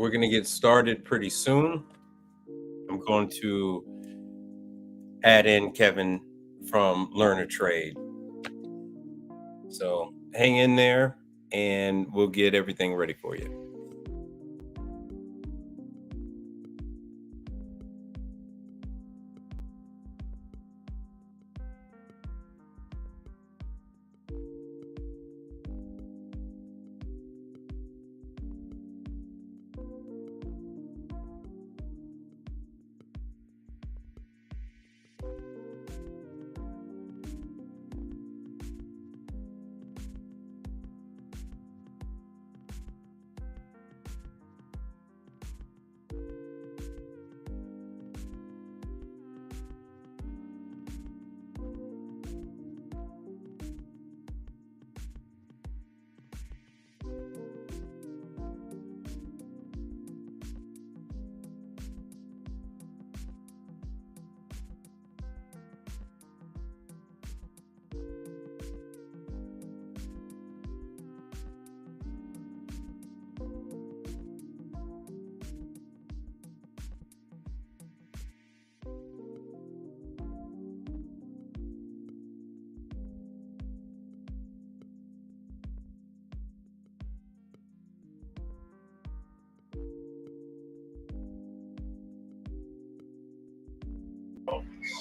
we're going to get started pretty soon. I'm going to add in Kevin from Learn a Trade. So hang in there and we'll get everything ready for you.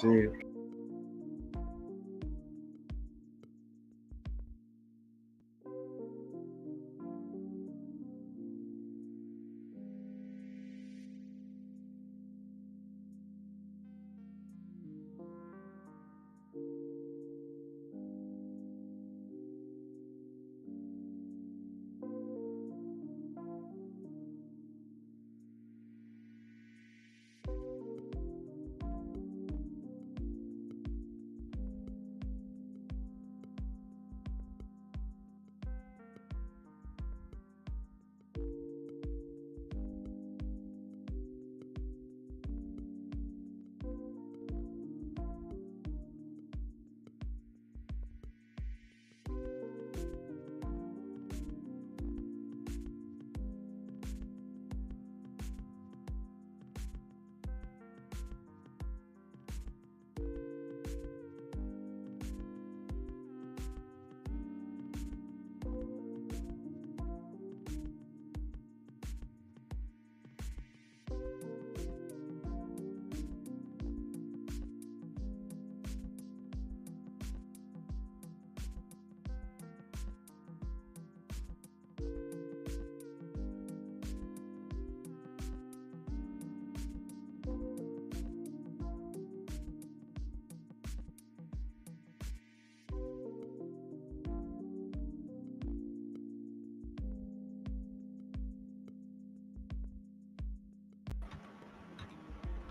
See.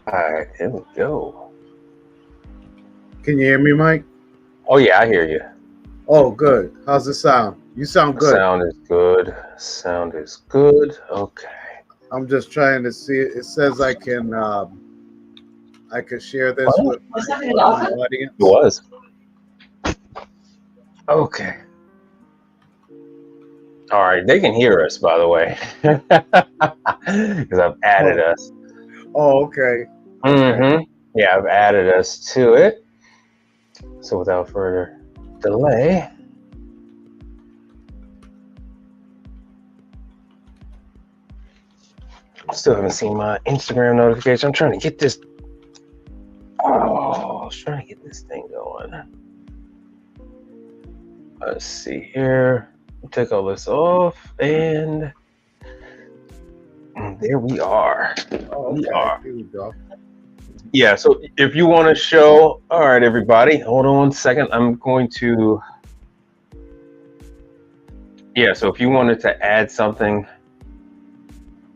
All right, here we go. Can you hear me, Mike? Oh, yeah, I hear you. Oh, good. How's it sound? You sound good. Sound is good. Sound is good. Okay. I'm just trying to see. It says I can share this with my audience. It was. Okay. All right, they can hear us, by the way, because I've added us. Oh, okay. Mm-hmm. Yeah, I've added us to it. So without further delay, still haven't seen my Instagram notification. I'm trying to get this. Oh, I was trying to get this thing going. Let's see here. Take all this off, and there we are. Oh, okay. Here we go. Yeah, so if you want to show, all right, everybody, hold on 1 second. I'm going to, yeah, so if you wanted to add something,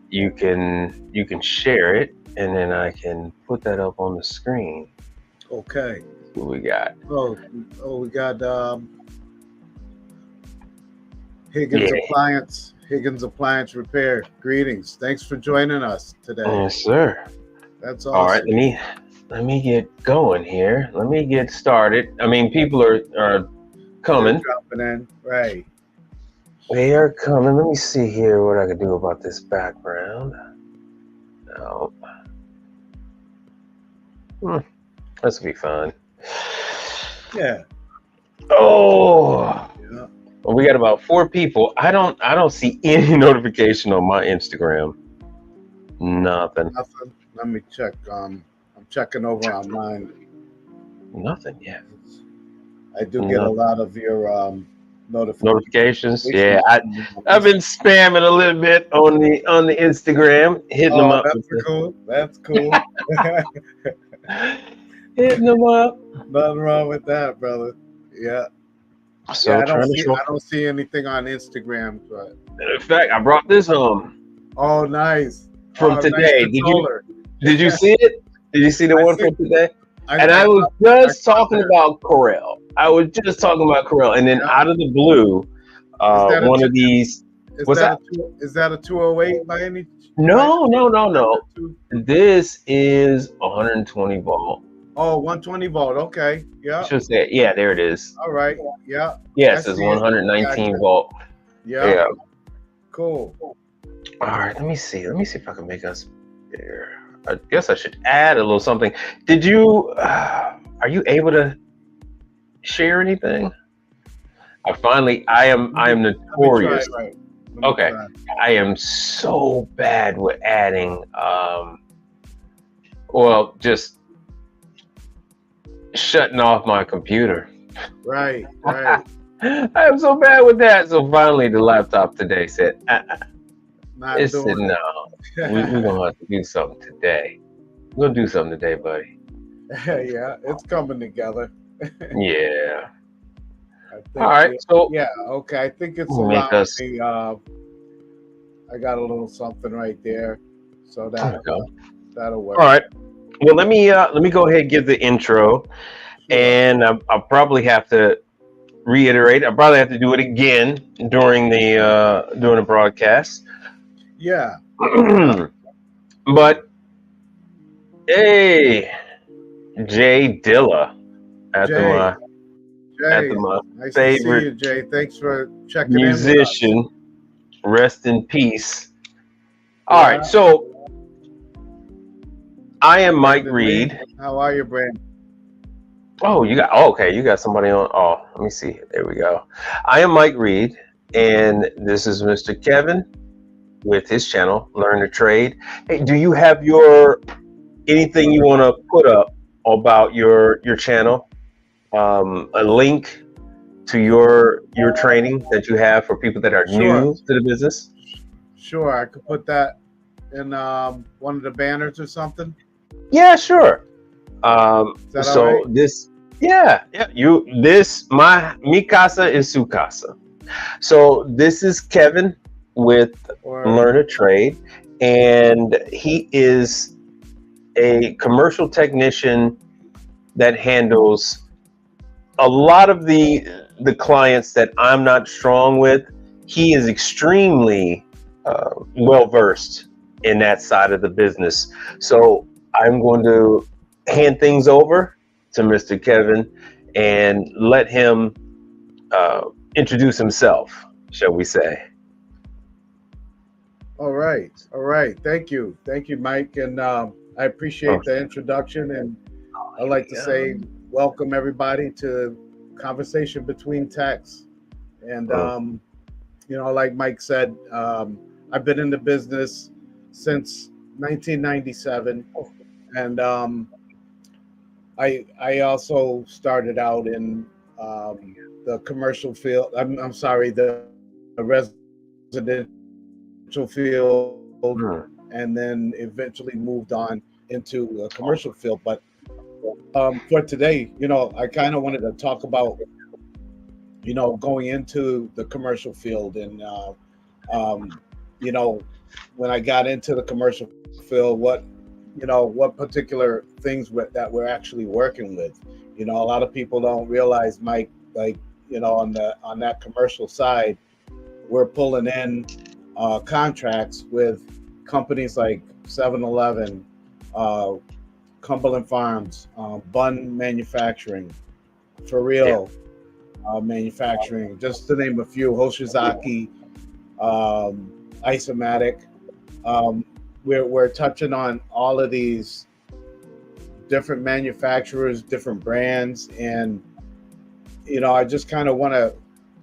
you can share it, and then I can put that up on the screen. Okay. What we got? Oh, we got Higgins Appliance Repair. Greetings. Thanks for joining us today. Yes, sir. That's awesome. All right, let me get going here. Let me get started. I mean, people are coming. They're dropping in, right? They are coming. Let me see here what I can do about this background. No. This will be fun. Yeah. Oh, Yeah. well, we got about 4 people. I don't see any notification on my Instagram. Nothing. Nothing. Let me check. I'm checking over on mine. Nothing yet. I do get a Nothing. lot of your Notifications. notifications. Yeah, I've been spamming a little bit on the Instagram, hitting them Oh, up with that's cool. That's cool. hitting them up. Nothing wrong with that, brother. Yeah. Yeah, So I don't trying to see show. I don't see anything on Instagram, but In fact, I brought this home oh nice. from Oh nice today. controller. Did you see it? Did you see the I one see from today? I, And I I was caught, I just caught talking that. about Corel. I was just talking about Corel, and then Yeah. out of the blue, Is that a one two, of these. is What's that that? is that a 208 by any No. two? This is 120 volt. Oh, 120 volt. Okay. I Yeah. should say, yeah, there it is. All right. Yeah. Yeah, I it says see it. 119 Gotcha. volt. Yeah. Yeah. Cool. All right, let me see. Let me see if I can make us there. I guess I should add a little something. Did you? Are you able to share anything? I am Let me try notorious. it right. Let me Okay, try. I am so bad with adding. Well, just shutting off my computer. Right. Right. I am so bad with that. So finally, the laptop today said, Not "It said doing no. We're it. gonna have to do something today. We're gonna do something today, buddy." Yeah, it's coming together. Yeah. I All think. right. So Yeah. Okay. I think it's make allowing us. me. I got a little something right there, so There that we go. that'll work. All right. Well, let me go ahead and give the intro, Sure. and I'll probably have to reiterate. I'll probably have to do it again during the broadcast. Yeah. Yeah. But hey, Jay Dilla Jay. after Jay. my Nice to see favorite you, Jay. Thanks for checking in with us. musician. Rest in peace. All Yeah. right, so I am Mike Brandon Reed. Lee. How are you, Brandon? Oh, okay. You got somebody on. Oh, let me see. There we go. I am Mike Reed, and this is Mr. Kevin with his channel, Learn to Trade. Hey, do you have anything you want to put up about your channel? A link to your training that you have for people that are Sure. new to the business? Sure. I could put that in one of the banners or something. Yeah, sure. Is that all right? Mi casa is su casa. So this is Kevin with Or Learn a Trade, and he is a commercial technician that handles a lot of the clients that I'm not strong with. He is extremely well versed in that side of the business. So I'm going to hand things over to Mr. Kevin and let him introduce himself, shall we say. all right. All right. Thank you, Mike, and I appreciate the introduction. And I'd like to say welcome everybody to Conversation Between Techs. And like Mike said, I've been in the business since 1997, and I also started out in the commercial field. I'm sorry, the residential field, and then eventually moved on into a commercial field. But for today, I kind of wanted to talk about, going into the commercial field, and when I got into the commercial field, what particular things that we're actually working with. A lot of people don't realize, Mike, like, on that commercial side, we're pulling in contracts with companies like 7-Eleven, Cumberland Farms, Bun Manufacturing, For Real, manufacturing, just to name a few. Hoshizaki, Isomatic. Um, we're touching on all of these different manufacturers, different brands, and I just kind of want to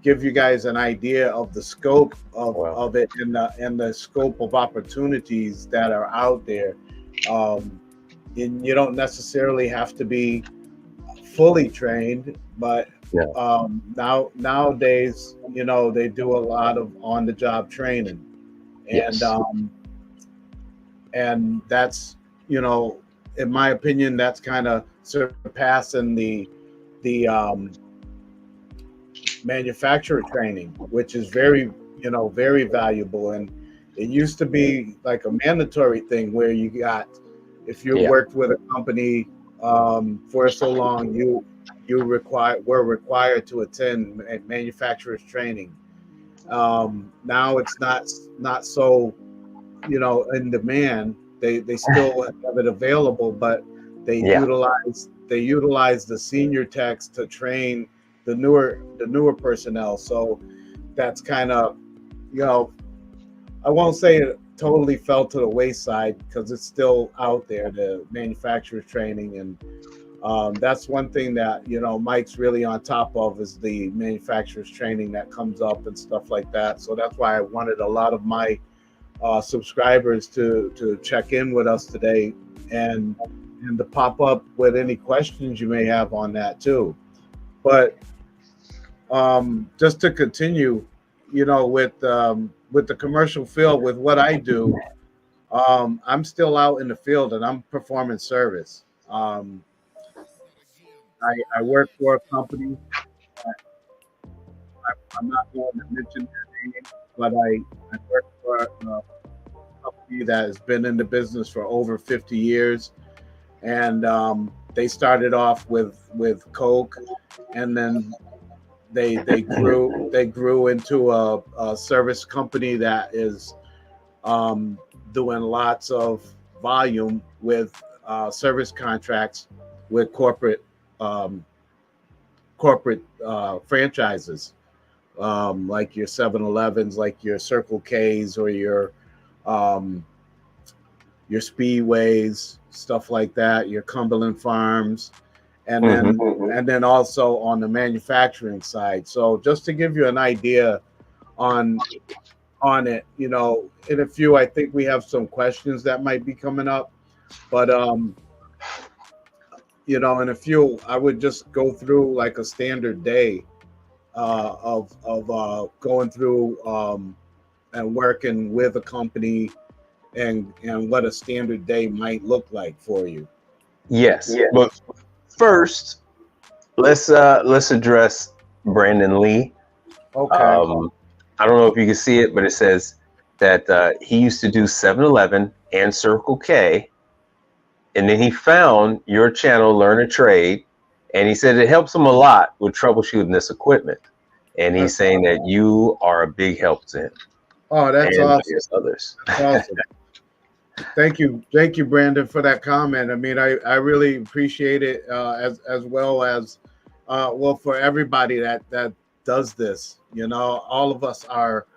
give you guys an idea of the scope of it and the scope of opportunities that are out there. And you don't necessarily have to be fully trained, but nowadays, they do a lot of on the job training, and Yes. And that's, in my opinion, that's kind of surpassing the manufacturer training, which is very, very valuable. And it used to be like a mandatory thing where if you worked with a company for so long, were required to attend manufacturer's training. Now it's not so, in demand. They still have it available, but they utilize the senior techs to train the newer personnel. So that's kind of, I won't say it totally fell to the wayside, because it's still out there, the manufacturer's training. And that's one thing that, Mike's really on top of, is the manufacturer's training that comes up and stuff like that. So that's why I wanted a lot of my subscribers to check in with us today, and to pop up with any questions you may have on that too. But just to continue, with the commercial field, with what I do, I'm still out in the field and I'm performing service. I work for a company. I'm not going to mention their name, but I work for a company that has been in the business for over 50 years. And they started off with Coke, and then they grew into a service company that is doing lots of volume with service contracts with corporate franchises, like your 7-Elevens, like your Circle K's, or your Speedways, stuff like that, your Cumberland Farms, and then also on the manufacturing side. So just to give you an idea on it, in a few, I think we have some questions that might be coming up, but in a few, I would just go through like a standard day of going through and working with a company, and what a standard day might look like for you. Yes. But first, let's address Brandon Lee. Okay. I don't know if you can see it, but it says that he used to do 7-Eleven and Circle K, and then he found your channel, Learn a Trade, and he said it helps him a lot with troubleshooting this equipment. And he's saying that you are a big help to him. Oh, that's and awesome. Others. Awesome. Thank you, Brandon, for that comment. I mean, I really appreciate it, as well as for everybody that does this. All of us are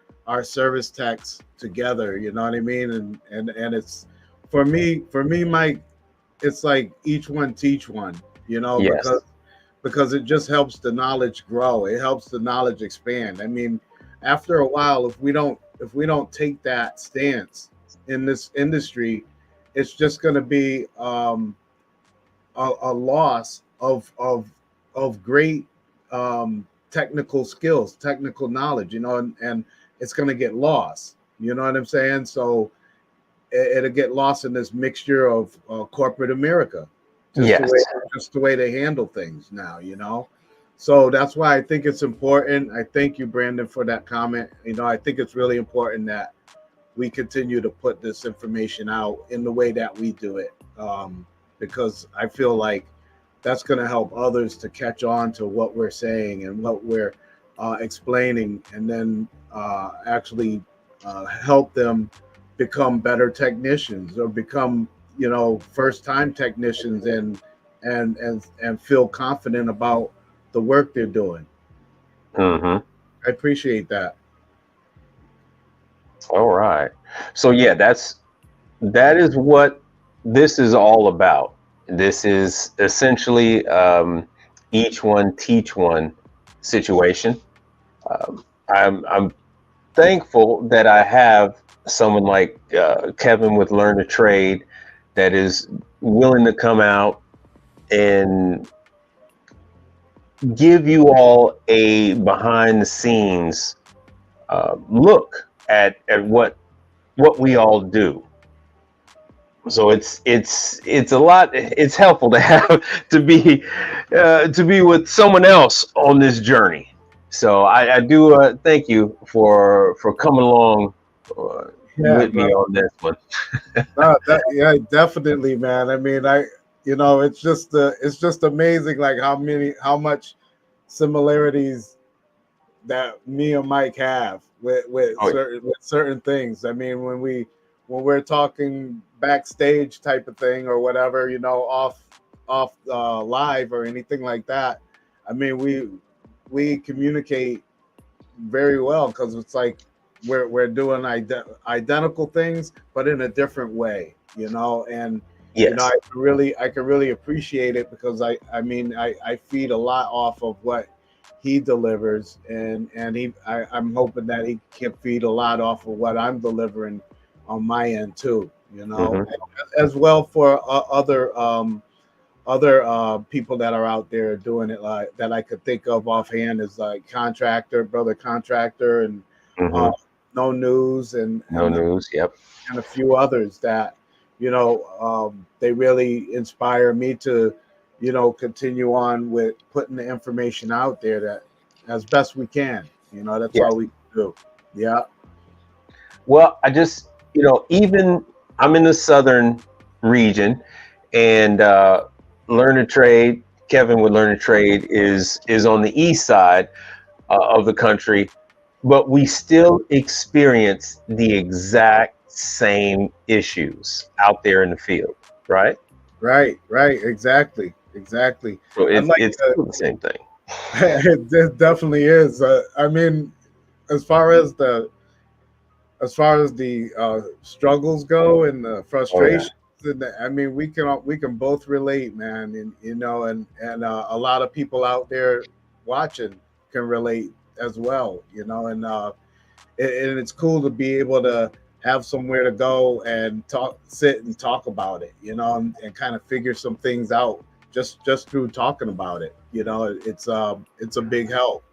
service techs together. You know what I mean? And it's for me, Mike. It's like each one teach one. Yes. because it just helps the knowledge grow. It helps the knowledge expand. I mean, after a while, if we don't take that stance in this industry, it's just going to be a loss of great technical skills, technical knowledge, and it's going to get lost. You know what I'm saying? So it'll get lost in this mixture of corporate America, just the way they handle things now. So that's why I think it's important. I thank you, Brandon, for that comment. I think it's really important that we continue to put this information out in the way that we do it, because I feel like that's going to help others to catch on to what we're saying and what we're explaining, and then actually help them become better technicians, or become first-time technicians, and feel confident about the work they're doing. Mm-hmm. I appreciate that. All right. So yeah, that is what this is all about. This is essentially each one teach one situation. I'm thankful that I have someone like Kevin with Learn to Trade that is willing to come out and give you all a behind the scenes look at what we all do. So it's a lot. It's helpful to have to be with someone else on this journey. So I do thank you for coming along Yeah, with me bro. on this one. No, yeah, definitely, man. I mean, it's just amazing, like how much similarities that me and Mike have Oh, with certain things. I mean, when we're talking backstage type of thing or whatever, off live or anything like that. I mean, we communicate very well because it's like we're doing identical things, but in a different way, and yes. I can really appreciate it because I feed a lot off of what he delivers, and I'm hoping that he can feed a lot off of what I'm delivering on my end too, Hmm. as well for other people that are out there doing it, like that I could think of offhand, is like brother contractor, and Hmm. uh, no news, No news. Yep. and a few others that they really inspire me to continue on with putting the information out there that as best we can. That's Yes. all we can do. Yeah. Well, I just even I'm in the southern region, and Learn to Trade. Kevin with Learn to Trade is on the east side of the country, but we still experience the exact same issues out there in the field, right? Right, exactly. So I'd like it's to still the same thing. it definitely is. I mean, as far as the struggles go and the Oh yeah. frustrations, I mean, we can both relate, man, and a lot of people out there watching can relate as well, and it's cool to be able to have somewhere to go and sit and talk about it, and kind of figure some things out just through talking about it. It's a big help.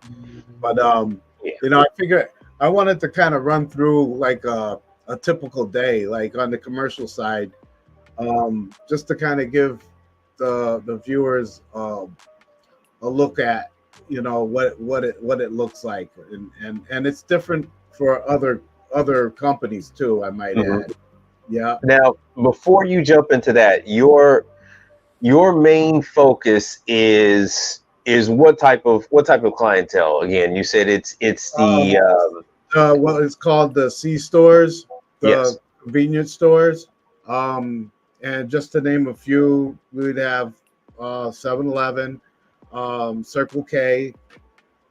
But Yeah. I figure I wanted to kind of run through like a typical day, like on the commercial side, just to kind of give the viewers a look at what it looks like, and it's different for other companies too, I might Mhm. add. Yeah. Now, before you jump into that, your main focus is what type of clientele? Again, you said it's the Um, well, it's called the C stores, the yes. convenience stores. Um, and just to name a few, we would have 7-Eleven, Circle K,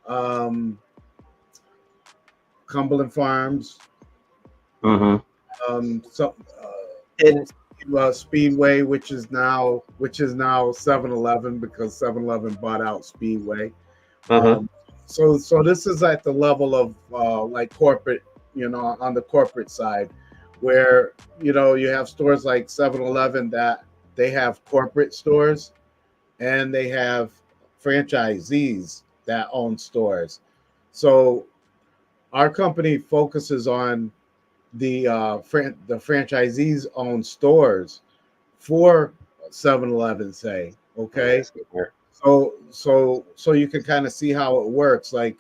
um, Cumberland Farms, Hmm. so And Speedway, which is now 7-Eleven because 7-Eleven bought out Speedway. mhm. Um, so this is at the level of like corporate, on the corporate side, where you have stores like 7-Eleven that they have corporate stores, and they have franchisees that own stores. So our company focuses on the franchisees own stores for 7-Eleven, say, okay. Let's get here. So you can kind of see how it works, like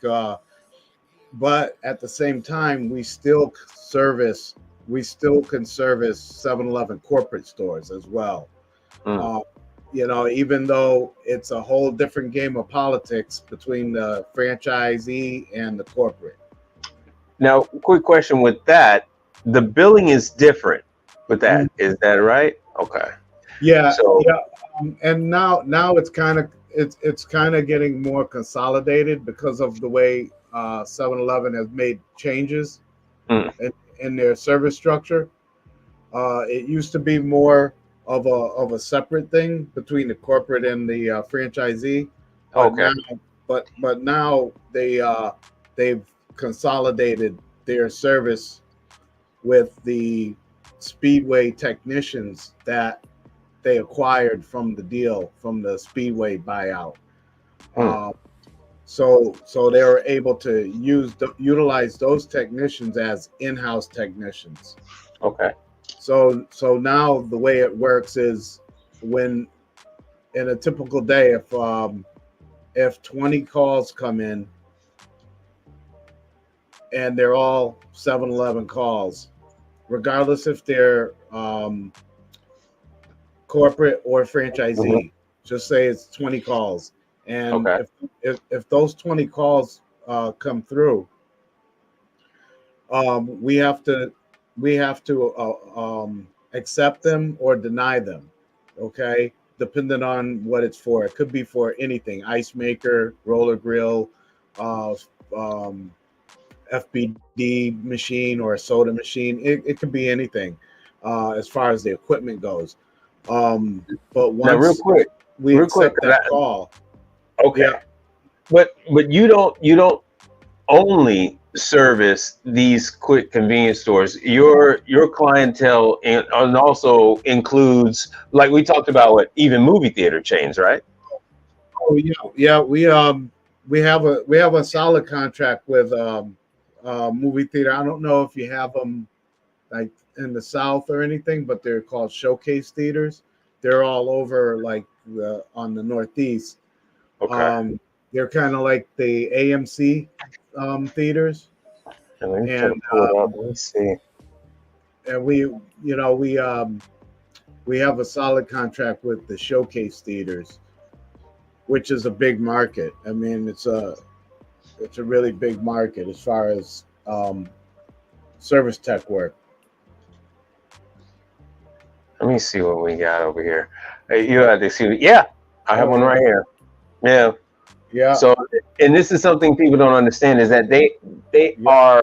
but at the same time we still can service 7-Eleven corporate stores as well. Mm. uh, even though it's a whole different game of politics between the franchisee and the corporate. Now, quick question with that, the billing is different with that. Is that right? Okay. Yeah, So, yeah. And now it's kind of getting more consolidated because of the way 7-Eleven has made changes Mm. in their service structure. It used to be more of a separate thing between the corporate and the franchisee, but Okay. now but now they've consolidated their service with the Speedway technicians that they acquired from the deal from the Speedway buyout. Hmm. So they were able to utilize those technicians as in-house technicians. Okay. So now the way it works is when in a typical day, if 20 calls come in and they're all 7-Eleven calls, regardless if they're corporate or Mhm. franchisee, just say it's 20 calls, and Okay. if those 20 calls come through, we have to accept them or deny them. Okay, depending on what it's for. It could be for anything: ice maker, roller grill, uh, um, FBD machine, or a soda machine. It could be anything as far as the equipment goes. But Now, once we real quick. accept that call, Okay. yeah, But you don't only service these quick convenience stores. Your clientele and also includes, like we talked about, what, even movie theater chains, right? oh yeah, we have a solid contract with movie theater. I don't know if you have them like in the South or anything, but they're called showcase theaters. They're all over like on the Northeast. Okay. Um, they're kind of like the AMC theaters, And let me try and to pull it up. Let me see. and we you know we have a solid contract with the showcase theaters, which is a big market. I mean, it's a really big market as far as service tech work. Let me see what we got over here. Hey, you have to see. Yeah, I have Oh one yeah, right here. Yeah. yeah, So, and this is something people don't understand, is that they yeah, are,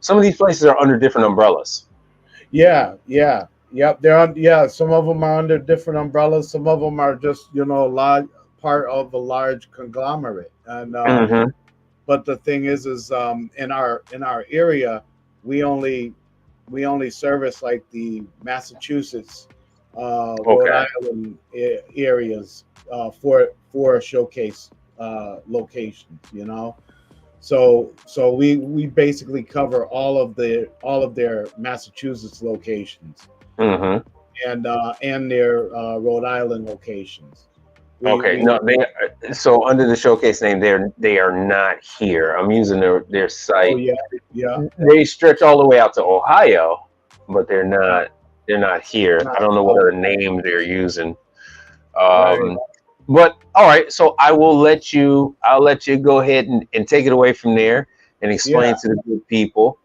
some of these places are under different umbrellas. yeah. Yep, they're on. Yeah, some of them are under different umbrellas. Some of them are just a large part of a large conglomerate. And Hmm. but the thing is in our area, we only service like the Massachusetts, Rhode Okay. Island areas for showcase locations. So we basically cover all of their Massachusetts locations Hmm. and their Rhode Island locations. We Okay. we No, so under the showcase name, they are not here. I'm using their Oh site. yeah, yeah. They stretch all the way out to Ohio, but they're not here. Not, I don't know what oh, other name they're using. right. But all right, so I'll let you go ahead and take it away from there and Yeah, explain to the good people,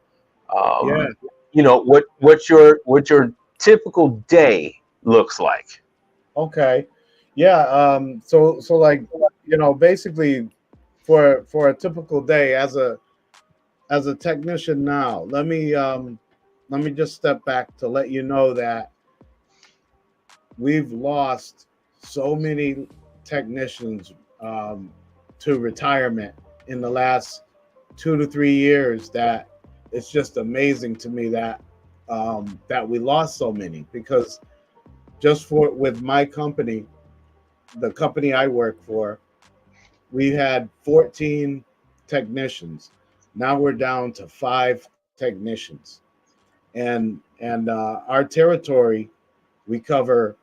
yeah. what your typical day looks like. Okay. Yeah. So like basically for a typical day as a technician now, let me just step back to let you know that we've lost so many technicians um, to retirement in the last 2 to 3 years that it's just amazing to me that we lost so many, because just for with my company, the company I work for, we had 14 technicians. Now we're down to 5 technicians, and our territory, we cover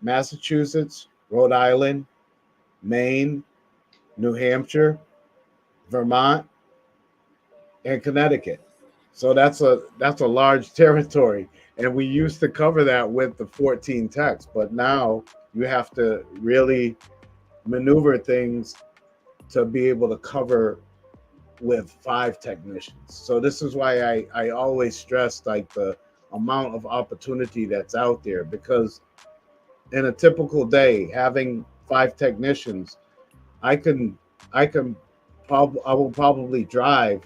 Massachusetts, Rhode Island, Maine, New Hampshire, Vermont, and Connecticut. So that's a large territory, and we used to cover that with the 14 techs, but now you have to really maneuver things to be able to cover with 5 technicians. So this is why I always stress like the amount of opportunity that's out there, because in a typical day, having 5 technicians, I can I will probably drive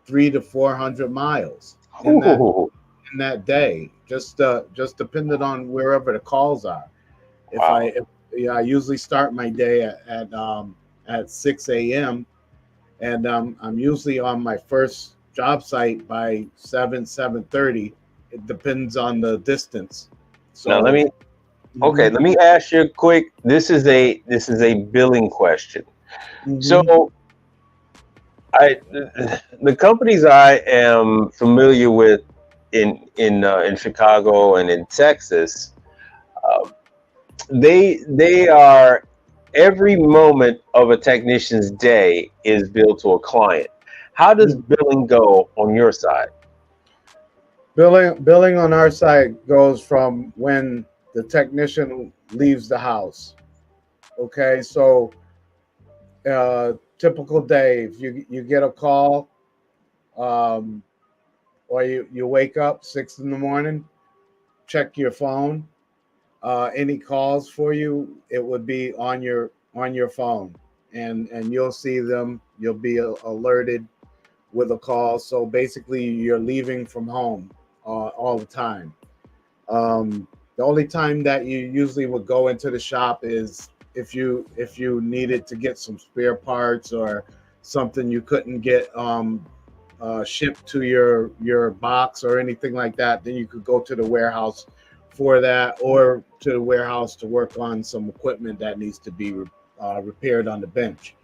300 to 400 miles Ooh, in that day, just depending on wherever the calls are. If I wow. if, Yeah, I usually start my day at 6 a.m. and I'm usually on my first job site by 7:30. It depends on the distance. Now So okay, mhm, let me ask you a quick. This is a billing question. mhm, So I the companies I am familiar with in Chicago and in Texas, um, they are every moment of a technician's day is billed to a client. How does mhm. billing go on your side? Billing on our side goes from when the technician leaves the house. Okay, so typical day, if you get a call, um, or you wake up 6 in the morning, check your phone. Any calls for you, it would be on your phone, and you'll see them. You'll be alerted with a call. So basically, you're leaving from home all the time. The only time that you usually would go into the shop is if you needed to get some spare parts or something you couldn't get shipped to your box or anything like that. Then you could go to the warehouse for that, or to the warehouse to work on some equipment that needs to be repaired on the bench.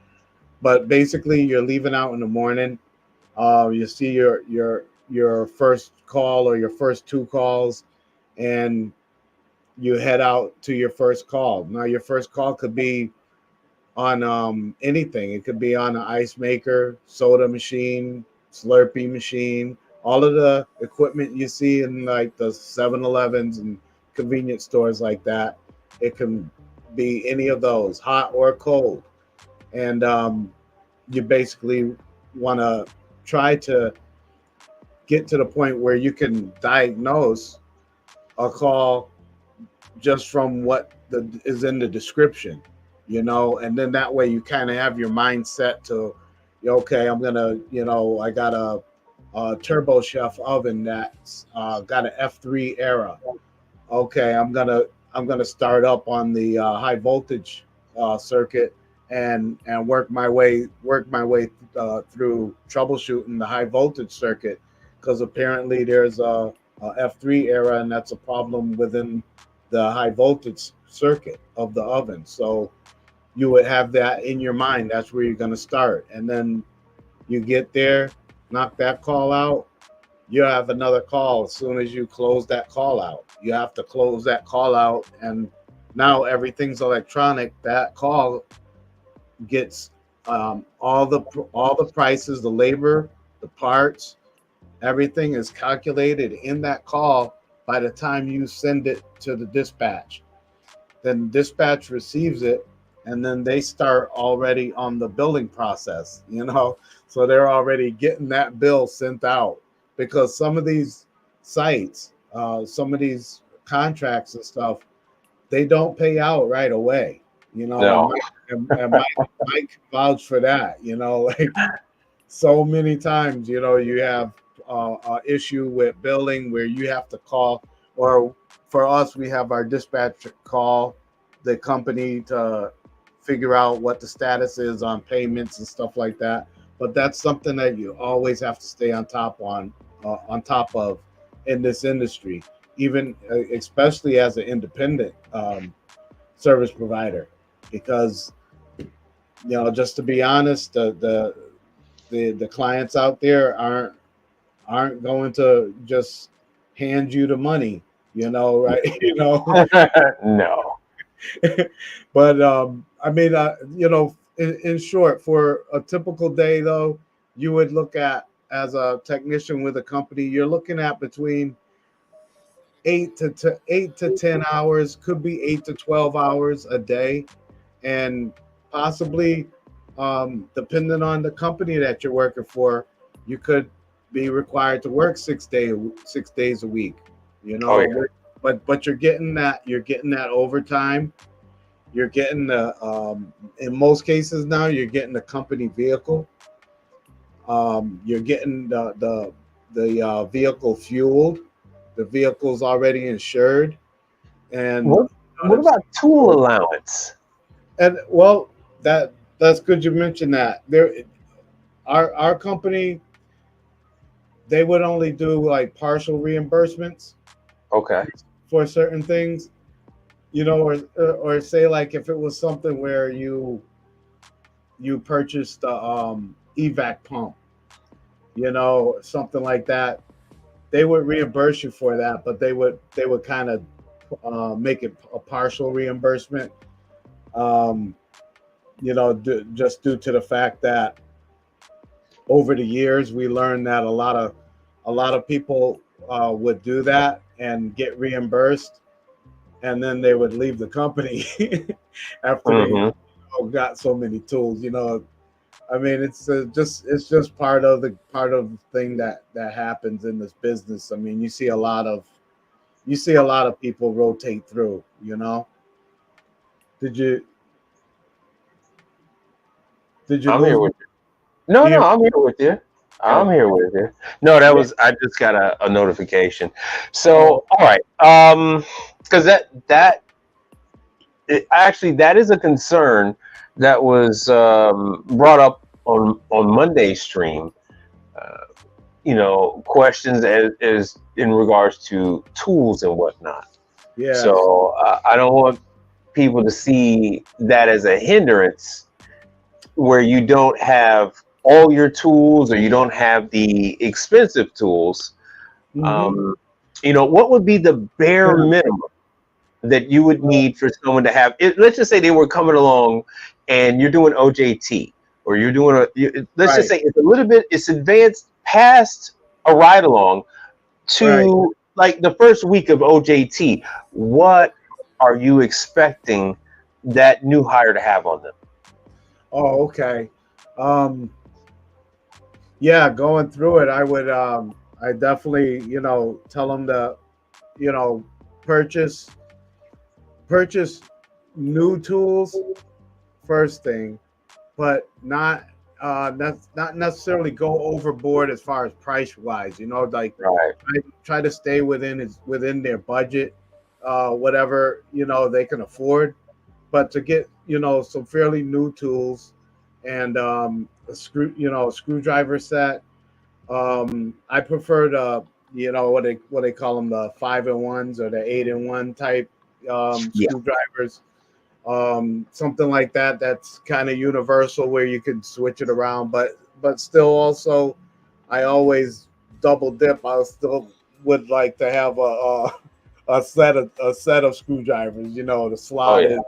But basically, you're leaving out in the morning. You see your first call or your first 2 calls, and you head out to your first call. Now, your first call could be on anything. It could be on an ice maker, soda machine, Slurpee machine, all of the equipment you see in like the 7-Elevens and convenience stores like that. It can be any of those, hot or cold. And you basically want to try to get to the point where you can diagnose a call just from what is in the description, and then that way you kind of have your mindset to, okay, I'm gonna, I got a Turbo Chef oven that's got an F3 era. Okay, I'm gonna start up on the high voltage circuit and work my way through troubleshooting the high voltage circuit, because apparently there's a F3 era, and that's a problem within the high voltage circuit of the oven. So you would have that in your mind. That's where you're going to start, and then you get there, knock that call out. You have another call as soon as you close that call out. You have to close that call out, and now everything's electronic. That call gets all the prices, the labor, the parts, everything is calculated in that call by the time you send it to the dispatch. Then dispatch receives it, and then they start already on the billing process. So they're already getting that bill sent out, because some of these sites, some of these contracts and stuff, they don't pay out right away. And No. Mike vouch for that. Like, so many times, you have an issue with billing where you have to call, or for us, we have our dispatcher call the company to figure out what the status is on payments and stuff like that. But that's something that you always have to stay on top of in this industry, even especially as an independent service provider, because just to be honest, the clients out there aren't going to just hand you the money, right? No. But I mean, in short, for a typical day, though, you would look at, as a technician with a company, you're looking at between 8 to 10 hours, could be 8 to 12 hours a day, and possibly, depending on the company that you're working for, you could be required to work 6 days a week. You Oh yeah. know, but you're getting that overtime, You're getting the in most cases now you're getting the company vehicle. You're getting the vehicle fueled. The vehicle's already insured, and What about tool allowance? and well, that's good you mentioned that. There, our company, they would only do like partial reimbursements Okay. for certain things, or say like if it was something where you purchased the evac pump, something like that, they would reimburse you for that, but they would kind of make it a partial reimbursement. Um, just due to the fact that over the years we learned that a lot of people would do that and get reimbursed, and then they would leave the company after they Hmm. got so many tools. I mean, it's just part of the thing that happens in this business. I mean, you see a lot of people rotate through. Did you did you I'm here lose me with you. No, no, here? I'm here with you. Okay. I'm here with you. No, that Yeah. was I just got a notification. Oh, So, all right, because actually that is a concern that was brought up on Monday's stream. Uh, questions as in regards to tools and whatnot. yes. So I don't want people to see that as a hindrance where you don't have all your tools or you don't have the expensive tools. Hmm. Um, what would be the bare minimum that you would need for someone to have it? Let's just say they were coming along and you're doing OJT or you're doing let's just Right. say it's advanced past a ride along Right. to like the first week of OJT. What are you expecting that new hire to have on them? Oh, okay. Um, yeah, going through it, I definitely, tell them to, you know, purchase purchase new tools first thing, but not necessarily go overboard as far as price wise. Like Right. try to stay within their budget, whatever they can afford, but to get some fairly new tools and a screwdriver set. I prefer the what they call them, the 5-in-1s or the 8-in-1 type Yeah. screwdrivers. Something like that. That's kind of universal where you can switch it around, but still also, I always double dip. I still would like to have a set of screwdrivers. The Oh yeah. slotted,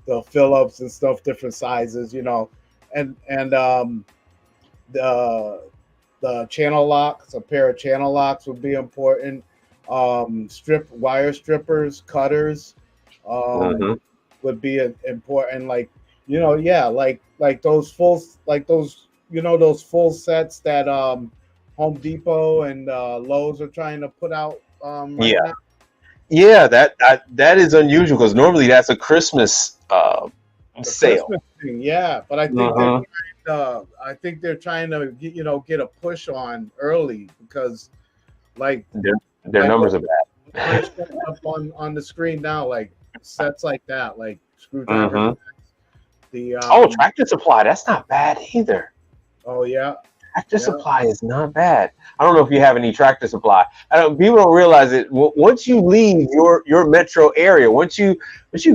the Phillips and stuff, different sizes. And the channel locks. A pair of channel locks would be important. Wire strippers, cutters. Hmm. Would be important. Like, yeah, like those full sets that Home Depot and Lowe's are trying to put out right Yeah. now. Yeah. That is unusual because normally that's a Christmas The sale. Christmas thing, yeah, but Hmm. I think they're trying to get a push on early because like Their like what numbers are we're bad. showing up on the screen now, like sets like that, like screwdriver Hmm. sets, the Oh, Tractor Supply. That's not bad either. oh yeah, Tractor yeah, Supply is not bad. I don't know if you have any Tractor Supply. People don't realize it. Once you leave your metro area, once you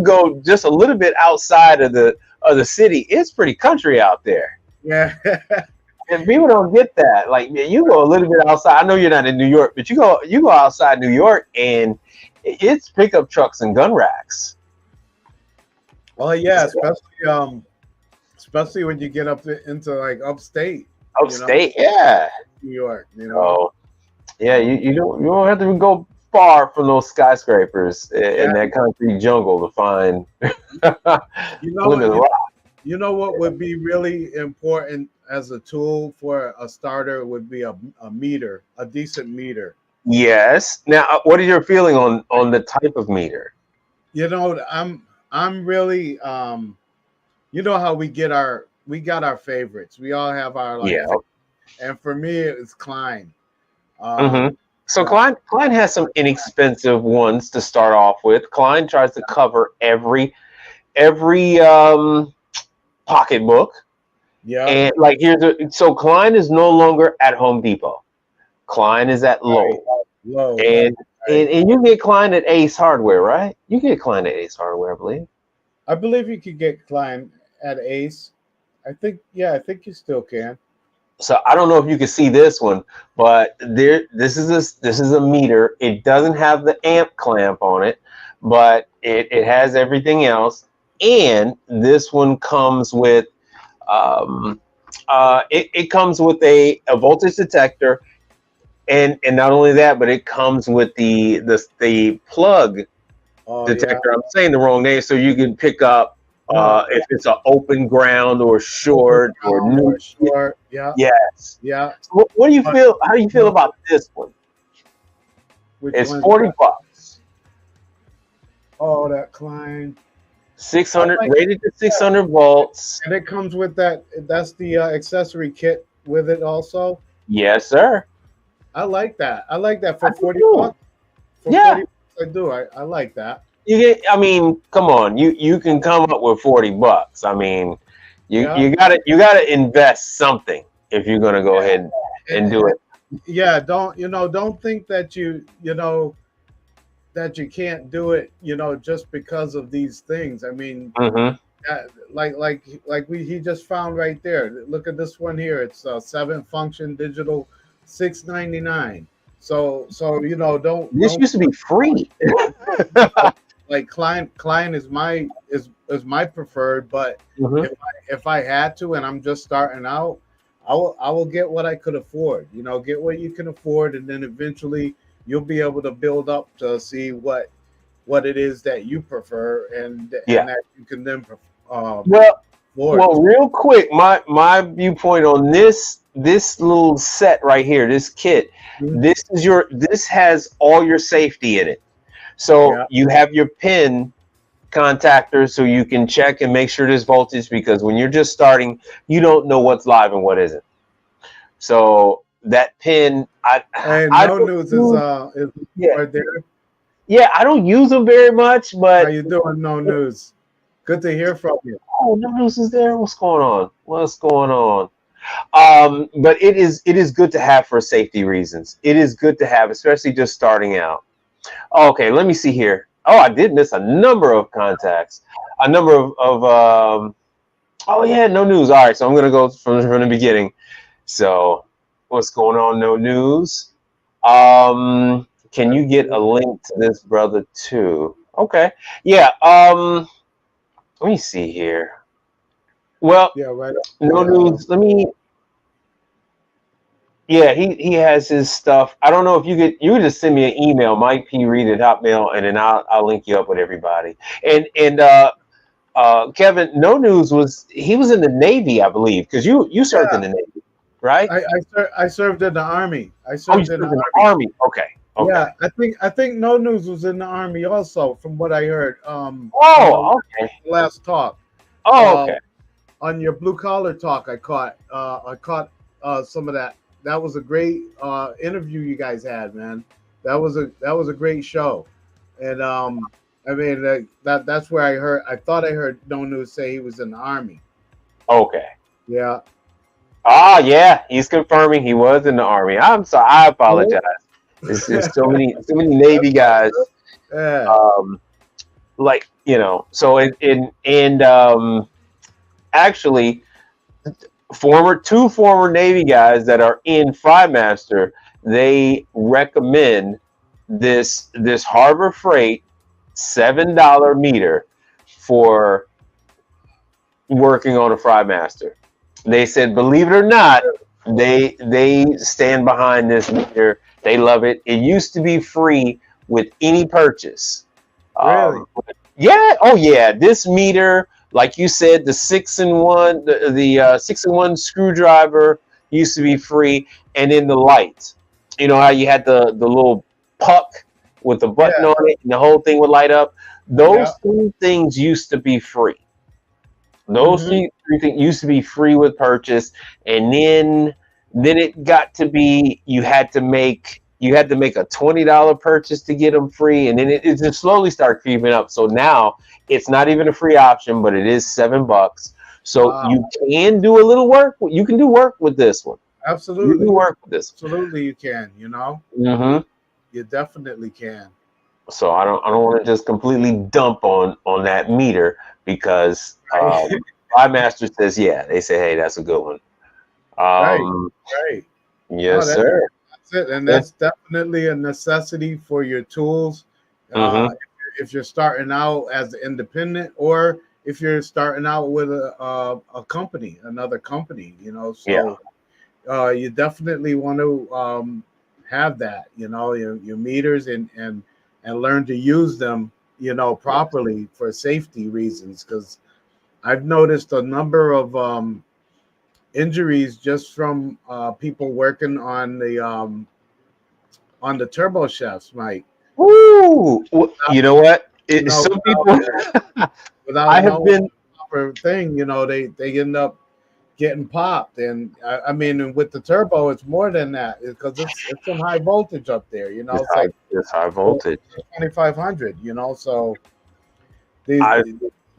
go just a little bit outside of the city, it's pretty country out there. yeah. And people don't get that. Like, man, you go a little bit outside. I know you're not in New York, but you go outside New York, and it's pickup trucks and gun racks. Well, yeah, especially when you get up into like upstate, Upstate, yeah. New York. Oh, yeah. You don't have to go far from those skyscrapers in Yeah, that concrete jungle to find you know Plymouth what? Rock. You know what would be really important as a tool for a starter would be a meter, a decent meter. Yes. Now, what is your feeling on the type of meter? You know, I'm I'm really you know how we got our favorites. We all have our like Yeah. and for me it's Klein. hmm Um So uh, Klein has some inexpensive ones to start off with. Klein tries to cover every pocketbook. yeah, And like so Klein is no longer at Home Depot. Klein is at right. Lowe's. Low, And right. and you get Klein at Ace Hardware, right? You get Klein at Ace Hardware, I believe. I believe you could get Klein at Ace. I think you still can. So I don't know if you can see this one, but this is a meter. It doesn't have the amp clamp on it, but it has everything else. And this one comes with it comes with a voltage detector, and not only that, but it comes with the plug Oh yeah. detector. I'm saying the wrong name, so you can pick up No, if it's an open ground or open short or ground new. or short. Yeah, Yes. yeah. What do you But feel? How do you feel no, about this one? which It's one's 40 that? bucks. Oh, that Klein. I 600 like rated to that. 600 volts. And it comes with that. That's the accessory kit with it also. Yes, sir. I like that. I like that I for do 40 too. bucks. For Yeah. 40 bucks, I do. I like that. You get. I mean, come on. You can come up with 40 bucks. I mean, you Yeah. you gotta invest something if you're gonna go ahead and do And it. yeah, don't think that that you can't do it, just because of these things. I mean, hmm he just found right there. Look at this one here. It's a 7 function digital, 699. So This don't used to be free. like Klein is my preferred, but hmm if I had to and I'm just starting out, I will get what I could afford. Get what you can afford, and then eventually you'll be able to build up to see what it is that you prefer, Yeah. and that you can then Well, afford. well, real quick, my viewpoint on this little set right here, this kit, Mhm. this has all your safety in it. So Yeah, you have your pin contactor, so you can check and make sure there's voltage, because when you're just starting, you don't know what's live and what isn't. So that pin, and I no don't news use, is yeah, right there. yeah, I don't use them very much, How but you doing? No news. Good to hear from you. oh, no news is there. What's going on? What's going on? But it is good to have for safety reasons. It is good to have, especially just starting out. Okay, let me see here. Oh, I did miss a number of contacts, a number of oh yeah, no news. All right, so I'm gonna go from the beginning. So, what's going on? No news. Can you get a link to this brother too? Okay, yeah. Let me see here. Well, Yeah, right. no The news. Let me. Yeah, he has his stuff. I don't know if you could just send me an email, Mike P. Reed at Hotmail, and then I'll link you up with everybody. And Kevin, no news he was in the Navy, I believe, because you served in yeah, the Navy, right? I served in the army. I Oh, you served in the served in the army. Army. Okay, okay. Yeah, I think No News was in the army also, from what I heard. On the Oh, okay. last talk, Oh, uh, okay. on your blue collar talk, I caught some of that. That was a great interview you guys had, man. That was a great show, and I mean that's where I thought I heard No News say he was in the army. Okay. Yeah. Ah, yeah, he's confirming he was in the Army. I'm sorry. I apologize. It's so many Navy guys. Yeah. Um, like so actually two former Navy guys that are in FryMaster, they recommend this Harbor Freight $7 meter for working on a FryMaster. They said, believe it or not, they stand behind this meter. They love it. It used to be free with any purchase. Really? Yeah, oh yeah. This meter, like you said, the 6-in-1, the 6-in-1 screwdriver used to be free, and then the light. You know how you had the little puck with a button Yeah. on it, and the whole thing would light up. Those Yeah. three things used to be free. Those Hmm. three things used to be free with purchase, and then it got to be you had to make a $20 purchase to get them free, and then it just slowly started creeping up. So now it's not even a free option, but it is $7. So Wow. you can do a little work. You can do work with this one. You can Absolutely. work with this. Absolutely, you can. You definitely can. So I don't want to just completely dump on that meter because Right. my master says yeah. They say hey, that's a good one. Right. Um, Right. No, yes, sir. that's it, and Yeah. that's definitely a necessity for your tools. Uh, Mm-hmm. if you're starting out as an independent, or if you're starting out with a company, another company, Yeah. so you definitely want to have that, your meters, and learn to use them, properly for safety reasons. Because I've noticed a number of injuries just from people working on the turbo shafts, Mike. Woo! You know what? You know, Some people. without I have knowing been. the proper thing, they end up getting popped. And I mean, with the turbo, it's more than that because it's some high voltage up there. It's It's high. like It's high voltage. 2500. So these I.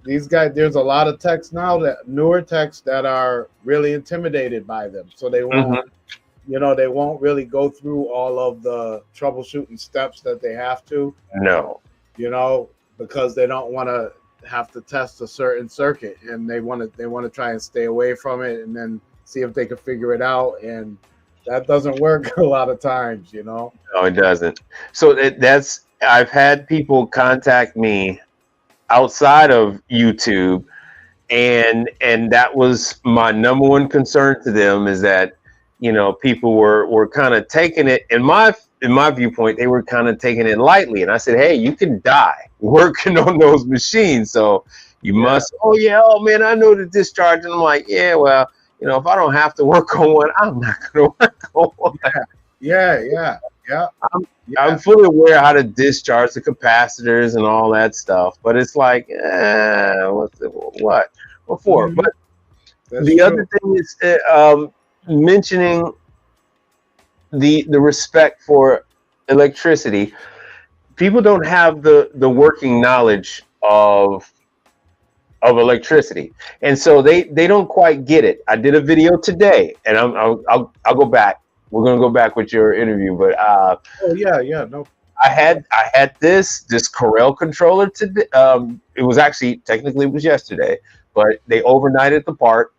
these guys, there's a lot of techs now, that newer techs, that are really intimidated by them, so Mhm. they won't really go through all of the troubleshooting steps that they have to, No. you know, because they don't want to have to test a certain circuit, and they want to try and stay away from it, and then see if they can figure it out, and that doesn't work a lot of times. No, it doesn't. So that's. I've had people contact me outside of YouTube, and that was my number one concern to them is that people were kind of taking it in my viewpoint, they were kind of taking it lightly, and I said, hey, you can die working on those machines, so you Yeah, must. Oh yeah, oh man, I know the discharge. And I'm like, yeah, well, if I don't have to work on one, I'm not going to work on one. yeah, yeah, yeah, I'm, yeah. I'm fully aware how to discharge the capacitors and all that stuff, but it's like, what for? Mhm. But That's the true. other thing is mentioning the respect for electricity. People don't have the working knowledge of electricity, and so they don't quite get it. I did a video today, and I'll go back. We're gonna go back with your interview, but Oh yeah, yeah. No. I had this Corel controller today. It was actually technically it was yesterday, but they overnighted the part.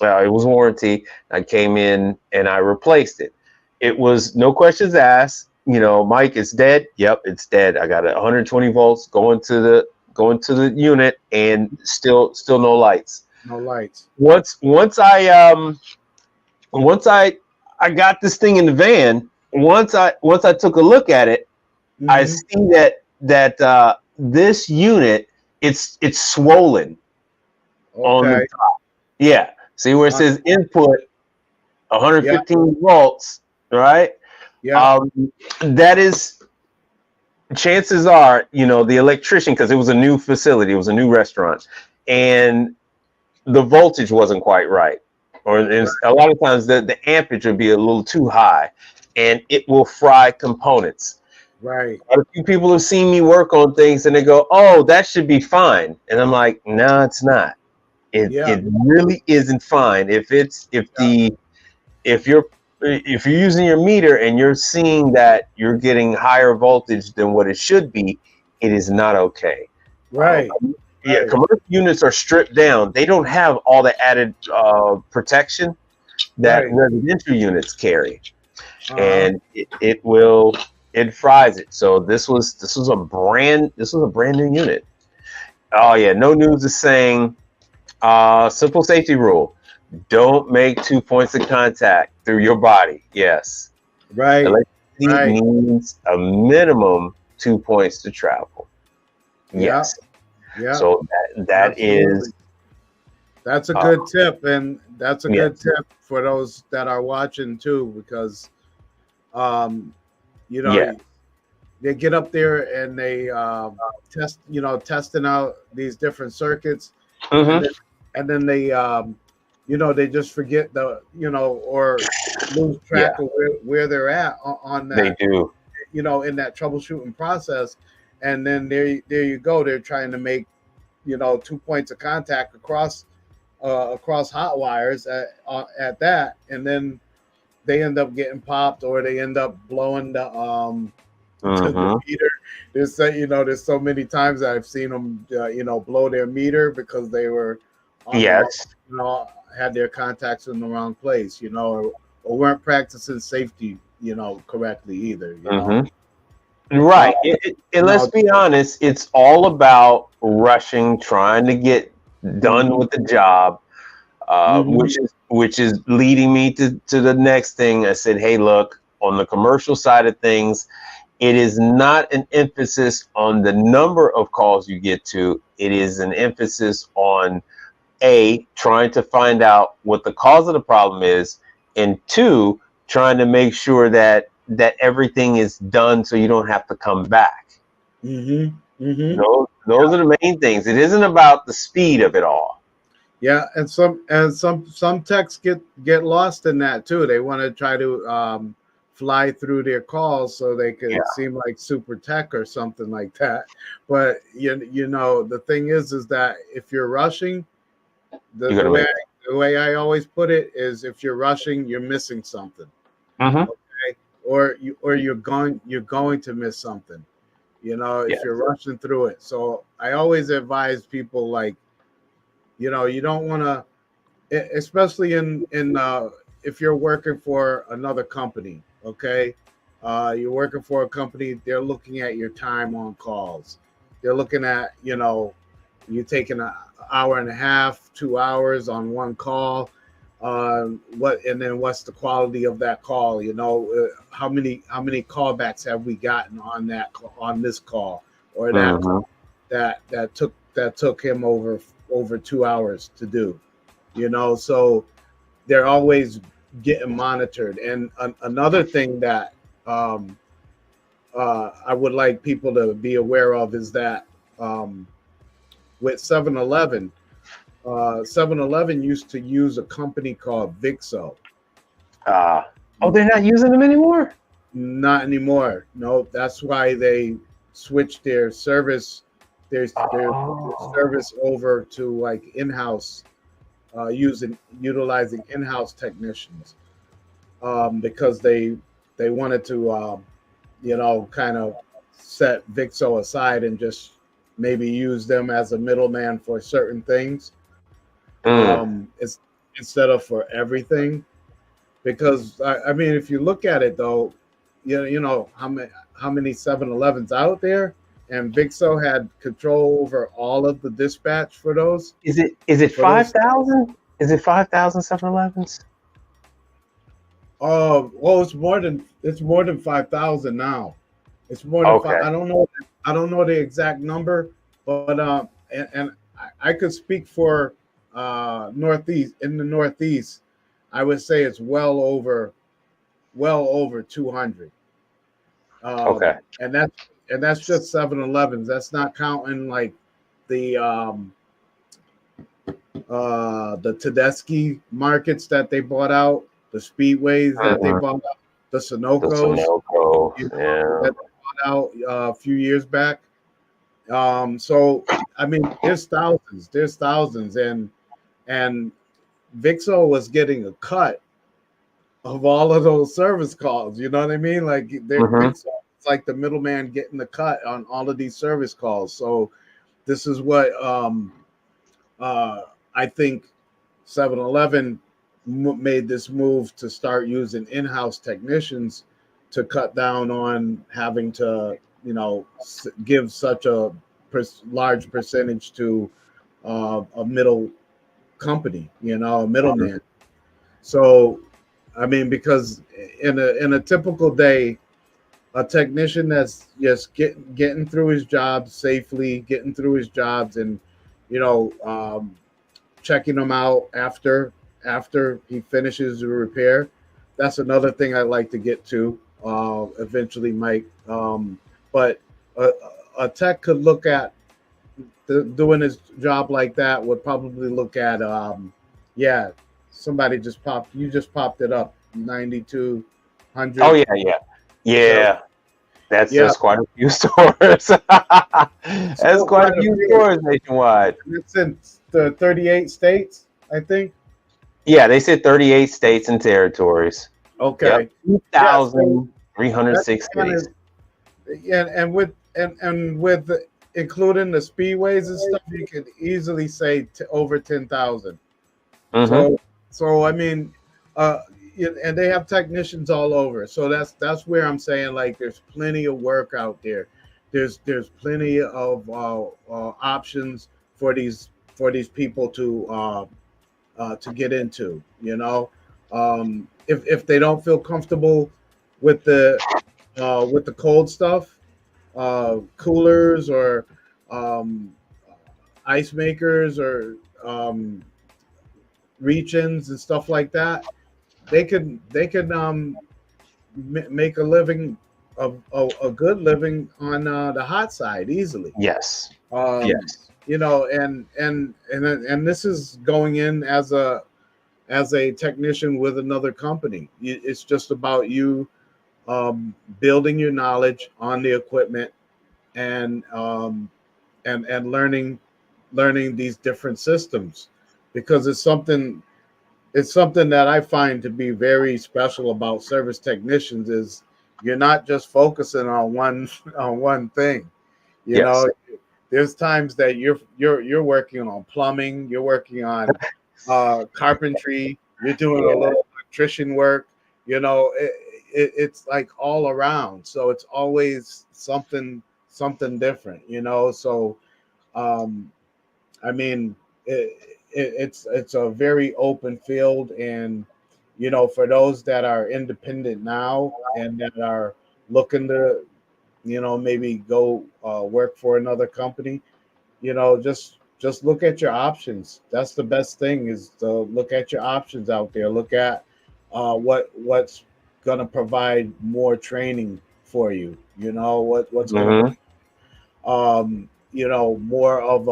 It was warranty. I came in and I replaced it. It was no questions asked. Mike, it's dead. Yep, it's dead. I got 120 volts going to the unit, and still no lights. No lights. Once I got this thing in the van. Once I took a look at it, I Hmm. see that this unit it's swollen on the Okay. top. Yeah. See where it Uh, says input yeah. 115 volts, right? Yeah. Um, that is, chances are, the electrician, because it was a new facility, it was a new restaurant, and the voltage wasn't quite right. Or Right. a lot of times the ampage would be a little too high, and it will fry components. Right. A few people have seen me work on things and they go, "Oh, that should be fine," and I'm like, "No, it's not. It Yeah. it really isn't fine. Yeah. If you're using your meter and you're seeing that you're getting higher voltage than what it should be, it is not okay." Um, Right. yeah, Right. commercial units are stripped down. They don't have all the added protection that Right. residential units carry, Uh-huh. and it fries it. So this was a brand new unit. Oh yeah, no news is saying simple safety rule: don't make 2 points of contact through your body. Yes, Right. electricity Right. needs a minimum 2 points to travel. Yeah. Yes, Yeah. so that Absolutely. is That's a uh, good tip, and that's a good yes, tip for those that are watching too, because um, you yeah, know, they get up there and they testing out these different circuits, and Hmm. then they they just forget or lose Yeah, track of where they're at on they that, do. in that troubleshooting process. And then there you go, they're trying to make 2 points of contact across hot wires at that, and then they end up getting popped, or they end up blowing the Hmm. meter. There's so many times that I've seen them blow their meter because they were on the wrong, Yes. had their contacts in the wrong place, or weren't practicing safety correctly either. Hmm. uh, Right. And let's no be honest, it's all about rushing, trying to get done hmm with the job, hmm which is leading me to the next thing. I said, hey, look, on the commercial side of things, it is not an emphasis on the number of calls you get to. It is an emphasis on trying to find out what the cause of the problem is, and two, trying to make sure that everything is done so you don't have to come back. hmm hmm Those are the main things. It isn't about the speed of it all. Yeah, and some techs get lost in that too. They want to try to fly through their calls so they Yeah, could seem like super tech or something like that. But the thing is that if you're rushing, the you got the to way make. I, the way I always put it is, if you're rushing, you're missing something, Mm-hmm. okay? Or you're going to miss something. If Yeah. you're rushing through it. So I always advise people, like, you don't want to, especially in if you're working for another company, okay. You're working for a company, they're looking at your time on calls. They're looking at, you taking an hour and a half, 2 hours on one call. And then what's the quality of that call? How many callbacks have we gotten on this call, or that Mm-hmm. call that took him over 2 hours to do. So they're always getting monitored. And another thing that um, I would like people to be aware of is that, um, with 7-Eleven, 7-Eleven used to use a company called Vixo. Oh, they're not using them anymore. Not anymore. No, that's why they switched their Oh. service over to, like, in-house, utilizing in-house technicians, because they wanted to, kind of set Vixo aside and just maybe use them as a middleman for certain things, Mm. it's instead of for everything. Because I mean, if you look at it though, how many 7-Elevens out there, and Vixo had control over all of the dispatch for those Is it for those 5,000? Is it 5,000 7-Elevens? well, it's more than 5,000 now. It's more than five. Okay. I don't know the exact number, but and I could speak for Northeast. In the Northeast, I would say it's well over 200. Okay. And that's just 7-Elevens. That's not counting, like, the the Tedeschi markets that they bought out, the Speedways that they Mhm. bought out, the The Sunoco's, Sunoco. Yeah. that they bought out a few years back. So I mean, there's thousands, and Vixo was getting a cut of all of those service calls. You know what I mean? Like, Hmm. Vixo, it's like the middleman getting the cut on all of these service calls. So this is what uh, I think 7-Eleven made this move to start using in-house technicians to cut down on having to, give such a large percentage to a middle company, a middleman. So, I mean, because in a typical day, a technician that's just getting through his job safely, getting through his jobs, and you know, checking them out after he finishes the repair. That's another thing I'd like to get to eventually, Mike. but a tech could look at doing his job like that would probably look at yeah, somebody just popped you just popped it up 9200. Oh yeah. So Yeah. yeah, That's quite a few stores. That's so quite quite a a few few. stores nationwide. It's in the 38 states, I think. Yeah, they said 38 states and territories. Yep. Okay. Yeah, so that's 2,306 kind cities. of, yeah, and with including the speedways and stuff, you could easily say over 10,000. Mm-hmm. So I mean, uh, and they have technicians all over. So that's where I'm saying like there's plenty of work out there. There's plenty of options for these people to get into. You know, if they don't feel comfortable with the cold stuff, coolers or um, ice makers or reach-ins and stuff like that, they could make a living, a good living on the hot side easily. Yes. Um, Yes. you know, and this is going in as a technician with another company. It's just about you building your knowledge on the equipment and and learning these different systems because it's something that I find to be very special about service technicians is you're not just focusing on one on one thing. You Yes. know, there's times that you're working on plumbing, you're working on carpentry, you're doing a Yeah. little electrician work. You know, it's like all around. So it's always something different. You know, so um, I mean, it's a very open field, and you know, for those that are independent now and that are looking to, you know, maybe go work for another company, you know, just look at your options. That's the best thing is to look at your options out there. Look at what's gonna provide more training for you. You know what's gonna Mm-hmm. you know more of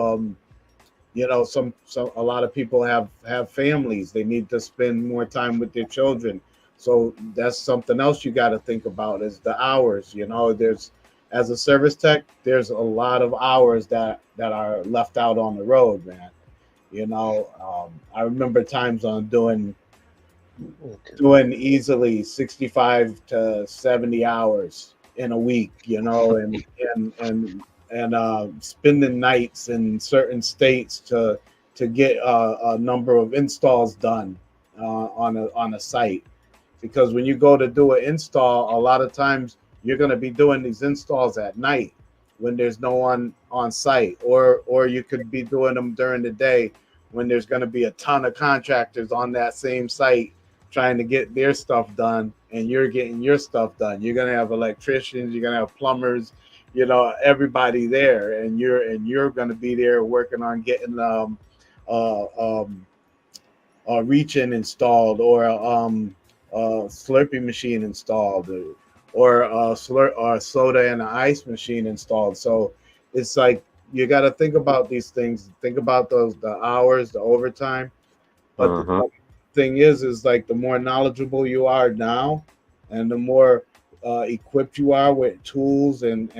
you know some a lot of people have families, they need to spend more time with their children, so that's something else you got to think about is the hours. You know, there's as a service tech there's a lot of hours that are left out on the road, man. You know, I remember times on doing easily 65 to 70 hours in a week, you know, and spending nights in certain states to get a number of installs done on a site. Because when you go to do an install, a lot of times you're going to be doing these installs at night when there's no one on site, or you could be doing them during the day when there's going to be a ton of contractors on that same site trying to get their stuff done, and you're getting your stuff done. You're going to have electricians, you're going to have plumbers, you know, everybody there, and you're going to be there working on getting uh, um, reach-in installed, or slurping machine installed, or or soda and an ice machine installed. So it's like you got to think about these things. Think about the hours, the overtime. But Mm-hmm. the thing is like the more knowledgeable you are now, and the more equipped you are with tools and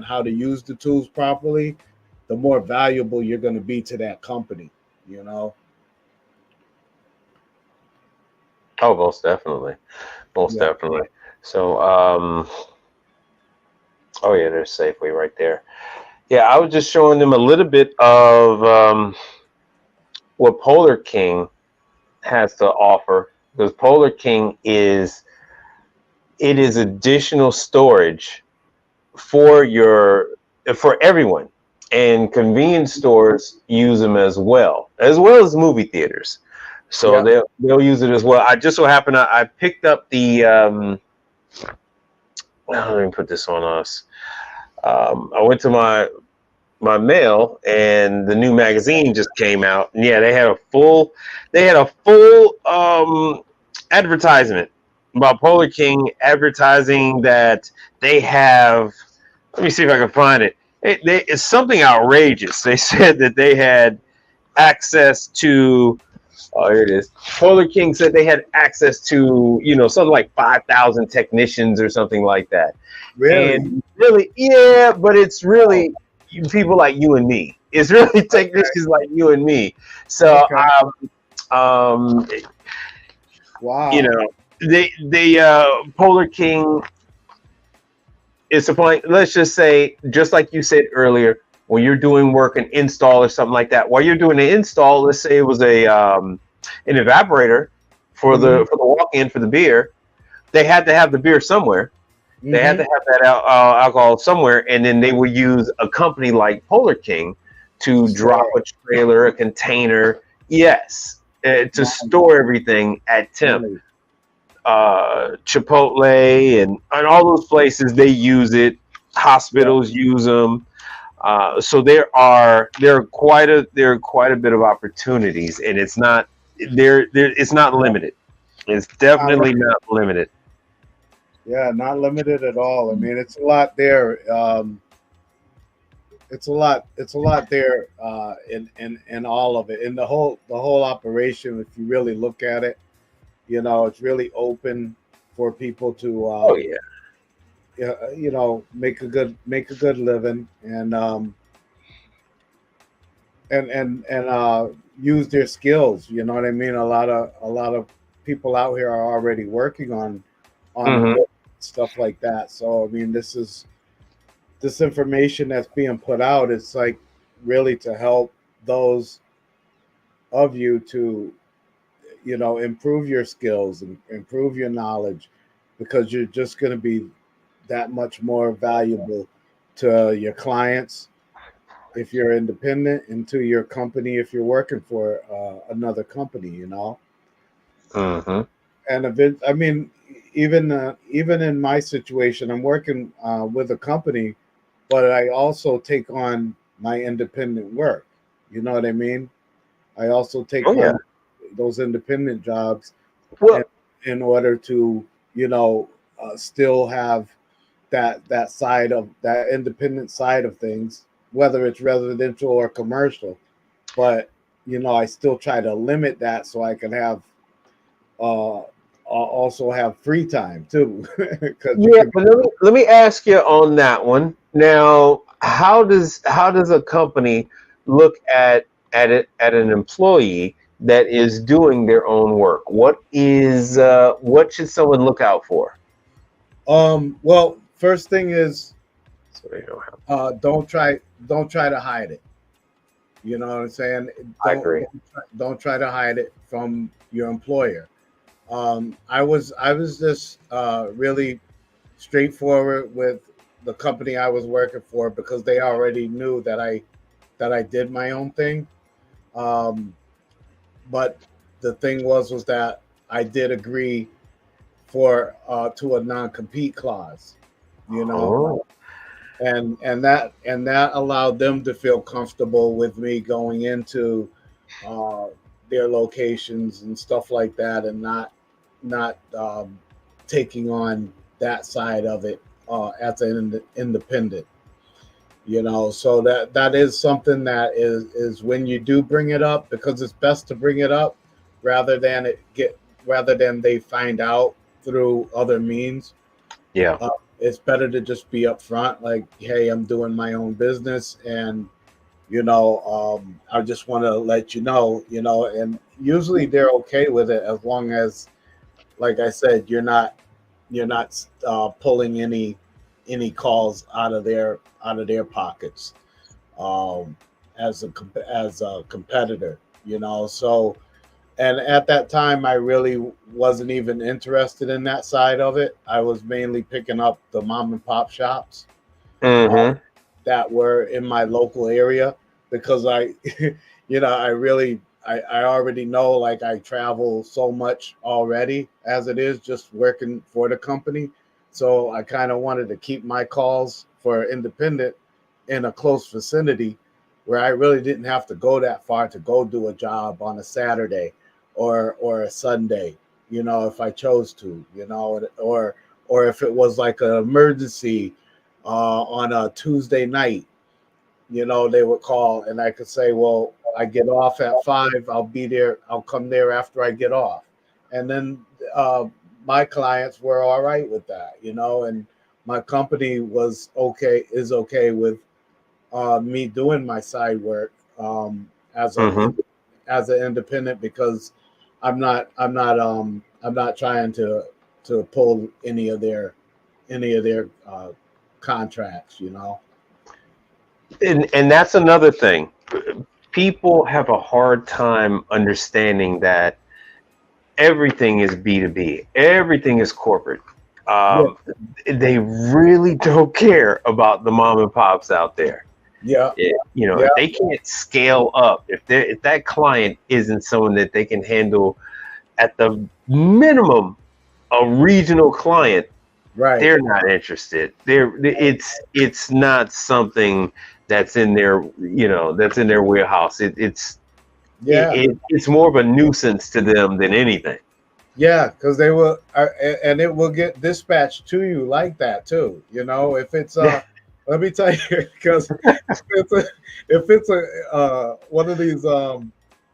how to use the tools properly, the more valuable you're going to be to that company. You know. Oh, most definitely. Most Yeah. definitely. So, oh yeah, there's Safeway right there. Yeah, I was just showing them a little bit of what Polar King has to offer, because Polar King is it is additional storage for your for everyone, and convenience stores use them as well as movie theaters. So Yeah. they'll use it as well. I just so happen I picked up the well, let me put this on us. I went to my mail, and the new magazine just came out, and yeah, they had a full advertisement about Polar King advertising that they have. Let me see if I can find it. It's something outrageous. They said that they had access to. Oh, here it is. Polar King said they had access to, something like 5,000 technicians or something like that. Really? And really, yeah, but it's Oh, really people like you and me. It's really technicians like you and me. So, okay. um, you Wow. know, they Polar King is supplying. Let's just say, just like you said earlier, when you're doing work, an install or something like that. While you're doing the install, let's say it was an evaporator for Mm-hmm. the walk-in for the beer. They had to have the beer somewhere. They had Mm-hmm. to have that alcohol somewhere, and then they would use a company like Polar King to drop Store. a trailer, a container, yes, to Wow. store everything at temp. Really? Chipotle and all those places they use it. Yeah. Hospitals use them. So there are quite a bit of opportunities, and it's not it's not Yeah. limited. It's Not definitely limited. not limited. Yeah, not limited at all. I mean, it's a lot there. It's a lot there in all of it. In the whole operation, if you really look at it, it's really open for people to Oh yeah. make a good living and use their skills. You know what I mean? A lot of people out here are already working on Hmm. equipment, stuff like that. So I mean, this information that's being put out. It's like really to help those of you to improve your skills and improve your knowledge, because you're just going to be that much more valuable to your clients if you're independent, and to your company if you're working for another company. Hmm. And I mean, even in my situation, I'm working with a company, but I also take on my independent work. You know what I mean? I also take Oh yeah. on those independent jobs in, Well, in order to, still have that side of that independent side of things, whether it's residential or commercial. But I still try to limit that so I can have also have free time too, because you yeah, can. but let me ask you on that one. Now, how does a company look at an employee that is doing their own work? What should someone look out for? Well, first thing is, So they don't have. don't try to hide it. You know what I'm saying? I Don't agree. don't try to hide it from your employer. I was just really straightforward with the company I was working for, because they already knew that I did my own thing. Um, but the thing was that I did agree for to a non compete clause. You know, Oh, and that allowed them to feel comfortable with me going into uh, their locations and stuff like that, and not taking on that side of it as an independent. So that is something that is when you do bring it up, because it's best to bring it up rather than rather than they find out through other means. yeah. It's better to just be upfront, like, hey, I'm doing my own business, and I just want to let and usually they're okay with it, as long as, like I said, you're not pulling any calls out of their pockets, um, as a competitor. So, and at that time, I really wasn't even interested in that side of it. I was mainly picking up the mom and pop shops uh, Mm-hmm. that were in my local area, because I already know, like, I travel so much already as it is, just working for the company. So I kind of wanted to keep my calls for independent in a close vicinity, where I really didn't have to go that far to go do a job on a Saturday or a Sunday. if I chose to, or if it was like an emergency on a Tuesday night, they would call and I could say, well, I get off at 5. I'll be there. I'll come there after I get off. And then my clients were all right with that, and my company is okay with me doing my side work as Mhm. as an independent, because I'm not trying to pull any of their contracts. And that's another thing. People have a hard time understanding that everything is B2B. Everything is corporate. Yeah, Um, they really don't care about the mom and pops out there. yeah, If yeah, they can't scale up, if that client isn't someone that they can handle at the minimum a regional client, right. they're not interested. It's not something that's in their warehouse. Yeah, It's more of a nuisance to them than anything. yeah, because they will, and it will get dispatched to you like that too. If it's let me tell you, because if it's a one of these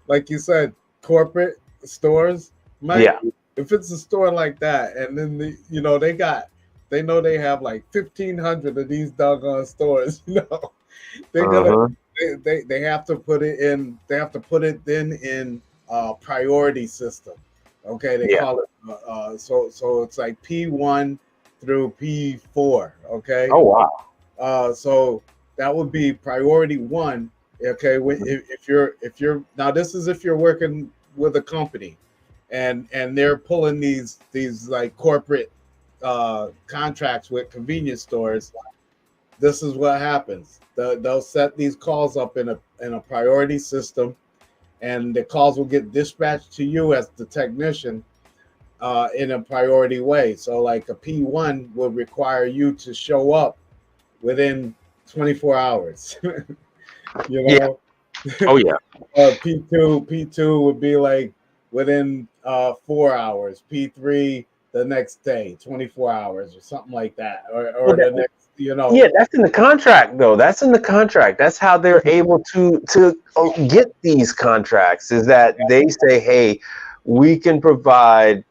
like you said, corporate stores, Mike. Yeah. If it's a store like that, and then they know they have like 1,500 of these doggone stores, they're gonna Uh-huh. they have to put it in. They have to put it then in priority system. Okay, they Yeah. call it so it's like P1 through P4. Okay, Oh wow. so that would be priority one. Okay, if you're now, this is if you're working with a company, and they're pulling these like corporate contracts with convenience stores. This is what happens. They'll set these calls up in a priority system, and the calls will get dispatched to you as the technician in a priority way. So, like a P1 would require you to show up within 24 hours. you Yeah. know, Oh yeah. P2 would be like within 4 hours. P3 the next day, 24 hours or something like that, Well, or the next. yeah, that's in the contract though. That's in the contract. That's how they're able to get these contracts. Is that they say, hey, we can provide,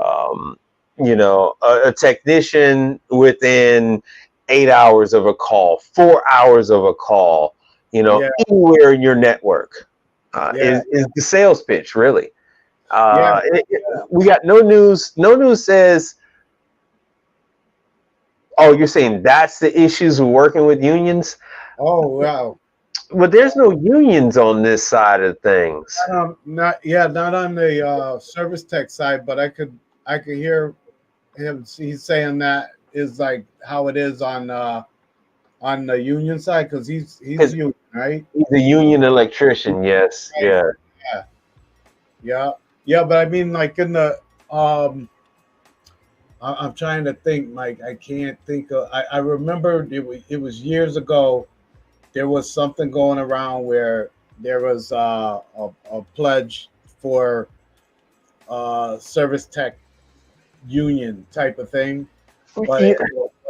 um, a technician within 8 hours of a call, 4 hours of a call. Yeah, Anywhere in your network yeah, is the sales pitch really. yeah. We got no news. No news says, oh, you're saying that's the issues with working with unions? Oh wow. But there's no unions on this side of things. Not on the service tech side, but I could hear him. He's saying that is like how it is on the union side, because he's Because union, right? he's a union electrician, yes. Right. Yeah. Yeah, yeah, yeah. But I mean, like in the I'm trying to think, Mike. I can't think of. I remember it was years ago. There was something going around where there was a pledge for service tech union type of thing, but Yeah.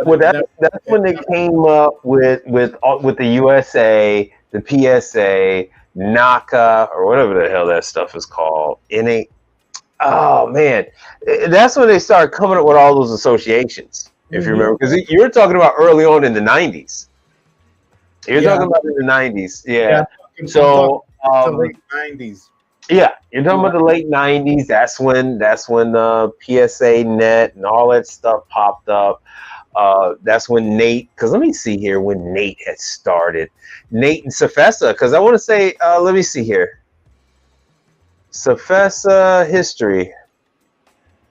Well, it never. that's It when they never came up with the USA, the PSA, NACA, or whatever the hell that stuff is called. Oh man, that's when they started coming up with all those associations. If you Mhm. remember, because you're talking about early on in the '90s. You're Yeah, talking about in the '90s, yeah. yeah. I'm talking So, to late '90s. yeah, you're talking Yeah, about the late '90s. That's when PSA Net and all that stuff popped up. That's when Nate. Because let me see here when Nate had started. Nate and Safessa. Because I want to say, let me see here. Safessa history.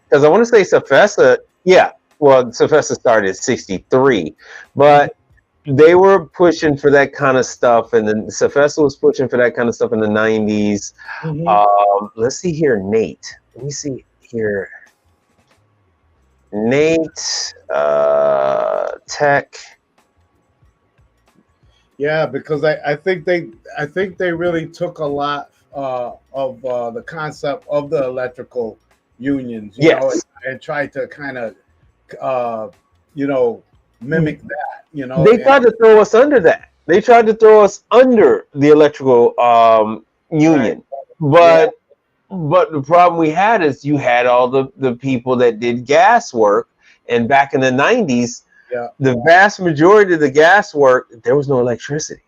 Because I want to say Safessa. Yeah, well, Safessa started at '63, but they were pushing for that kind of stuff, and then Safessa was pushing for that kind of stuff in the '90s. hmm Let's see here, Nate. Let me see here. Nate, Tech. yeah. Because I think they really took a lot of the concept of the electrical unions, Yes. and try to kind of, you know, mimic that, They tried to throw us under that. They tried to throw us under the electrical Right. union. But the problem we had is you had all the people that did gas work, and back in the 90s, Yeah. the vast majority of the gas work, there was no electricity.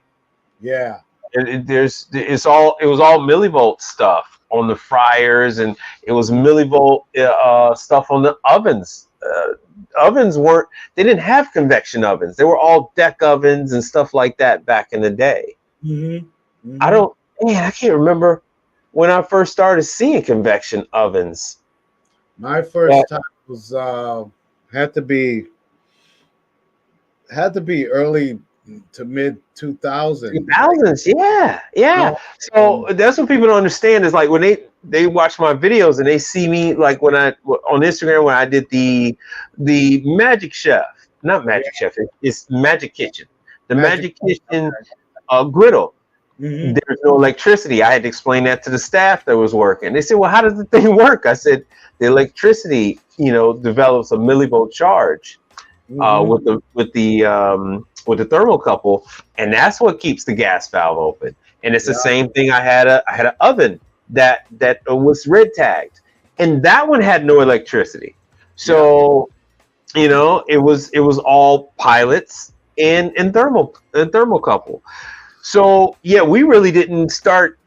Yeah. It was all millivolt stuff on the fryers, and it was millivolt stuff on the ovens. Ovens they didn't have convection ovens. They were all deck ovens and stuff like that back in the day. Mm-hmm. I can't remember when I first started seeing convection ovens. My first time was had to be early to mid 2000s. 2000s, yeah. So that's what people don't understand is like when they watch my videos and they see me like when I on Instagram when I did the Magic Chef, not Magic Chef, it's Magic Kitchen, the Magic Kitchen griddle. Mm-hmm. There's no electricity. I had to explain that to the staff that was working. They said, "Well, how does the thing work?" I said, "The electricity, develops a millivolt charge with the thermocouple, and that's what keeps the gas valve open. And it's the same thing. I had an oven that was red tagged, and that one had no electricity. So, it was all pilots and thermocouple. So yeah, we really didn't start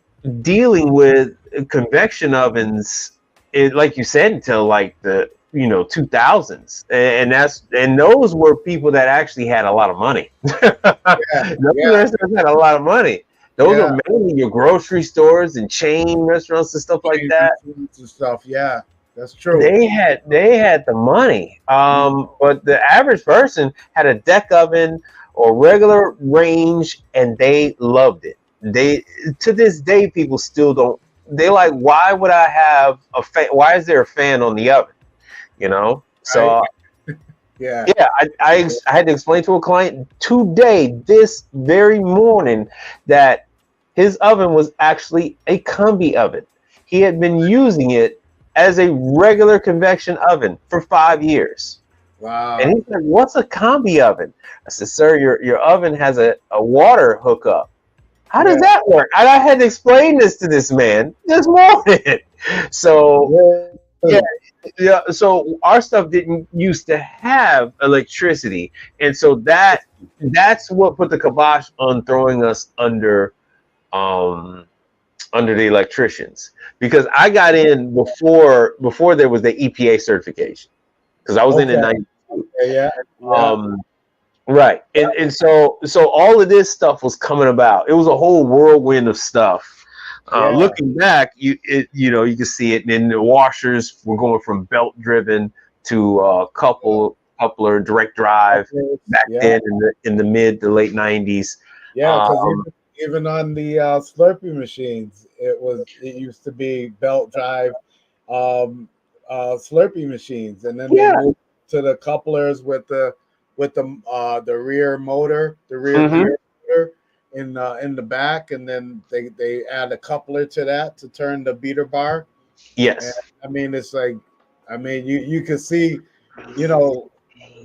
dealing with convection ovens, like you said, until like the 2000s, and those were people that actually had a lot of money. Restaurants had a lot of money. Those are mainly your grocery stores and chain restaurants and stuff like that. And stuff. Yeah, that's true. They had the money, but the average person had a deck oven or regular range, and they loved it. To this day, people still don't. They like, why would I have a fan? Why is there a fan on the oven? So I had to explain to a client today, this very morning, that his oven was actually a combi oven. He had been using it as a regular convection oven for 5 years. Wow. And he's like, "What's a combi oven?" I said, "Sir, your oven has a water hookup." How does that work? I had to explain this to this man this morning. So so our stuff didn't used to have electricity, and so that's what put the kibosh on throwing us under the electricians, because I got in before there was the EPA certification, because I was in 92. Right, and so all of this stuff was coming about. It was a whole whirlwind of stuff. Looking back, you can see it. And then the washers were going from belt driven to coupler direct drive back then in the mid to late 90s. Yeah, because even on the Slurpee machines, it used to be belt drive Slurpee machines, and then they moved to the couplers with the rear motor, the rear gear motor in the back, and then they add a coupler to that to turn the beater bar. Yes. And, I mean, it's like, you can see,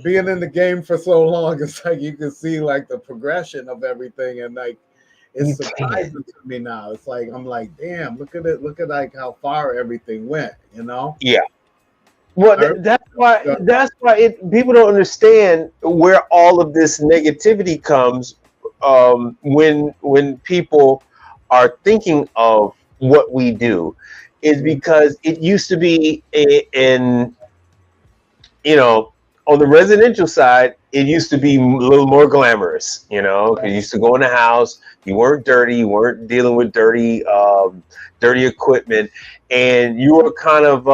being in the game for so long, it's like you can see like the progression of everything, and like it's surprising to me now. It's like I'm like, damn, look at it, like how far everything went, Yeah. Well, that's why people don't understand where all of this negativity comes when people are thinking of what we do, is because it used to be on the residential side, it used to be a little more glamorous, you used to go in the house, you weren't dirty, you weren't dealing with dirty equipment, and you were kind of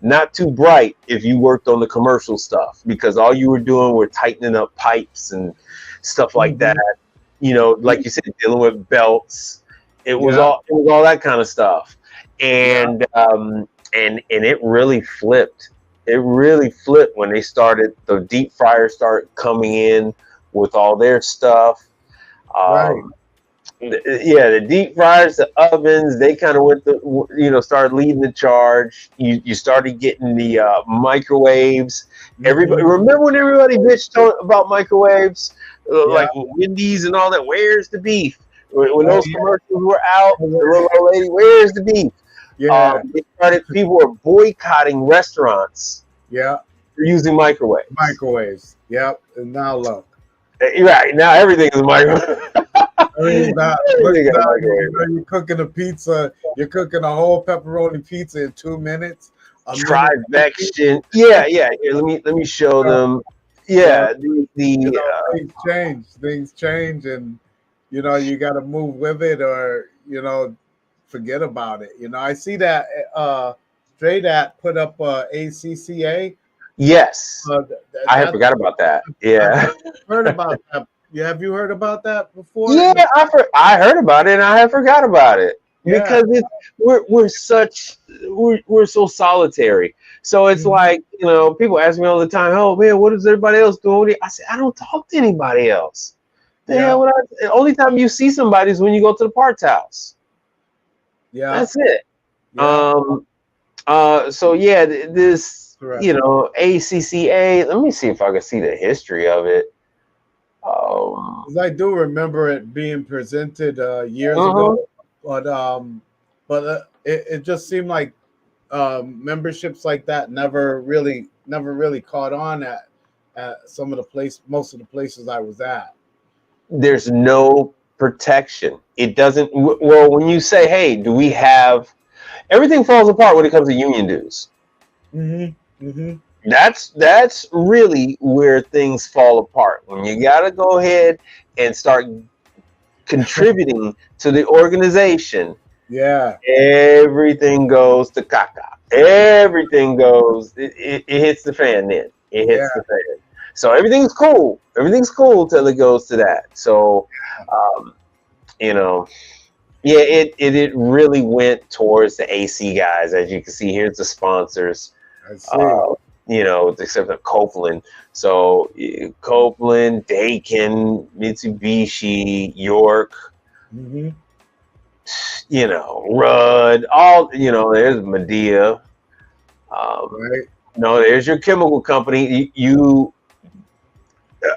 not too bright if you worked on the commercial stuff, because all you were doing were tightening up pipes and stuff like that. Like you said, dealing with belts. It was all that kind of stuff, and it really flipped. It really flipped when the deep fryers started coming in with all their stuff. Yeah, the deep fryers, the ovens, they kind of went started leading the charge. You started getting the microwaves. Everybody Mhm. remember when everybody bitched about microwaves, Yeah. like Wendy's and all that. Where's the beef? When Oh those commercials were out, the little old lady, where's the beef? yeah. People were boycotting restaurants Yeah. for using microwaves. Microwaves. Yep. And now look. Right now, everything is a microwave. I mean, that, look Everything got a now, microwave. you're cooking a pizza. You're cooking a whole pepperoni pizza in 2 minutes. A minute. Trivection. Yeah, yeah. Here, let me show them. Yeah. Yeah, Things change. Things change, and you got to move with it, or forget about it. I see that Stradat put up ACCA. yes. I had That's forgot about that. I've Yeah, heard about that. Yeah, have you heard about that before? yeah. I heard about it and I had forgot about it Yeah. because we're so solitary. So it's Mhm. like people ask me all the time, "Oh man, what is everybody else doing?" I say, "I don't talk to anybody else." The Yeah. hell, the only time you see somebody is when you go to the parts house. Yeah. That's it. Yeah. Um, so yeah, this Interesting. ACCA. Let me see if I can see the history of it. Um, 'Cause I do remember it being presented years mhm. ago, but it just seemed like memberships like that never really caught on at most of the places I was at. There's no protection. It doesn't. Well, when you say, "Hey, do we have?" Everything falls apart when it comes to union dues. Mm-hmm. Mm-hmm. That's really where things fall apart. When you got to go ahead and start contributing to the organization, Yeah. everything goes to caca. Everything goes. It hits the fan. Then it Yeah. hits the fan. So everything's cool. Everything's cool till it goes to that. So, um, you know, yeah, it really went towards the AC guys. As you can see, here's the sponsors. I see. Uh, except for Copeland. So Copeland, Dakin, Mitsubishi, York, Mm-hmm. Rudd, all there's Medea. Right. There's your chemical company.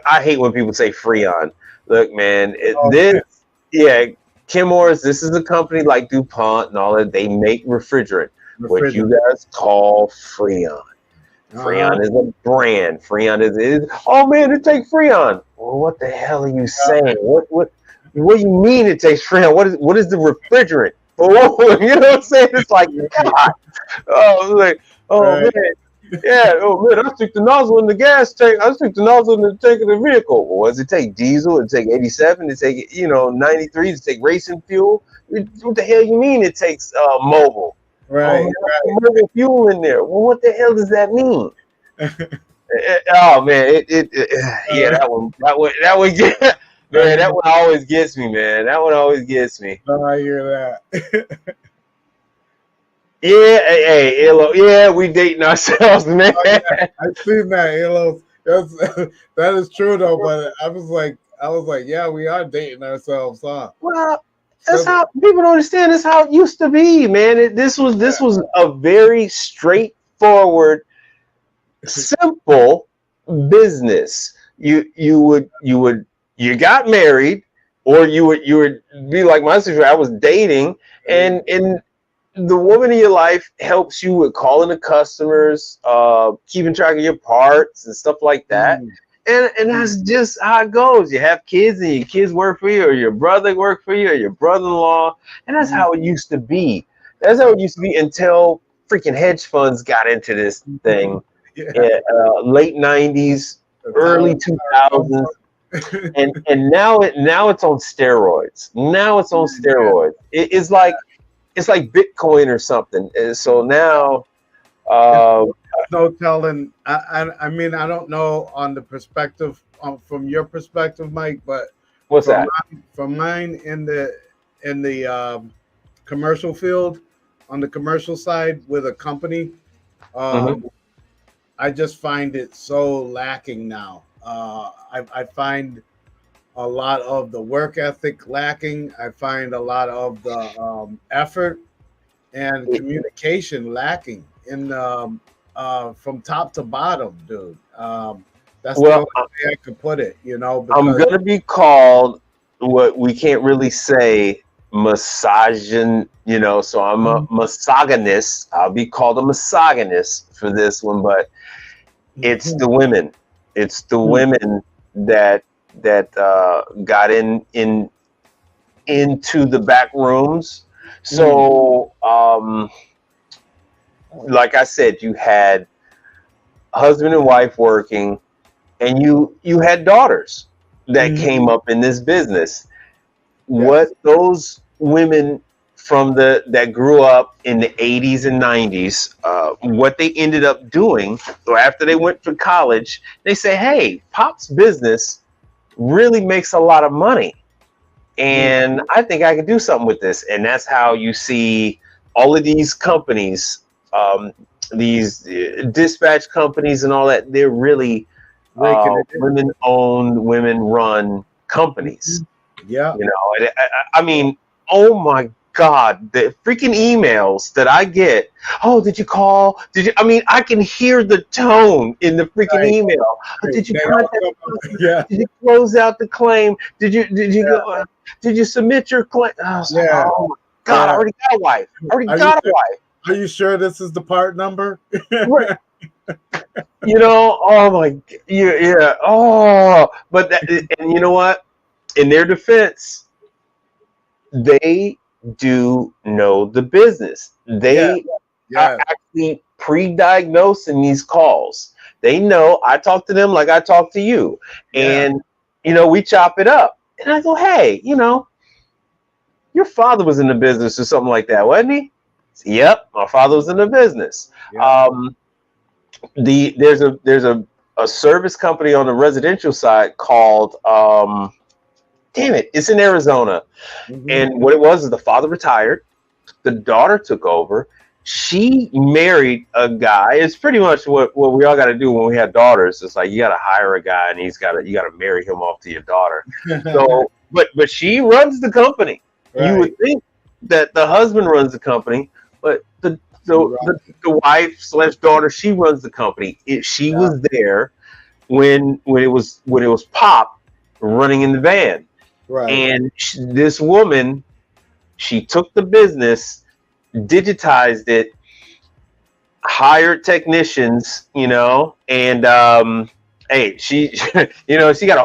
I hate when people say Freon. Look, man, Oh, yeah, Chemours. This is a company like DuPont and all that. They make refrigerant, what you refrigerator. guys call Freon. Uh-huh. Freon is a brand. Freon is oh man, it takes Freon. Well, what the hell are you saying? What do you mean it takes Freon? What is the refrigerant? Oh, you know what I'm saying? It's like God. Oh, like, oh Right. man. Yeah, oh man, I stick the nozzle in the gas tank. I stick the nozzle in the tank of the vehicle. Well, what does it take? Diesel? It take 87? It take 93? It take racing fuel? What the hell you mean it takes mobile? Oh man, Right. I put mobile fuel in there. Well, what the hell does that mean? Oh man, yeah, that one get man, that one always gets me, man. That one always gets me. I hear that. Yeah, hey, Elo, yeah, we dating ourselves, man. Oh, yeah, I've seen that. That is true though. But I was like, yeah, we are dating ourselves, huh? Well, that's So, how people don't understand. That's how it used to be, man. This was a very straightforward, simple business. You got married, or you would be like my situation. I was dating, and the woman in your life helps you with calling the customers, keeping track of your parts and stuff like that. mm, And that's just how it goes. You have kids, and your kids work for you, or your brother work for you, or your brother-in-law, and that's mm, how it used to be. That's how it used to be until freaking hedge funds got into this thing. yeah, Late '90s, the early talent. 2000s, and now it's on steroids. Now it's on Yeah, steroids. It's like Bitcoin or something. So now, no telling. I mean, I don't know on the perspective from your perspective, Mike, but what's from that? mine in the commercial field, on the commercial side with a company, Hmm. um, I just find it so lacking now. I find a lot of the work ethic lacking. I find a lot of the effort and communication lacking in from top to bottom, dude. That's the Well, only way I could put it, you know, I'm because gonna be called what we can't really say misogyn, you know, so I'm a misogynist. I'll be called a misogynist for this one, but it's the women. It's the women that got into the back rooms. So like I said, you had husband and wife working, and you had daughters that came up in this business. What those women from that grew up in the 80s and 90s, what they ended up doing, or after they went to college, they say, hey, Pop's business really makes a lot of money, and I think I can do something with this. And that's how you see all of these companies, these dispatch companies and all that, they're really women-owned, women-run companies. Yeah. You know, I mean, oh my God, the freaking emails that I get. Oh, did you call? Did you? I mean, I can hear the tone in the freaking email. Did you contact? Did you close out the claim? Did you go? Did you submit your claim? Oh, oh my God, I already got a wife. Are you sure this is the part number? Right. You know, oh my, yeah. Oh, but and you know what? In their defense, they do know the business. They are actually pre-diagnosing these calls. They know. I talk to them like I talk to you, and you know, we chop it up. And I go, hey, you know, your father was in the business or something like that, wasn't he? Yep, my father was in the business. There's a service company on the residential side called damn it, it's in Arizona. And what it was is the father retired, the daughter took over. She married a guy. It's pretty much what we all got to do when we have daughters. It's like you got to hire a guy, and you got to marry him off to your daughter. So, but she runs the company. Right. You would think that the husband runs the company, but the wife / daughter, she runs the company. She was there when it was Pop running in the van. Right. And this woman, she took the business, digitized it, hired technicians, you know, and hey, she you know, she got a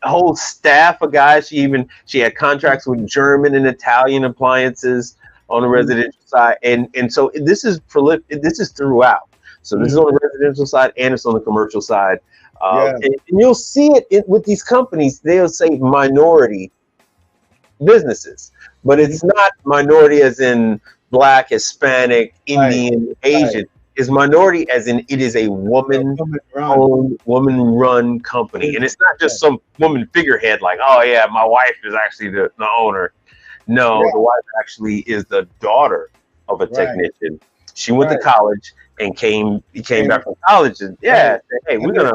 whole staff of guys. She had contracts with German and Italian appliances on the residential side, and so this is throughout. So this is on the residential side and it's on the commercial side. And you'll see it with these companies. They'll say minority businesses, but it's not minority as in Black, Hispanic, Indian, Asian. It's minority as in it is a woman-owned, woman-run company. And it's not just some woman figurehead like, oh yeah, my wife is actually the owner. No, the wife actually is the daughter of a technician. She went to college and came back from college and said, hey, we're gonna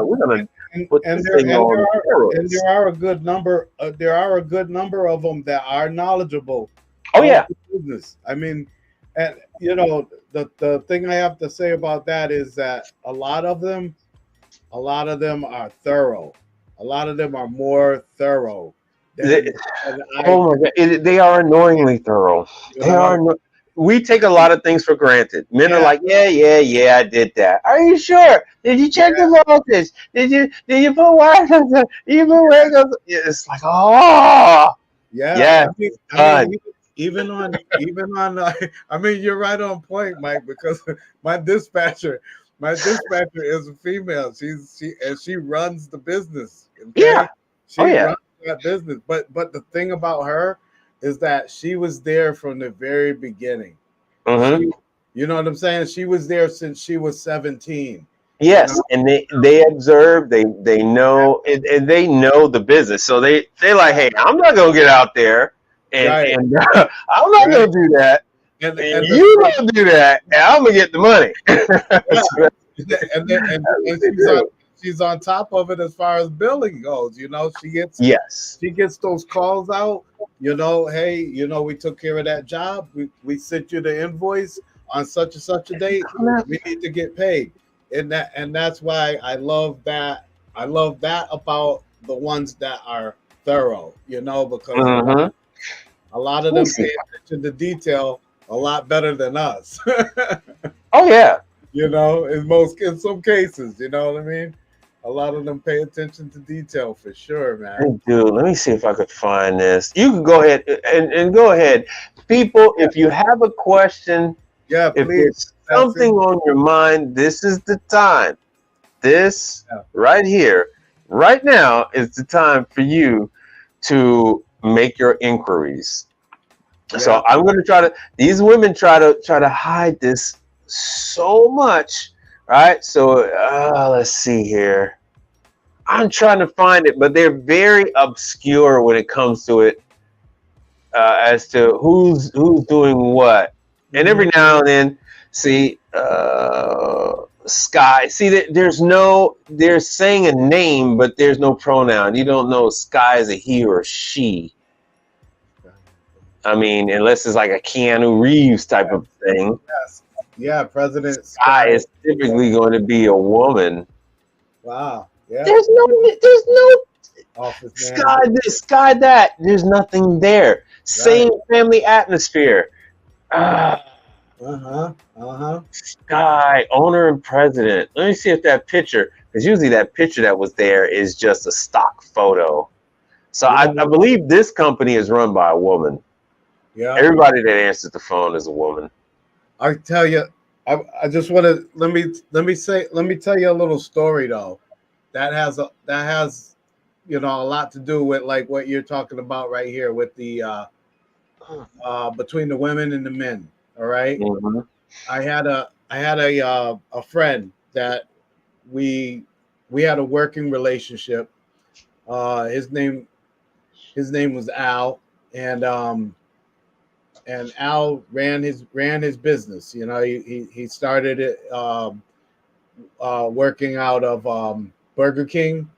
put this thing on steroids. And there are a good number of them that are knowledgeable. Oh yeah. Business. I mean, and you know, the thing I have to say about that is that a lot of them are thorough. A lot of them are more thorough. Oh my God, they are annoyingly thorough. They are. We take a lot of things for granted. Men are like, yeah, I did that. Are you sure? Did you check the voltage? Did you put wires on? Did you put wires on? It's like, oh, yeah. I mean, even on. I mean, you're right on point, Mike, because my dispatcher is a female. She runs the business. Okay? Yeah. She runs that business. But the thing about her is that she was there from the very beginning. You know what I'm saying? She was there since she was 17. Yes, you know? And they observe, they know, and they know the business. So they're like, hey, I'm not gonna get out there and I'm not gonna do that. And you don't do that, and I'm gonna get the money. she's on top of it as far as billing goes. You know, Yes. she gets those calls out. You know, hey, you know, we took care of that job. We sent you the invoice on such and such a date. We need to get paid, and that's why I love that. I love that about the ones that are thorough. You know, because Mhm. a lot of them pay attention to detail a lot better than us. Oh yeah. You know, in some cases, you know what I mean? A lot of them pay attention to detail for sure, man. Dude, let me see if I could find this. You can go ahead and go ahead. People, if you have a question, Yeah, if please. there's something on your mind, this is the time. This right here, right now is the time for you to make your inquiries. So I'm going to try to. These women try to hide this so much, right? So let's see here. I'm trying to find it, but they're very obscure when it comes to it, as to who's doing what. And every now and then, see, Sky. See, they're saying a name, but there's no pronoun. You don't know Sky is a he or she. I mean, unless it's like a Keanu Reeves type of thing. Yes. Yeah, President Sky is typically going to be a woman. Wow. Yeah. There's no Office Sky this, Sky that. There's nothing there. Same family atmosphere. Sky, owner and president. Let me see if that picture, because usually that picture that was there is just a stock photo. So I believe this company is run by a woman. Yeah. Everybody that answers the phone is a woman. I tell you, I just want to let me tell you a little story though. That has you know, a lot to do with like what you're talking about right here with the between the women and the men. All right? Mm-hmm. I had a friend that we had a working relationship. His name was Al, and Al ran his business. You know, he started it working out of Burger King.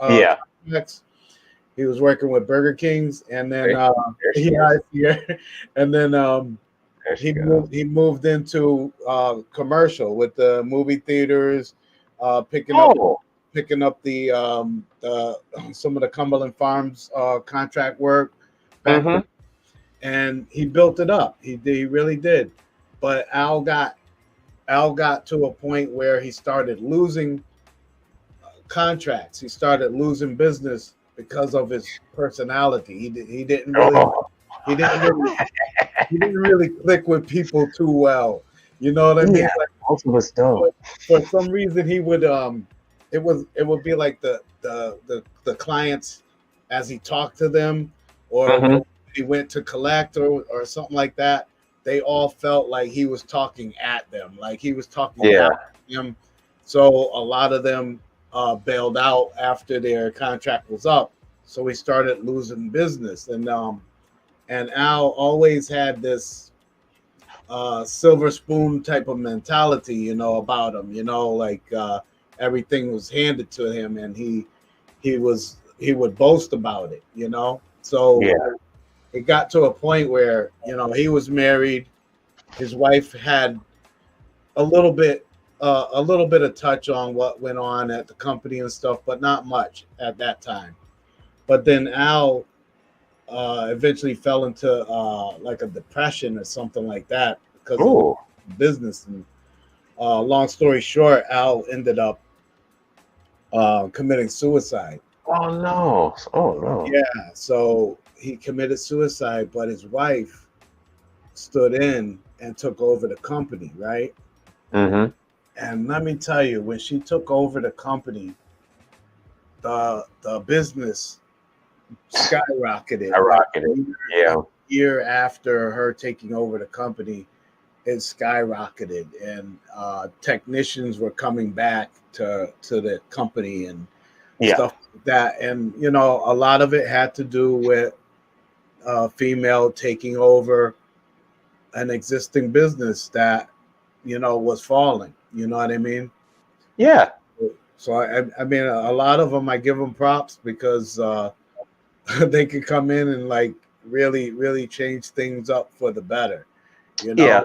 Yeah. He was working with Burger Kings, and then and then he moved into commercial with the movie theaters, picking up the some of the Cumberland Farms contract work back then, and he built it up. He really did. But Al got to a point where he started losing contracts. He started losing business because of his personality. He didn't really click with people too well. You know what I mean? Yeah, like, most of us don't. For some reason, he would it would be like the clients as he talked to them, or when he went to collect or something like that. They all felt like he was talking at them, like he was talking at them. So a lot of them bailed out after their contract was up. So he started losing business, and Al always had this silver spoon type of mentality, you know, about him. You know, like everything was handed to him, and he would boast about it. You know, so it got to a point where, you know, he was married. His wife had a little bit of touch on what went on at the company and stuff, but not much at that time. But then Al eventually fell into like a depression or something like that because of business. And long story short, Al ended up committing suicide. Oh no! Yeah, so he committed suicide, but his wife stood in and took over the company, right? Mm-hmm. And let me tell you, when she took over the company, the business skyrocketed. Year after her taking over the company, it skyrocketed, and technicians were coming back to the company and stuff like that. And you know, a lot of it had to do with female taking over an existing business that, you know, was falling. You know what I mean? Yeah. So I mean, a lot of them I give them props because they could come in and like really change things up for the better, you Yeah. know.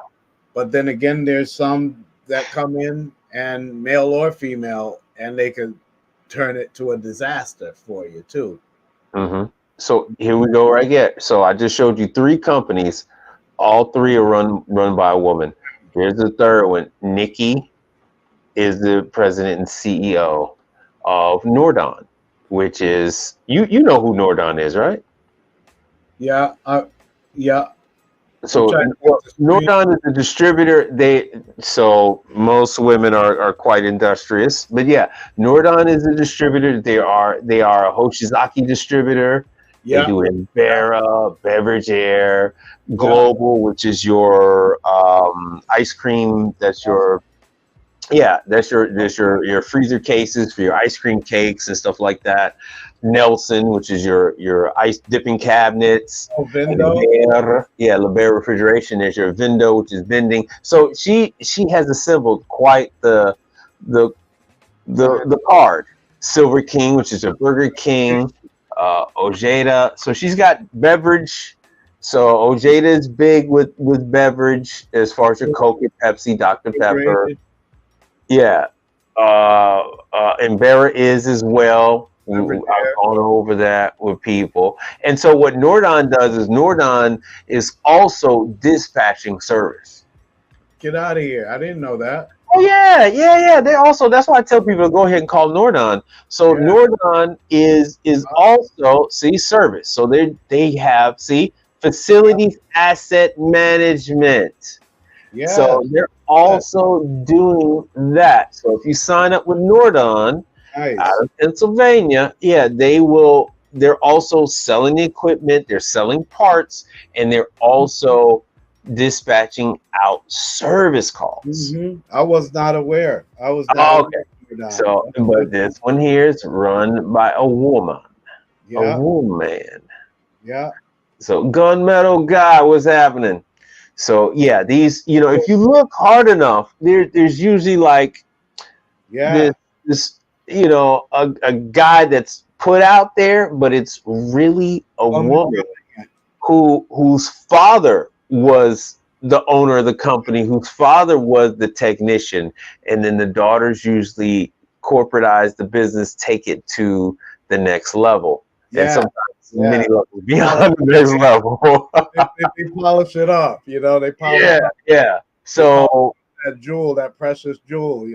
But then again, there's some that come in and male or female, and they could turn it to a disaster for you too. hmm So here we go right here. So I just showed you three companies. All three are run by a woman. Here's the third one. Nikki is the president and CEO of Nordon, which is you know who Nordon is, right? Yeah, yeah. I'm So trying to get the screen. Nordon is a distributor. So most women are quite industrious, but yeah, Nordon is a distributor. They are a Hoshizaki distributor. They Yeah, do Embera, Beverage Air, yeah. Global, which is your ice cream. That's your freezer cases for your ice cream cakes and stuff like that. Nelson, which is your ice dipping cabinets. Oh, Vindo. Leber refrigeration is your Vindo, which is vending. So she has assembled quite the the card. Silver King, which is a Burger King. Ojeda. So she's got beverage. So Ojeda is big with beverage as far as your Coke, your Pepsi, Dr. Pepper. Yeah. And Vera is as well. I've gone over that with people. And so what Nordon does is Nordon is also dispatching service. Get out of here! I didn't know that. Oh yeah. That's why I tell people to go ahead and call Nordon. So Yeah. Nordon is also service. So they have facilities asset management. Yeah. So they're also doing that. So if you sign up with Nordon Nice. out of Pennsylvania, they're also selling equipment, they're selling parts, and they're also dispatching out service calls. I was not aware. I was not Okay. aware. So, but this one here is run by a woman. Yeah. A woman. Yeah. So gunmetal guy, what's happening? So yeah, these, if you look hard enough, there's usually like this a guy that's put out there, but it's really a woman whose father was the owner of the company, whose father was the technician, and then the daughters usually corporatize the business, take it to the next level. Yeah. And sometimes many levels beyond the next level. they polish it up, they polish it up. Yeah. So that jewel, that precious jewel,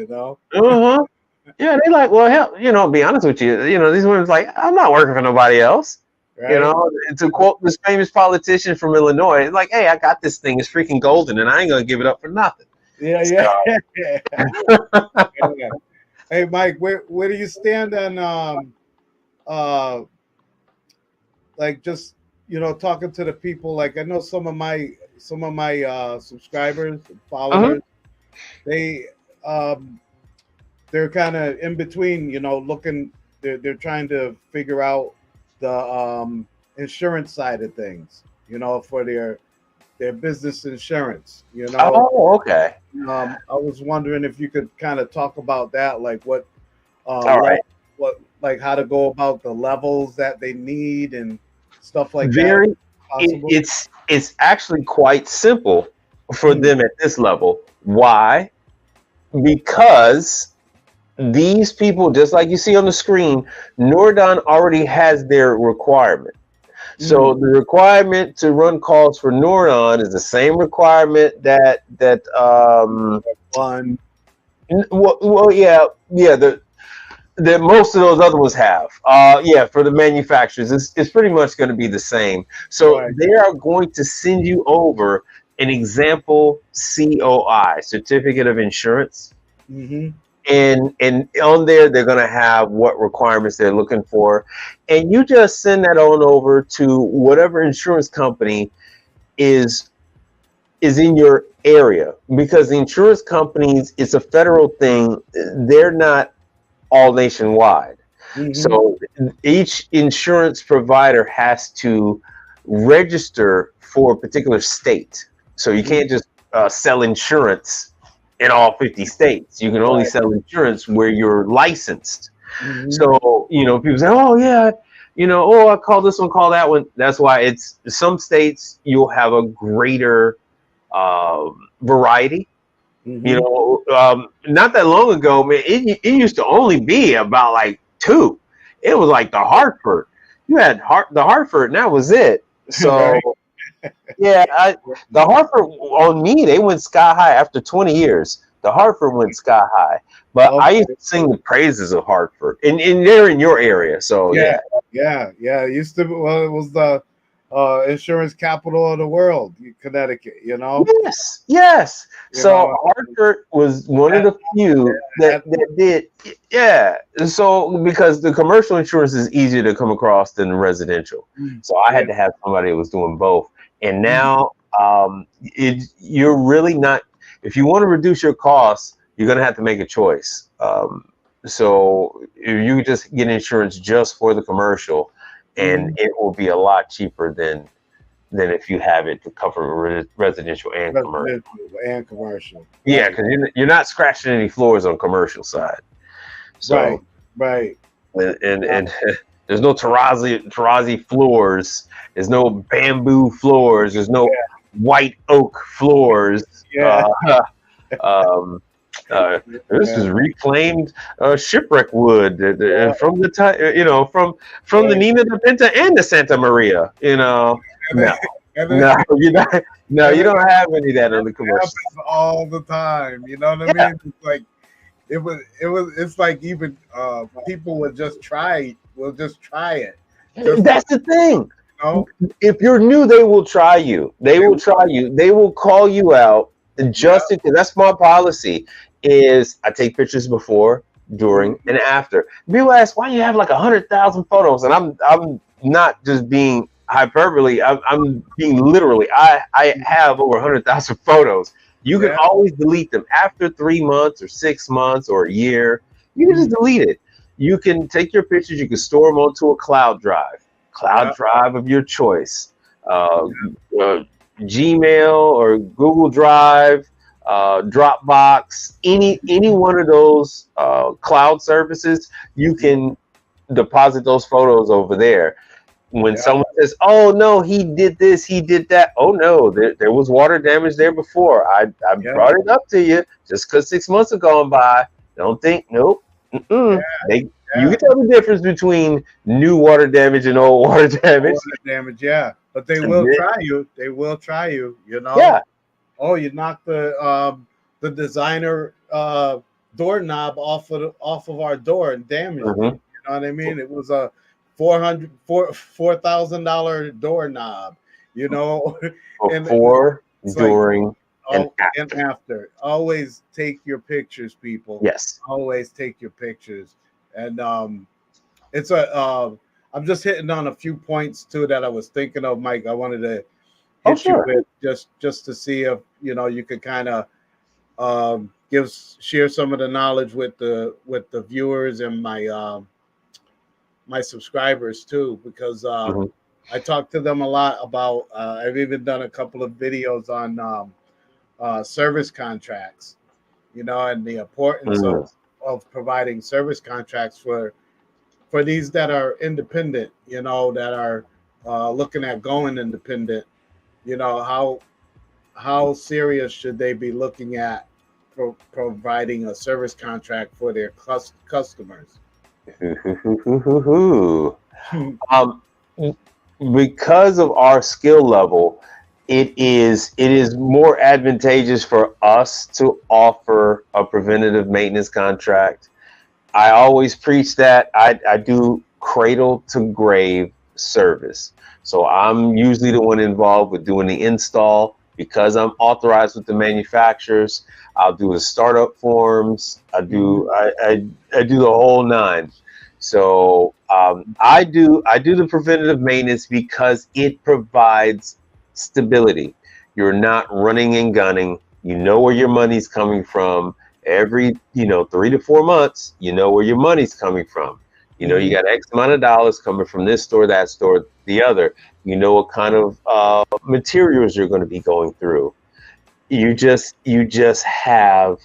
Yeah, they like, well, hell, be honest with you, these women's like, I'm not working for nobody else. Right? To quote this famous politician from Illinois, like, hey, I got this thing, it's freaking golden, and I ain't gonna give it up for nothing. Yeah. Hey, Mike, where do you stand on like just talking to the people? Like, I know some of my subscribers and followers, they're kind of in between, looking. They're trying to figure out the insurance side of things, for their business insurance. Oh, okay. I was wondering if you could kind of talk about that, like what, all right, what, like how to go about the levels that they need and stuff like that. It's actually quite simple for them at this level. Why? Because these people, just like you see on the screen, Nordon already has their requirement. So the requirement to run calls for Nordon is the same requirement that that most of those other ones have. For the manufacturers, it's pretty much going to be the same. So they are going to send you over an example COI, certificate of insurance. And on there, they're going to have what requirements they're looking for. And you just send that on over to whatever insurance company is in your area, because the insurance companies, it's a federal thing. They're not all nationwide. So each insurance provider has to register for a particular state. So you can't just sell insurance in all 50 states. You can only Right. sell insurance where you're licensed. Mhm. So, people say, oh, yeah, oh, I call this one, call that one. That's why it's some states you'll have a greater variety. Mhm. Not that long ago, man, it used to only be about like two. It was like the Hartford. You had the Hartford, and that was it. So, Right. yeah, the Hartford on me, they went sky high after 20 years. The Hartford went sky high. But I used Okay. to sing the praises of Hartford. And they're in your area. So, Yeah, yeah. yeah. It used to be, well, it was the insurance capital of the world, Connecticut. Yes, yes. You So know, Hartford was one of had, the few that, had, that did, yeah. So because the commercial insurance is easier to come across than the residential, so I yeah. had to have somebody that was doing both. And Mhm. now, you're really not. If you want to reduce your costs, you're gonna have to make a choice. So if you just get insurance just for the commercial, and Mhm. it will be a lot cheaper than if you have it to cover residential and commercial. Residential and commercial. Yeah, Right, because you're not scratching any floors on commercial side. right, So right. and there's no terrazzi floors. There's no bamboo floors. There's no white oak floors. Yeah, Um, this yeah, is reclaimed shipwreck wood yeah. from the time, from the Right. Nina da Pinta and the Santa Maria. And then, No, and then, no, you're not. No, and you then don't have any of that on the it commercial. happens all the time. You know what I Yeah, mean? It's like it's like even people will just try it. Just that's the thing. know, If you're new, they will try you. They they will will, try you. They will call you out. yeah. Just because that's my policy. Is I take pictures before, during, and after. People ask why you have like 100,000 photos, and I'm not just being hyperbole. I'm being literally. I have over 100,000 photos. You can Yeah. always delete them after 3 months or 6 months or a year. You can just delete it. You can take your pictures. You can store them onto a cloud Yeah. drive of your choice, uh, uh, Gmail or Google Drive, Dropbox, any one of those cloud services. You can deposit those photos over there. When Yeah. someone says, "Oh no, he did this, he did that," oh no, there was water damage there before. I Yeah. brought it up to you just because 6 months have gone by. Don't think, nope. Yeah. You Yeah. can tell the difference between new water damage and old water damage. Water damage. Yeah. But they And will then, try you. They will try you. yeah, Oh, you knocked the designer doorknob off of our door and damaged it. mhm. You know what I mean? It was a $4,000 doorknob. You know, and Before, it's like during, and oh, and after. after. Always take your pictures, people. Yes. Always take your pictures. And it's a. I'm just hitting on a few points too that I was thinking of, Mike. I wanted to Oh, hit you sure. with just to see if you could kind of share some of the knowledge with the viewers and my subscribers too, because Mhm. I talk to them a lot about. I've even done a couple of videos on service contracts, and the importance Mhm. of providing service contracts for these that are independent, that are looking at going independent. How serious should they be looking at providing a service contract for their customers? Um, because of our skill level, it is more advantageous for us to offer a preventative maintenance contract. I always preach that. I do cradle to grave service. So I'm usually the one involved with doing the install because I'm authorized with the manufacturers. I'll do the startup forms. I do the whole nine. So I do the preventative maintenance because it provides stability. You're not running and gunning. You know where your money's coming from every 3 to 4 months. You know where your money's coming from. You got X amount of dollars coming from this store, that store, the other. You know what kind of materials you're going to be going through. you just have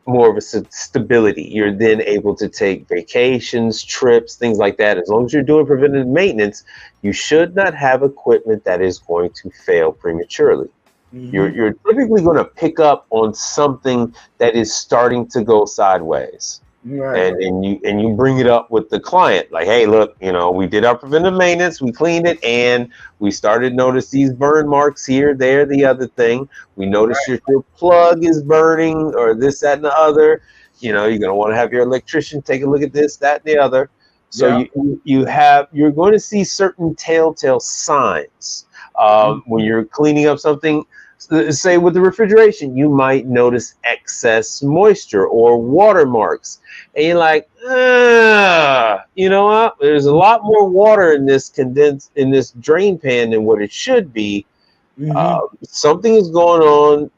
more of a stability. You're then able to take vacations, trips, things like that. As long as you're doing preventative maintenance, you should not have equipment that is going to fail prematurely. You're typically going to pick up on something that is starting to go sideways. Right. And you bring it up with the client, like, hey, look, we did our preventive maintenance, we cleaned it, and we started to notice these burn marks here, there, the other thing. We noticed your plug is burning, or this, that, and the other. You're gonna want to have your electrician take a look at this, that, and the other. So Yeah. you're going to see certain telltale signs when you're cleaning up something. Say with the refrigeration, you might notice excess moisture or watermarks, and you're like, you know what? There's a lot more water in this drain pan than what it should be. Something is going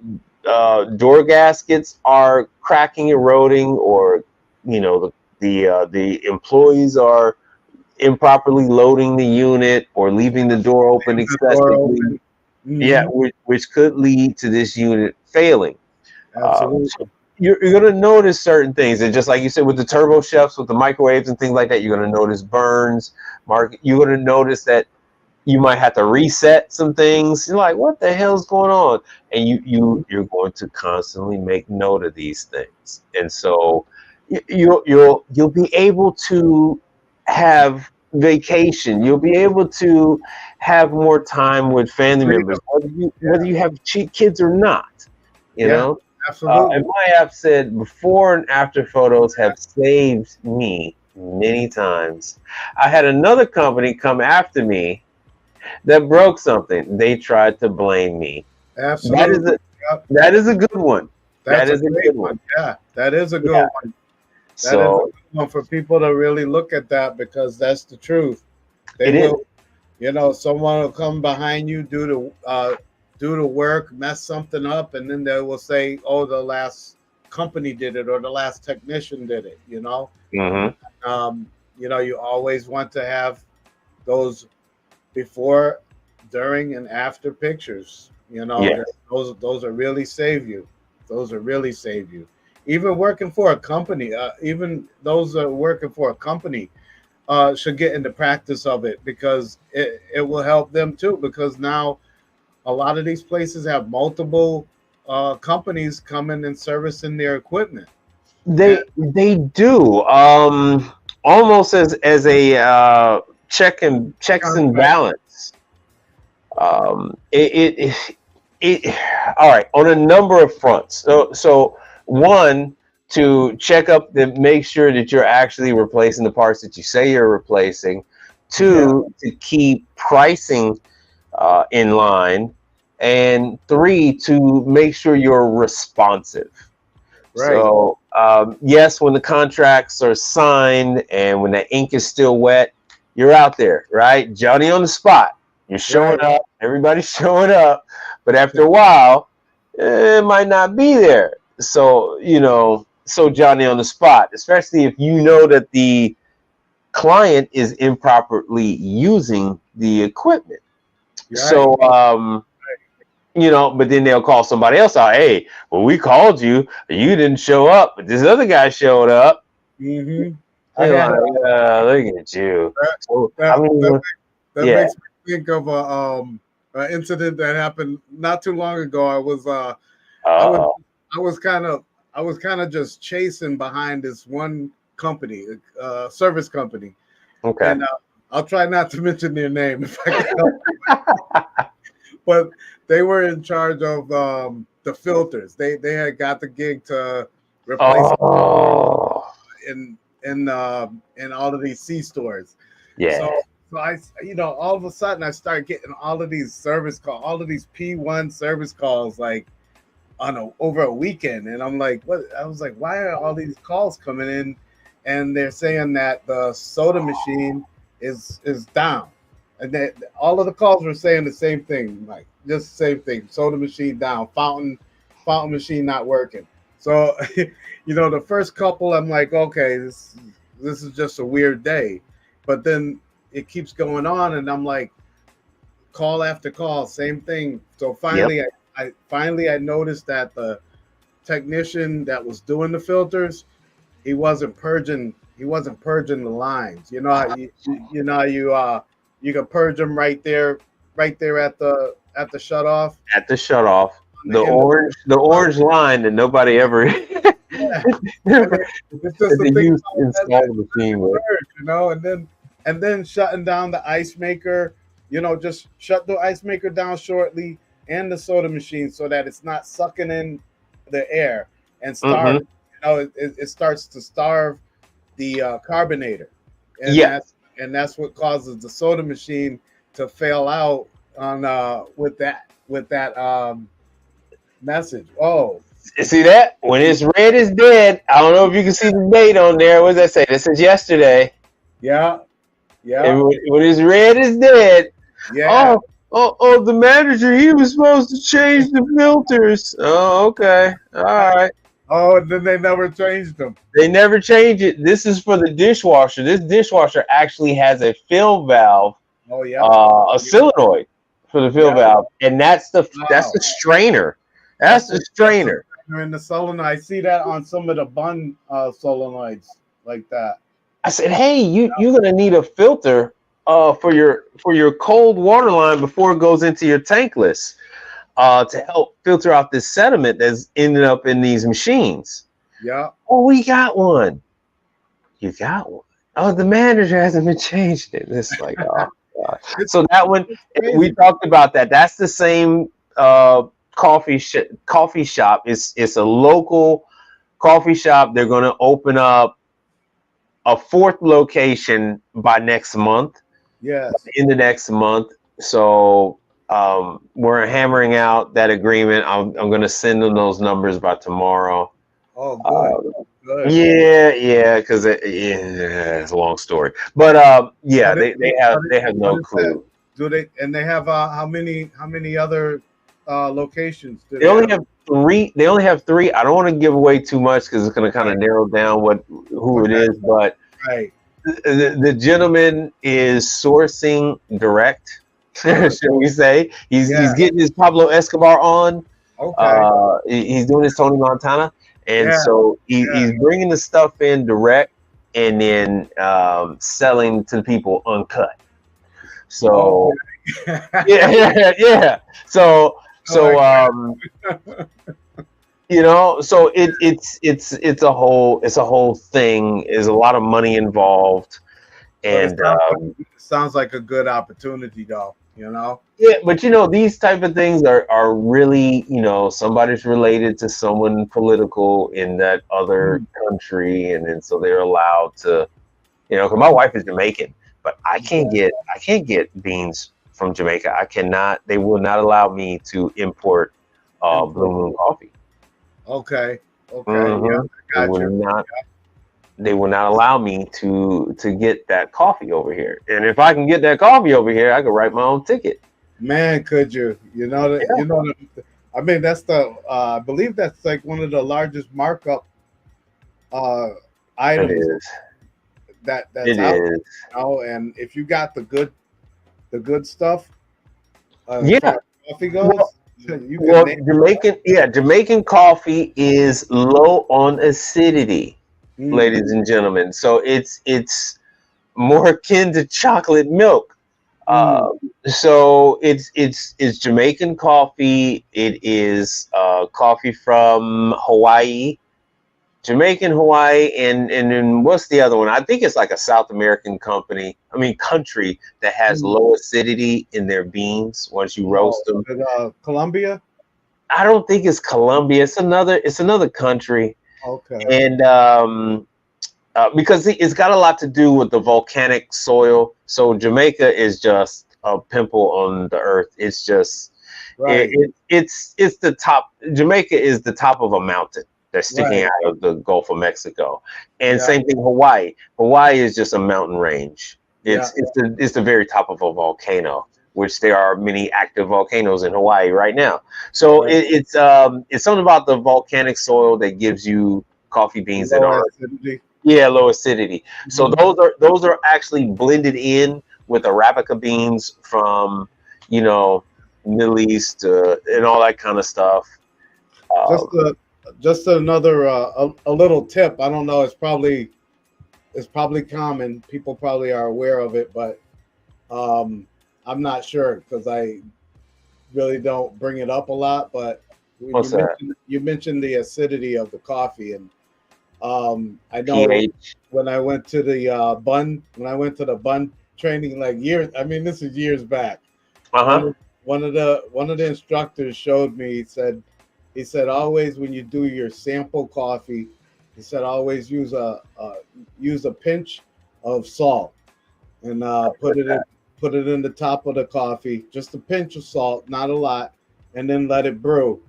on. Door gaskets are cracking, eroding, or the employees are improperly loading the unit or leaving the door open excessively. Yeah, which could lead to this unit failing. Absolutely. So you're going to notice certain things, and just like you said with the turbo chefs, with the microwaves and things like that, you're going to notice burns. You're going to notice that you might have to reset some things. You're like, what the hell's going on? And you're going to constantly make note of these things, and so you'll be able to have vacation. You'll be able to have more time with family members, whether you have kids or not. Absolutely. And my app said before and after photos have saved me many times. I had another company come after me that broke something. They tried to blame me. Absolutely. That is a good one. That's a good one. Yeah, that is a good one. That is a good one for people to really look at that, because that's the truth. Someone will come behind you, do the work, mess something up, and then they will say, "Oh, the last company did it, or the last technician did it." You always want to have those before, during, and after pictures. Those are really save you. Those are really save you. Even working for a company, even those that are working for a company should get into practice of it, because it will help them too. Because now a lot of these places have multiple companies coming and servicing their equipment. They do almost as a checks and balance. It all right, on a number of fronts. So one, to check up to make sure that you're actually replacing the parts that you say you're replacing. Two, to keep pricing in line. And three, to make sure you're responsive. Right. So yes, when the contracts are signed and when the ink is still wet, you're out there, right? Johnny on the spot. You're showing up. Everybody's showing up. But after a while, it might not be there. So, so Johnny on the spot, especially if you know that the client is improperly using the equipment. Right. So, but then they'll call somebody else out. Hey, well, we called you. You didn't show up, but this other guy showed up. Mm-hmm. Look at you. That makes me think of an incident that happened not too long ago. I was kind of just chasing behind this one company, service company. Okay. And I'll try not to mention their name if I can help it. But they were in charge of the filters. They had got the gig to replace in all of these C stores. Yeah. So I, all of a sudden I started getting all of these service calls, all of these P1 service calls, like over a weekend. And I'm like, what? I was like, why are all these calls coming in? And they're saying that the soda machine is down. And all of the calls were saying the same thing, like just the same thing. Soda machine down, fountain machine not working. So, the first couple, I'm like, okay, this is just a weird day. But then it keeps going on, and I'm like, call after call, same thing. So finally, I noticed that the technician that was doing the filters, he wasn't purging the lines. You can purge them right there at the shut off At the shut off, on the end of the orange line that nobody ever yeah. I never mean, it's just the they thing used about to that, install the machine with. and then shutting down the ice maker, just shut the ice maker down shortly and the soda machine so that it's not sucking in the air and Hmm. starving. It starts to starve the carbonator, and Yeah. that's what causes the soda machine to fail out on with that message. Oh, See that? When it's red, it's dead. I don't know if you can see the date on there. What does that say? This is yesterday. yeah, yeah, And when it's red, it's dead. yeah. Oh, the manager, he was supposed to change the filters. Oh, okay. All right. Oh, and then they never changed them. They never change it. This is for the dishwasher. This dishwasher actually has a fill valve, Oh, yeah. a solenoid for the fill Yeah. valve, and that's the Wow. strainer. That's the strainer. They're in the solenoid. I see that on some of the bun solenoids like that. I said, hey, you're gonna need a filter for your cold water line before it goes into your tankless to help filter out this sediment that's ended up in these machines. Yeah. Oh, we got one. You got one. Oh, the manager hasn't been changed it. It's like, oh God. So that one, we talked about that. That's the same coffee shop. It's a local coffee shop. They're going to open up a fourth location by next month. Yes. In the next month. So we're hammering out that agreement. I'm going to send them those numbers by tomorrow. Oh, good. Good. Yeah, because it's a long story. But yeah, they have no clue. Do they? And they have how many other locations? They only have three. They only have three. I don't want to give away too much because it's going to kind of narrow down who it is. But right. The gentleman is sourcing direct. Shall we say? He's getting his Pablo Escobar on. Okay. He's doing his Tony Montana. And so he's bringing the stuff in direct and then selling to people uncut. So yeah. So so it's a whole thing. There's a lot of money involved, and sounds like a good opportunity, though. Yeah, but these type of things are really, somebody's related to someone political in that other country, and then so they're allowed to, because my wife is Jamaican, but I can't get beans from Jamaica. I cannot. They will not allow me to import Blue Moon coffee. Okay. Mm-hmm. Yeah, gotcha. They will not allow me to get that coffee over here. And if I can get that coffee over here, I could write my own ticket. Man, could you? I mean, that's I believe that's like one of the largest markup items that's it out is. there. And if you got the good stuff, coffee goes. Jamaican coffee is low on acidity. Ladies and gentlemen, so it's more akin to chocolate milk. So it's Jamaican coffee. It is coffee from Hawaii, Jamaican, Hawaii, and then what's the other one? I think it's like a South American country that has low acidity in their beans once you roast them. Colombia? I don't think it's Colombia. It's another country. Okay. And because it's got a lot to do with the volcanic soil. So Jamaica is just a pimple on the earth. It's just it's the top. Jamaica is the top of a mountain that's sticking out of the Gulf of Mexico. And same thing Hawaii. Hawaii is just a mountain range. It's the very top of a volcano, which there are many active volcanoes in Hawaii right now. So it's something about the volcanic soil that gives you coffee beans that are low acidity. Mm-hmm. So those are actually blended in with Arabica beans from Middle East and all that kind of stuff. Just another a little tip. I don't know. It's probably common. People probably are aware of it, but I'm not sure because I really don't bring it up a lot. But when What's that? you mentioned the acidity of the coffee, and I know pH. when I went to the bun training, like years. I mean, this is years back. Uh-huh. One of the instructors showed me. He said always when you do your sample coffee, he said always use a pinch of salt and put it in the top of the coffee, just a pinch of salt, not a lot, and then let it brew.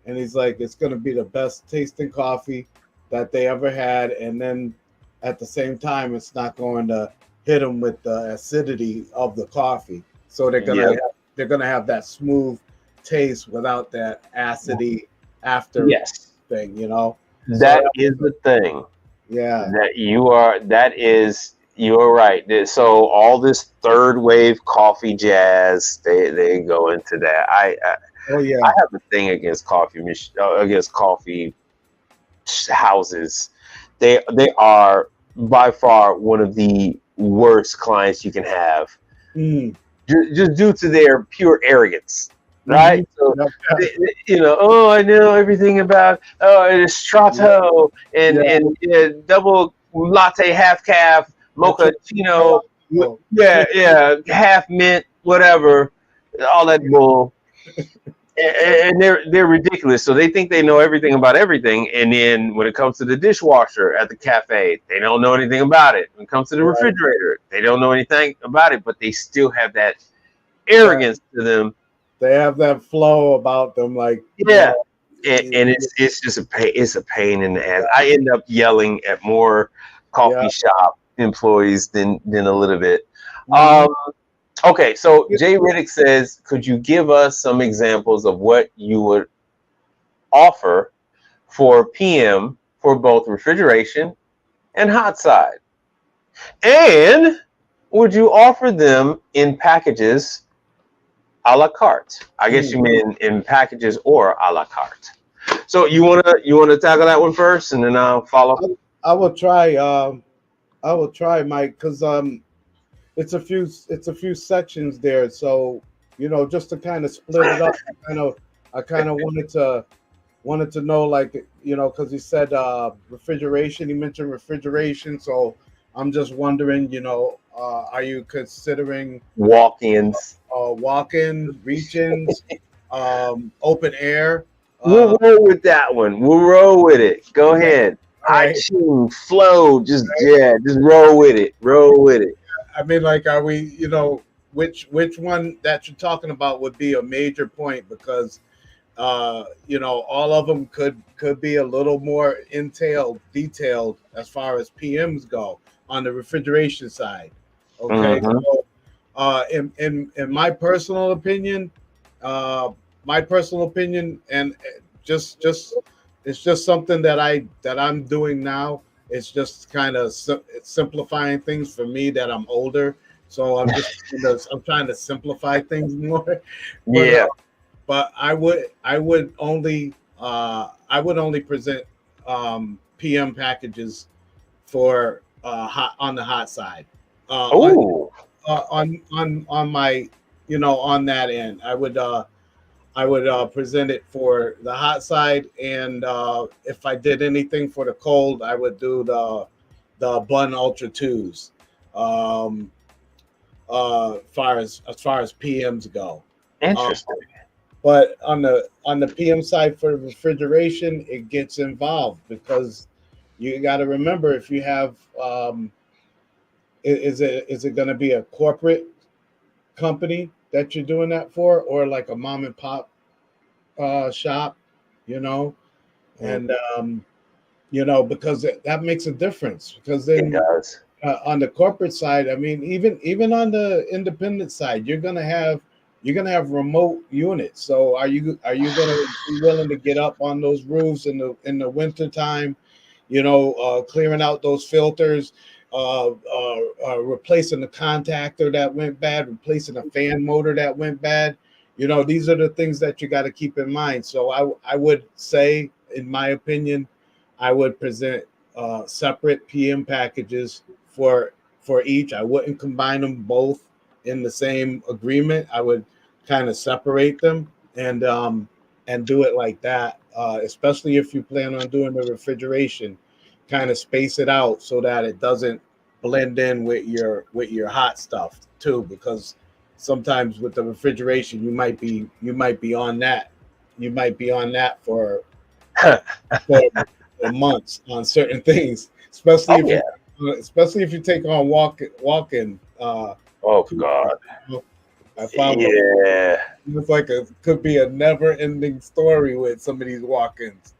And he's like, it's gonna be the best tasting coffee that they ever had, and then at the same time, it's not going to hit them with the acidity of the coffee. So Yeah. they're gonna have that smooth taste without that acidy after Yes. thing, you know. That is the thing. Yeah, You're right. So all this third wave coffee jazz, they go into that. oh yeah, I have a thing against against coffee houses. They are by far one of the worst clients you can have, mm. just due to their pure arrogance, right? So oh, I know everything about it's strato and double latte, half calf, mochaccino, half mint, whatever, all that bull. And they're ridiculous. So they think they know everything about everything, and then when it comes to the dishwasher at the cafe, they don't know anything about it. When it comes to the refrigerator, they don't know anything about it, but they still have that arrogance to them. They have that flow about them, like and it's just a pain. It's a pain in the ass. I end up yelling at more coffee shop employees than a little bit. Okay, so Jay Riddick says, could you give us some examples of what you would offer for PM for both refrigeration and hot side? And would you offer them in packages a la carte? I guess you mean in packages or a la carte. So you wanna tackle that one first, and then I'll follow. I will try. I will try, Mike, because it's a few sections there. So just to kind of split it up, I kind of wanted to know, like, because he said refrigeration. He mentioned refrigeration, so I'm just wondering, are you considering walk-ins, walk-in, reach-ins, open air? We'll roll with that one. We'll roll with it. Go ahead. Right. iTunes, Flow, just roll with it. Roll with it. I mean, like, are we, which one that you're talking about would be a major point, because all of them could be a little more detailed as far as PMs go on the refrigeration side. Okay. So in my personal opinion, and just it's just something that I'm doing now. It's just kind of simplifying things for me, that I'm older, so I'm trying to simplify things more. But I would only present PM packages for on the hot side. On my on that end, I would present it for the hot side, and if I did anything for the cold, I would do the Bun Ultra 2s. As far as PMs go. Interesting. But on the PM side for refrigeration, it gets involved, because you got to remember, if you have is it going to be a corporate company that you're doing that for, or like a mom and pop shop, and because that makes a difference, because then it does. On the corporate side, I mean, even on the independent side, you're gonna have remote units. So are you gonna be willing to get up on those roofs in the winter time, clearing out those filters, replacing the contactor that went bad, replacing a fan motor that went bad, these are the things that you got to keep in mind. So I would say, in my opinion, I would present separate PM packages for each. I wouldn't combine them both in the same agreement. I would kind of separate them and do it like that. Especially if you plan on doing the refrigeration, kind of space it out so that it doesn't blend in with your hot stuff too, because sometimes with the refrigeration you might be on that for months on certain things, especially Oh yeah. especially if you take on walk-in. Oh God. I found Yeah. it's like could be a never-ending story with some of these walk-ins.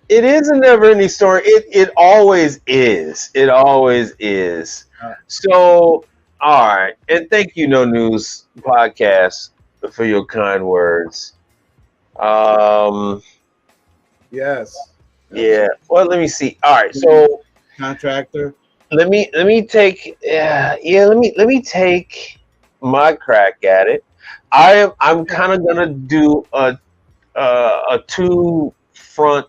It is a never-ending story. It always is. It always is. So, all right, and thank you, No News Podcast, for your kind words. Yes. Yeah. Well, let me see. All right, so Contractor. let me take let me take my crack at it. I'm kind of gonna do a two front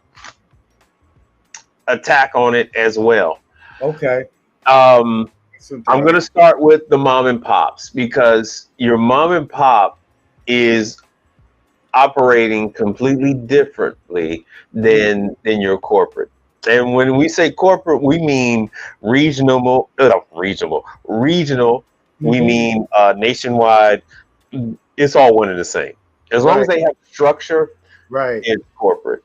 attack on it as well. Okay. I'm going to start with the mom and pops, because your mom and pop is operating completely differently than your corporate. And when we say corporate, we mean regional. We mean nationwide. It's all one and the same. As long as they have structure, right, it's corporate.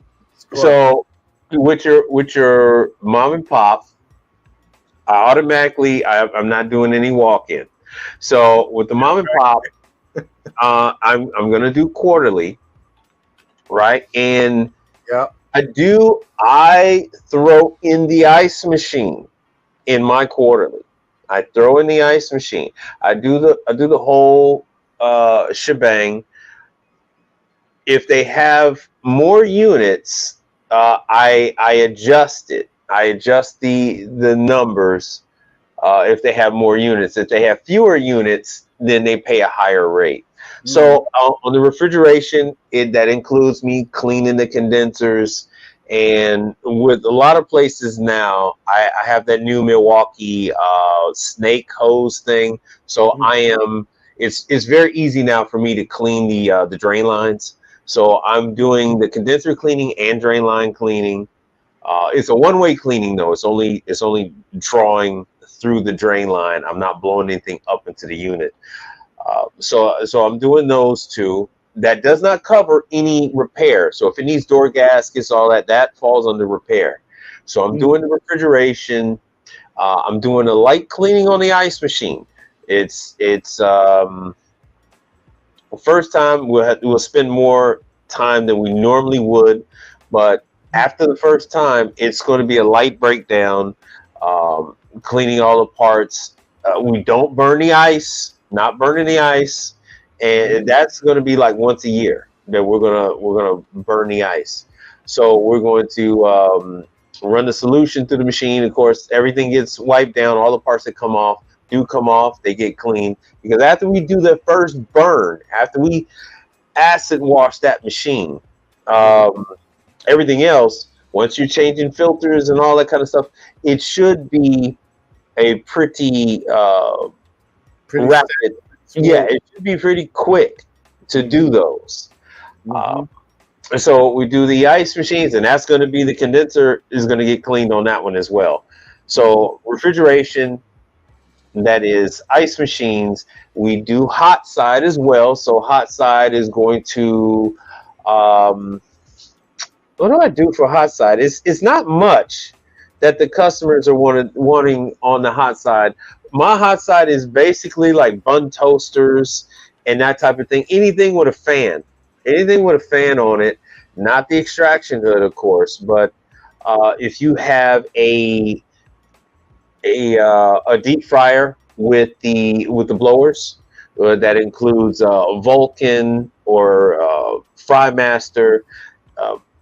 So with your mom and pop, I'm not doing any walk-in. So with the mom and pop, I'm gonna do quarterly, right? And I throw in the ice machine in my quarterly. I throw in the ice machine. I do the whole shebang. If they have more units, I adjust it. I adjust the numbers if they have more units. If they have fewer units, then they pay a higher rate. So on the refrigeration, that includes me cleaning the condensers. And with a lot of places now, I have that new Milwaukee snake hose thing. So it's very easy now for me to clean the drain lines. So I'm doing the condenser cleaning and drain line cleaning. It's a one-way cleaning though. It's only drawing through the drain line. I'm not blowing anything up into the unit. So I'm doing those two. That does not cover any repair. So if it needs door gaskets, all that falls under repair. So I'm doing the refrigeration. I'm doing a light cleaning on the ice machine. It's first time we'll spend more time than we normally would, but after the first time, it's going to be a light breakdown, cleaning all the parts. We don't burn the ice, not burning the ice, and that's going to be like once a year that we're gonna burn the ice. So we're going to run the solution through the machine. Of course, everything gets wiped down. All the parts that come off, they get cleaned, because after we do the first burn, after we acid wash that machine, everything else, once you're changing filters and all that kind of stuff, it should be a pretty rapid. Yeah, it should be pretty quick to do those. So we do the ice machines, and that's going to be the condenser is going to get cleaned on that one as well. So refrigeration, that is ice machines. We do hot side as well. So hot side is going to what do I do for hot side? It's not much that the customers are wanting on the hot side. My hot side is basically like bun toasters and that type of thing. Anything with a fan on it, not the extraction hood, of course, but if you have a deep fryer with the blowers, that includes Vulcan or Frymaster,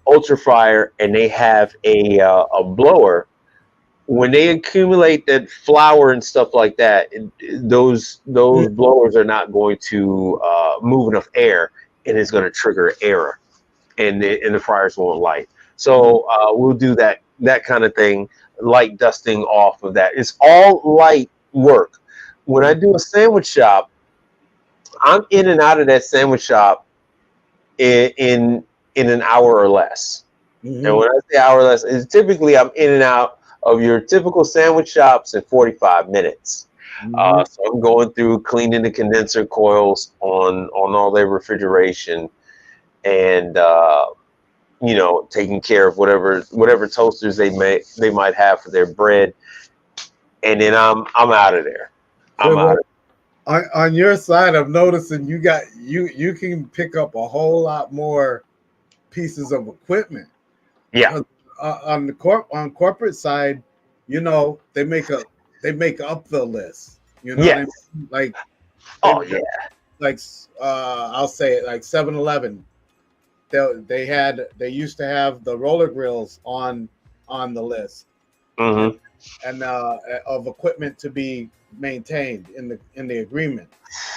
Ultra Fryer, and they have a blower. When they accumulate that flour and stuff like that, those blowers are not going to move enough air, and it's going to trigger error, and the fryers won't light. So we'll do that kind of thing, light dusting off of that. It's all light work. When I do a sandwich shop, I'm in and out of that sandwich shop in an hour or less. Mhm. And when I say hour or less, is typically I'm in and out of your typical sandwich shops in 45 minutes. Mhm. So I'm going through cleaning the condenser coils on all their refrigeration, and taking care of whatever toasters they might have for their bread, and then I'm out of there. I'm So, out. on your side, I'm noticing you can pick up a whole lot more pieces of equipment. Yeah. 'Cause, on the corporate side, they make up the list. You know what I Yes. mean? Like they Oh yeah. like I'll say it like 7-Eleven. They used to have the roller grills on the list, and Hmm. of equipment to be maintained in the agreement.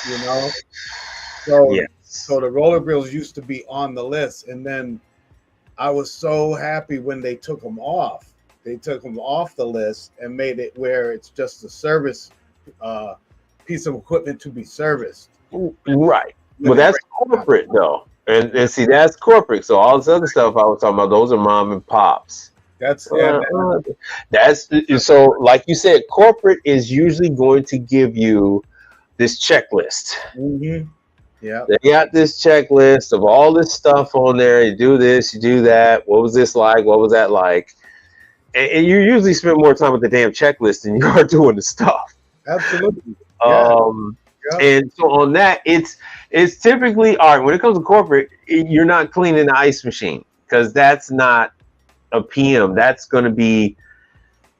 You know, so Yes. the roller grills used to be on the list, and then I was so happy when they took them off. They took them off the list and made it where it's just a service uh, piece of equipment to be serviced. Right. When But they that's break it down. corporate though. And see, that's corporate. So all this other stuff I was talking about, those are mom and pops. That's Uh, and uh, that's so, like you said, corporate is usually going to give you this checklist. mm-hmm. Yeah, They got this checklist of all this stuff on there. You do this, you do that. What was this like? What was that like? And you usually spend more time with the damn checklist than you are doing the stuff. absolutely. Yeah, Um, yeah, and so on that, it's typically all right. When it comes to corporate, you're not cleaning the ice machine because that's not a PM. That's going to be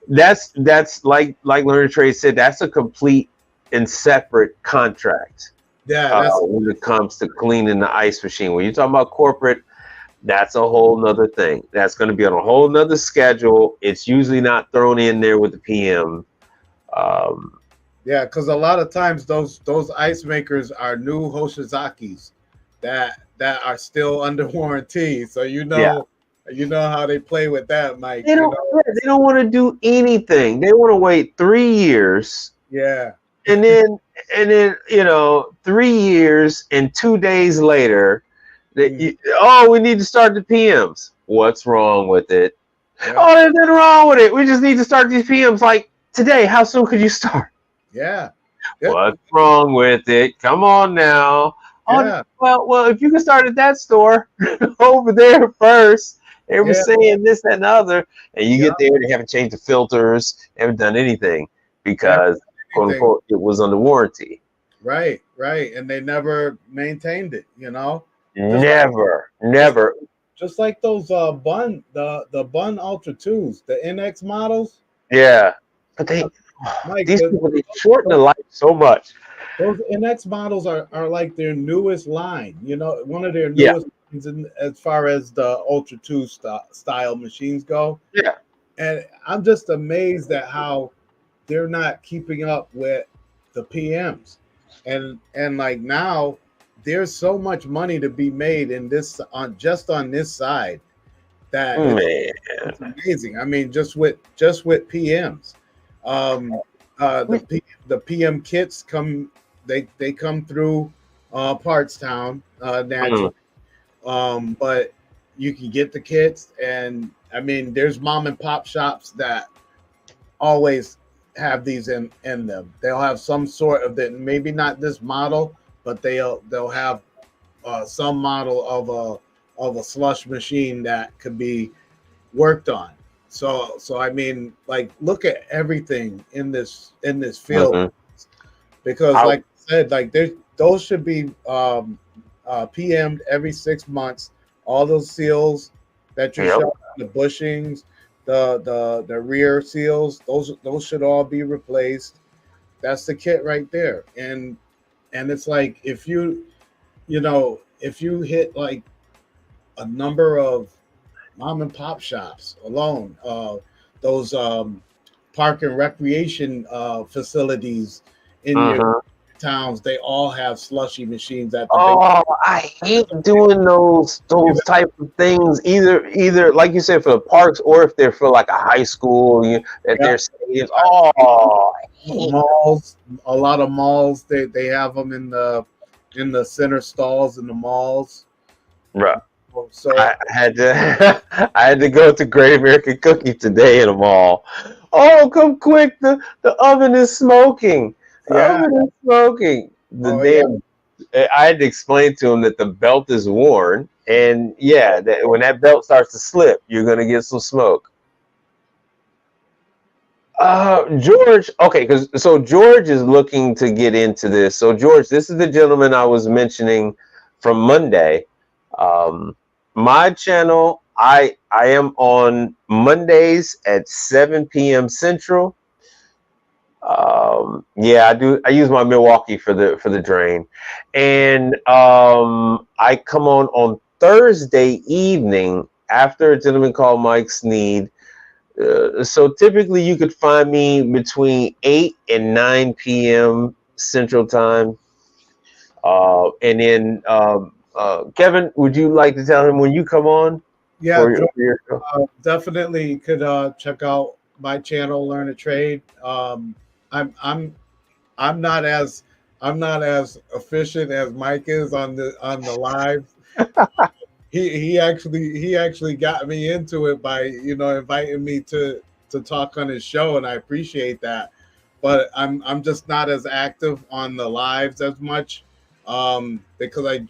that's like Learner Trade said. That's a complete and separate contract yeah. That's when it comes to cleaning the ice machine. When you're talking about corporate, that's a whole nother thing. That's going to be on a whole nother schedule. It's usually not thrown in there with the PM. Um, yeah, because a lot of times those ice makers are new Hoshizakis that are still under warranty. So yeah. you know how they play with that, Mike. They don't. Yeah, they don't want to do anything. They want to wait 3 years, Yeah, and then 3 years and 2 days later, mm, we need to start the PMs. What's wrong with it? yeah, Oh, there's nothing wrong with it. We just need to start these PMs like today. How soon could you start? yeah, yeah, What's wrong with it? Come on now. Oh, yeah, well, if you can start at that store over there first, they were yeah, saying this, that, and the other, and you yeah. get there, they haven't changed the filters, they haven't done anything They haven't because, done quote anything. unquote, it was under warranty. Right, right, and they never maintained it. Just like just Never. just like those the Bun Ultra twos, the NX models. Yeah, but Mike, these people, they shorten the life so much. those NX models are like their newest line. One of their Yeah, newest lines as far as the Ultra 2 style machines go. yeah. And I'm just amazed at how they're not keeping up with the PMs. And like now, there's so much money to be made in this on this side that Man. it's amazing. I mean, just with PMs. The PM kits they come through Parts Town Mm. naturally, but you can get the kits, and I mean, there's mom and pop shops that always have these in them. They'll have some sort of that, maybe not this model, but they'll have some model of a slush machine that could be worked on. So I mean, like, look at everything in this field, Mhm. because I, like I said, like those should be PM'd every 6 months. All those seals that you yep. show, the bushings, the rear seals, those should all be replaced. That's the kit right there. And it's like, if you hit like a number of mom and pop shops alone, those park and recreation facilities in your Mhm. towns, they all have slushy machines at the Oh, I hate doing those type of things. Either like you said for the parks, or if they're for like a high school, at yeah, their stadiums. Oh, I hate malls. A lot of malls, they have them in the center stalls in the malls. Bro, So I had to I had to go to Great American Cookie today in a mall. Oh, come quick! The oven is smoking. The yeah, oven is smoking. The oh yeah, damn I had to explain to him that the belt is worn, and yeah, that when that belt starts to slip, you're gonna get some smoke. George, okay, because so George is looking to get into this. So George, this is the gentleman I was mentioning from Monday. Um, my channel, I am on Mondays at 7 p.m. Central. Yeah, I do. I use my Milwaukee for the drain, and I come on Thursday evening after a gentleman called Mike Sneed. So typically, you could find me between 8 and 9 p.m. Central Time. And then Kevin, would you like to tell him when you come on yeah. for your show? Definitely could check out my channel, Learn a Trade. I'm I'm I'm not as efficient as Mike is on the live. He actually got me into it by inviting me to talk on his show, and I appreciate that. But I'm just not as active on the lives as much, because I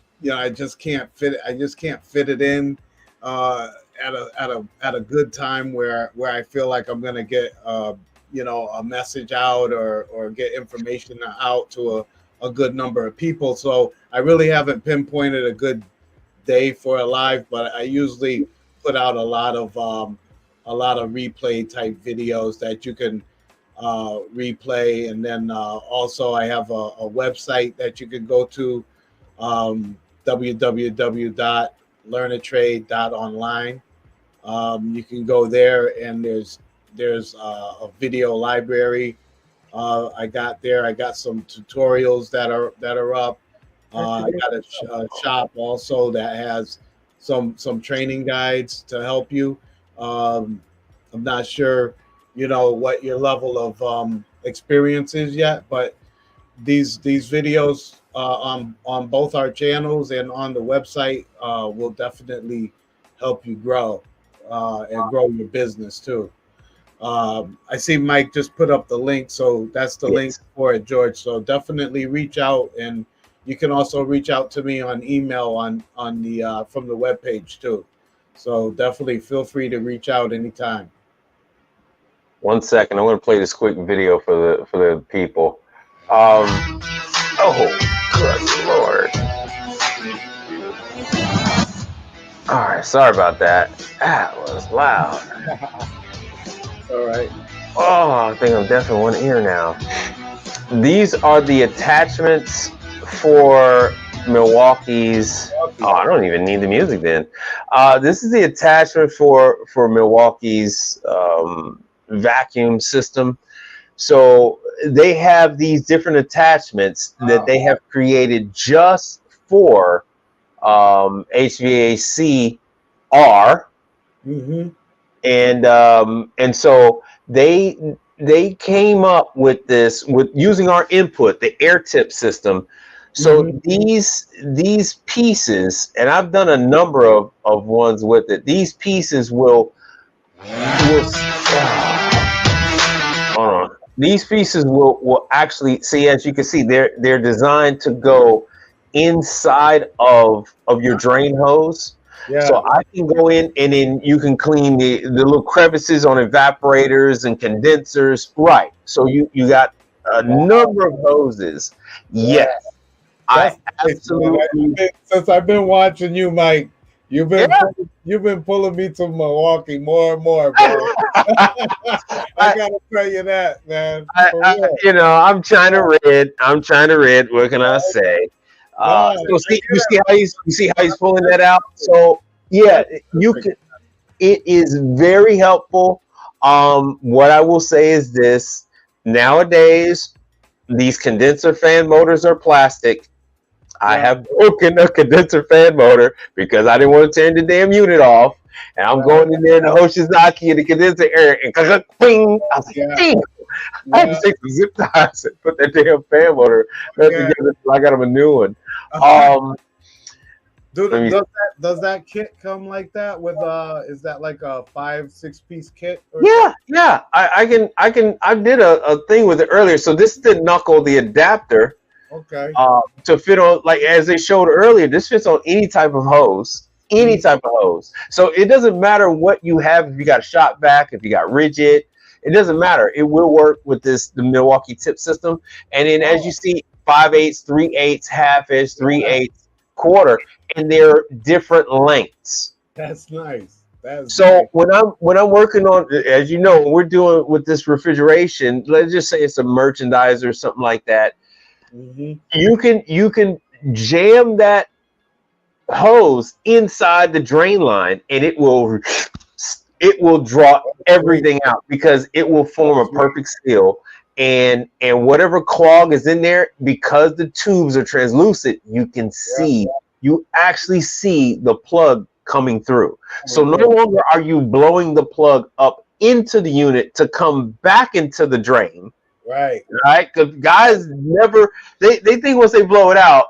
just can't fit it in at a good time where I feel like I'm gonna get a message out or get information out to a good number of people. So I really haven't pinpointed a good day for a live, but I usually put out a lot of replay type videos that you can replay, and then also I have a website that you can go to, www.learnatrade.online. You can go there, and there's a video library. I got some tutorials that are up. I got a shop also that has some training guides to help you. I'm not sure, what your level of experience is yet, but these videos on both our channels and on the website will definitely help you grow and grow your business too. I see Mike just put up the link, so that's the link for it, George. So definitely reach out, and you can also reach out to me on email on the from the webpage too. So definitely feel free to reach out anytime. 1 second, I'm going to play this quick video for the people. Oh, good Lord. All right, sorry about that. That was loud. All right. Oh, I think I'm deaf in one ear now. These are the attachments for Milwaukee's. Oh, I don't even need the music then. This is the attachment for Milwaukee's vacuum system. So they have these different attachments that they have created just for HVAC R. Mm-hmm. And so they came up with this with using our input, the air tip system. So these pieces, and I've done a number of ones with it. These pieces will hold on. These pieces will actually see, as you can see, they're designed to go inside of your drain hose. Yeah. So I can go in, and then you can clean the little crevices on evaporators and condensers. Right. So you got a number of hoses. Yes. I absolutely. Since I've been watching you, Mike, you've been pulling me to Milwaukee more and more, bro. I gotta tell you that, man. I'm trying to read. What can I say? So you see how he's pulling that out. So yeah, you can. It is very helpful. What I will say is this: nowadays, these condenser fan motors are plastic. I Yeah. have broken a condenser fan motor because I didn't want to turn the damn unit off. And I'm going in there in the Hoshizaki in the condenser air and ping. I was like, Yeah. dang. I had Yeah. to take some zip ties and put that damn fan motor back Yeah. together until I got him a new one. Let me- Does that kit come like that with is that like a 5-6 piece kit? Or Yeah. I did a thing with it earlier. So this is the knuckle, the adapter. Okay. To fit on, like as they showed earlier, this fits on any type of hose, So it doesn't matter what you have. If you got shot back, if you got rigid, it doesn't matter. It will work with the Milwaukee tip system. And then as you see, 5/8, 3/8, half inch, 3/8, quarter, and they're different lengths. That's nice. So nice. when I'm working on, as you know, when we're doing with this refrigeration, let's just say it's a merchandiser or something like that. Mm-hmm. You can jam that hose inside the drain line, and it will draw everything out because it will form a perfect seal. And whatever clog is in there, because the tubes are translucent, you actually see the plug coming through. So no longer are you blowing the plug up into the unit to come back into the drain. Right. Because guys they think once they blow it out,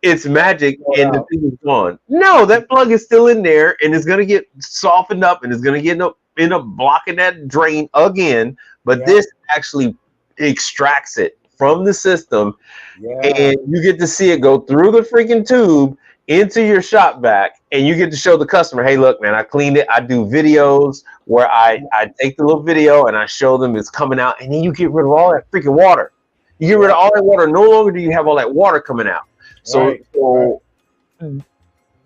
it's magic and the thing is gone. No, that plug is still in there and it's gonna get softened up and it's gonna end up blocking that drain again. But this actually extracts it from the system, and you get to see it go through the freaking tube into your shop vac, and you get to show the customer, hey, look, man, I cleaned it. I do videos where I take the little video and I show them it's coming out, and then you get rid of all that freaking water. You get rid of all that water. No longer do you have all that water coming out. So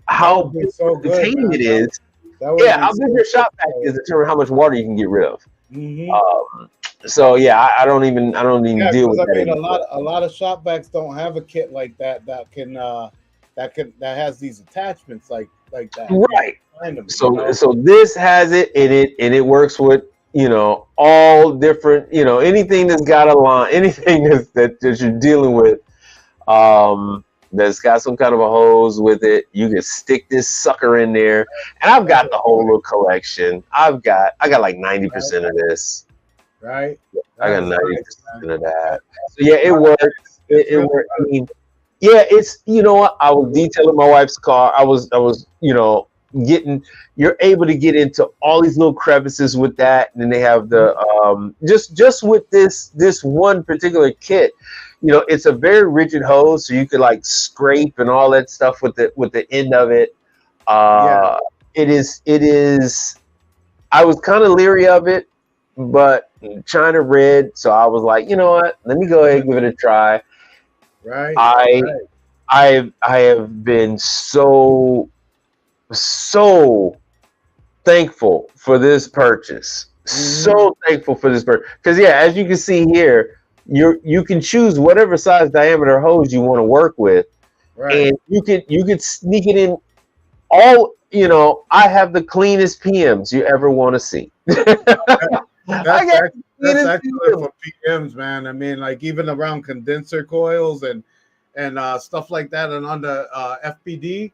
how entertaining it is. How big your shop vac is determine how much water you can get rid of. Mm-hmm. So I don't even deal with that anymore. A lot of shop vacs don't have a kit like that that has these attachments like that. Right. Them, so this has it and it works with all different anything that's got a line, anything that you're dealing with that's got some kind of a hose with it. You can stick this sucker in there, and I've got the whole little collection. I got like 90% of this. Right. I got 90% of that. So it works. It works. I mean, it's what I was detailing my wife's car. I was you're able to get into all these little crevices with that, and then they have the just with this one particular kit. It's a very rigid hose, so you could like scrape and all that stuff with the end of it. It is. I was kind of leery of it, but China Red, so I was like, you know what? Let me go ahead and give it a try. Right. I have been so thankful for this purchase. So thankful for this purchase because as you can see here, you can choose whatever size diameter hose you want to work with, and you could sneak it in all. I have the cleanest PMs you ever want to see. That's actually for PMs, man. I mean, like even around condenser coils and stuff like that, and on the FPD,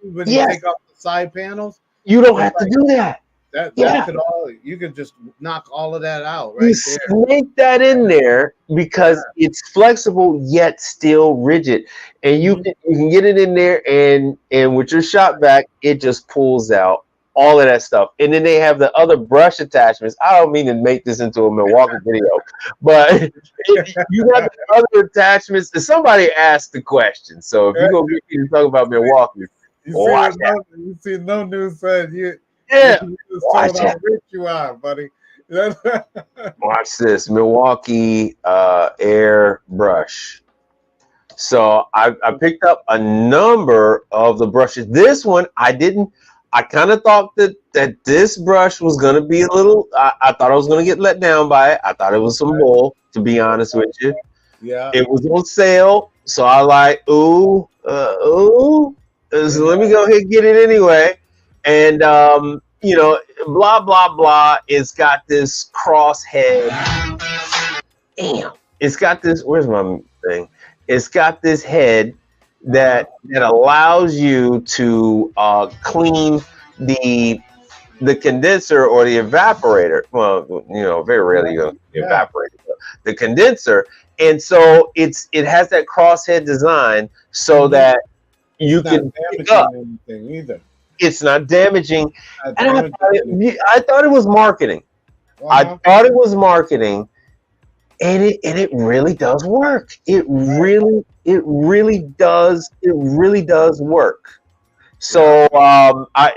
when you take off the side panels, you don't have to do that. You could just knock all of that out right there. Snake that in there because it's flexible yet still rigid, and you can get it in there, and with your shop vac, it just pulls out all of that stuff. And then they have the other brush attachments. I don't mean to make this into a Milwaukee video, but you got the other attachments. And somebody asked the question, so if you're gonna get me to talk about Milwaukee, you see no news said you. Watch how rich you are, buddy. Watch this Milwaukee air brush. So I picked up a number of the brushes. This one I didn't. I kind of thought that this brush was gonna be a little. I thought I was gonna get let down by it. I thought it was some bull, to be honest with you. Yeah. It was on sale, so I like So let me go ahead and get it anyway. And blah blah blah. It's got this cross head. Damn. it's got this. Where's my thing? It's got this head that allows you to clean the condenser or the evaporator. Well, very rarely you evaporate the condenser, and so it has that crosshead design so that you can pick up. Anything either. It's not damaging. Not And damaging. I thought it was marketing. I thought it was marketing, and it really does work. It really does work. So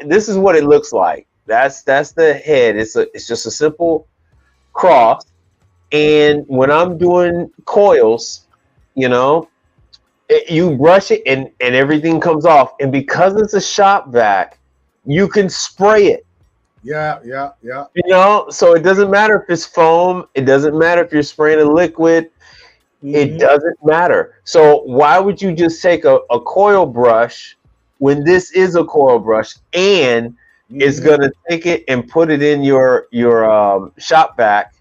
this is what it looks like. That's the head. It's just a simple cross. And when I'm doing coils, you brush it and everything comes off. And because it's a shop vac, you can spray it. Yeah. So it doesn't matter if it's foam. It doesn't matter if you're spraying a liquid. It doesn't matter. So why would you just take a coil brush when this is a coil brush and it's going to take it and put it in your shop vac?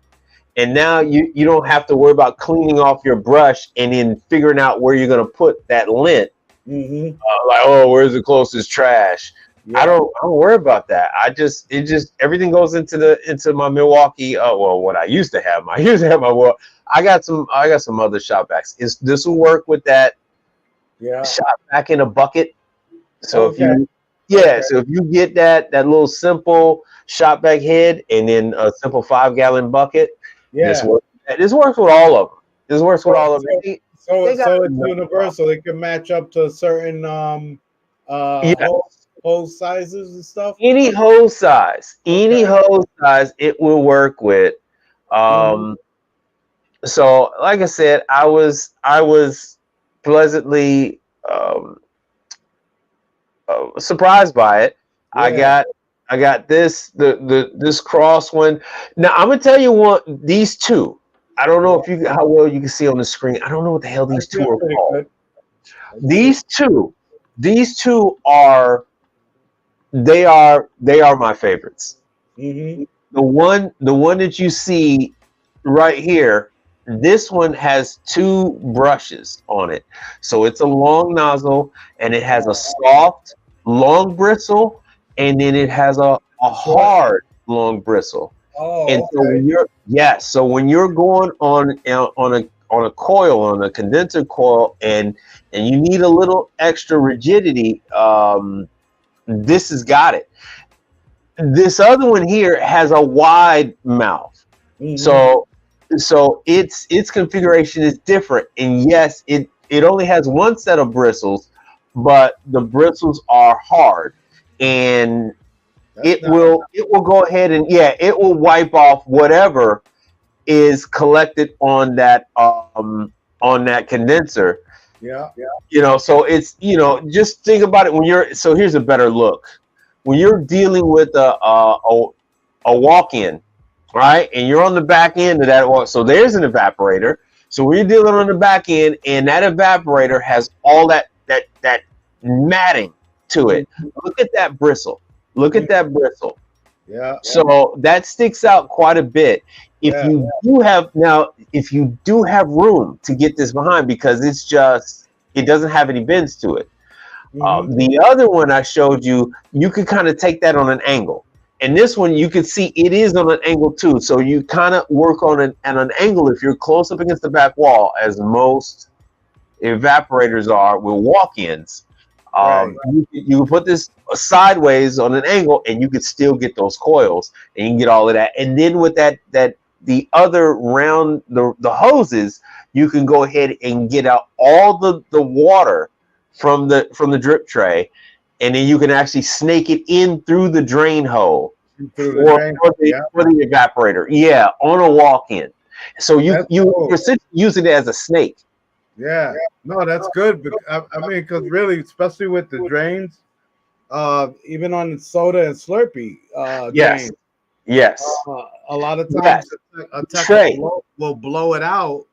And now you don't have to worry about cleaning off your brush and then figuring out where you're going to put that lint. Where's the closest trash? Yeah. I don't worry about that. Everything goes into my Milwaukee. What I used to have. I got some other shop vacs. This will work with that shop vac in a bucket. So so if you get that little simple shop vac head and then a simple 5-gallon bucket, this works with all of them. This works with all of them. So it's universal. It can match up to certain hose sizes and stuff. Any hose size, it will work with. So, like I said, I was pleasantly surprised by it. Yeah. I got this cross one. Now I'm gonna tell you what these two. I don't know how well you can see on the screen. I don't know what the hell these two are called. These two are my favorites. The one that you see right here, this one has 2 brushes on it. So it's a long nozzle and it has a soft, long bristle, and then it has a hard, long bristle. And so when you're going on a coil, on a condenser coil, and you need a little extra rigidity, this has got it. This other one here has a wide mouth. So its configuration is different. And yes, it only has one set of bristles, but the bristles are hard, and it will go ahead and it will wipe off whatever is collected on that condenser. So it's just think about it so here's a better look. When you're dealing with a walk-in, right, and you're on the back end of that, so there's an evaporator. So when you're dealing on the back end, and that evaporator has all that matting to it. Look at that bristle. So that sticks out quite a bit. If you do have room to get this behind, because it doesn't have any bends to it. The other one I showed you, you could kind of take that on an angle. And this one, you can see it is on an angle too. So you kind of work at an angle if you're close up against the back wall, as most evaporators are with walk-ins. You can put this sideways on an angle, and you could still get those coils, and you can get all of that. And then with the other round, the hoses, you can go ahead and get out all the water from the drip tray, and then you can actually snake it in through the drain hole for the evaporator. Yeah, on a walk-in. So you're using it as a snake. Yeah, no, that's good. I mean, because really, especially with the drains, even on the soda and Slurpee drains, a lot of times a tech will blow it out,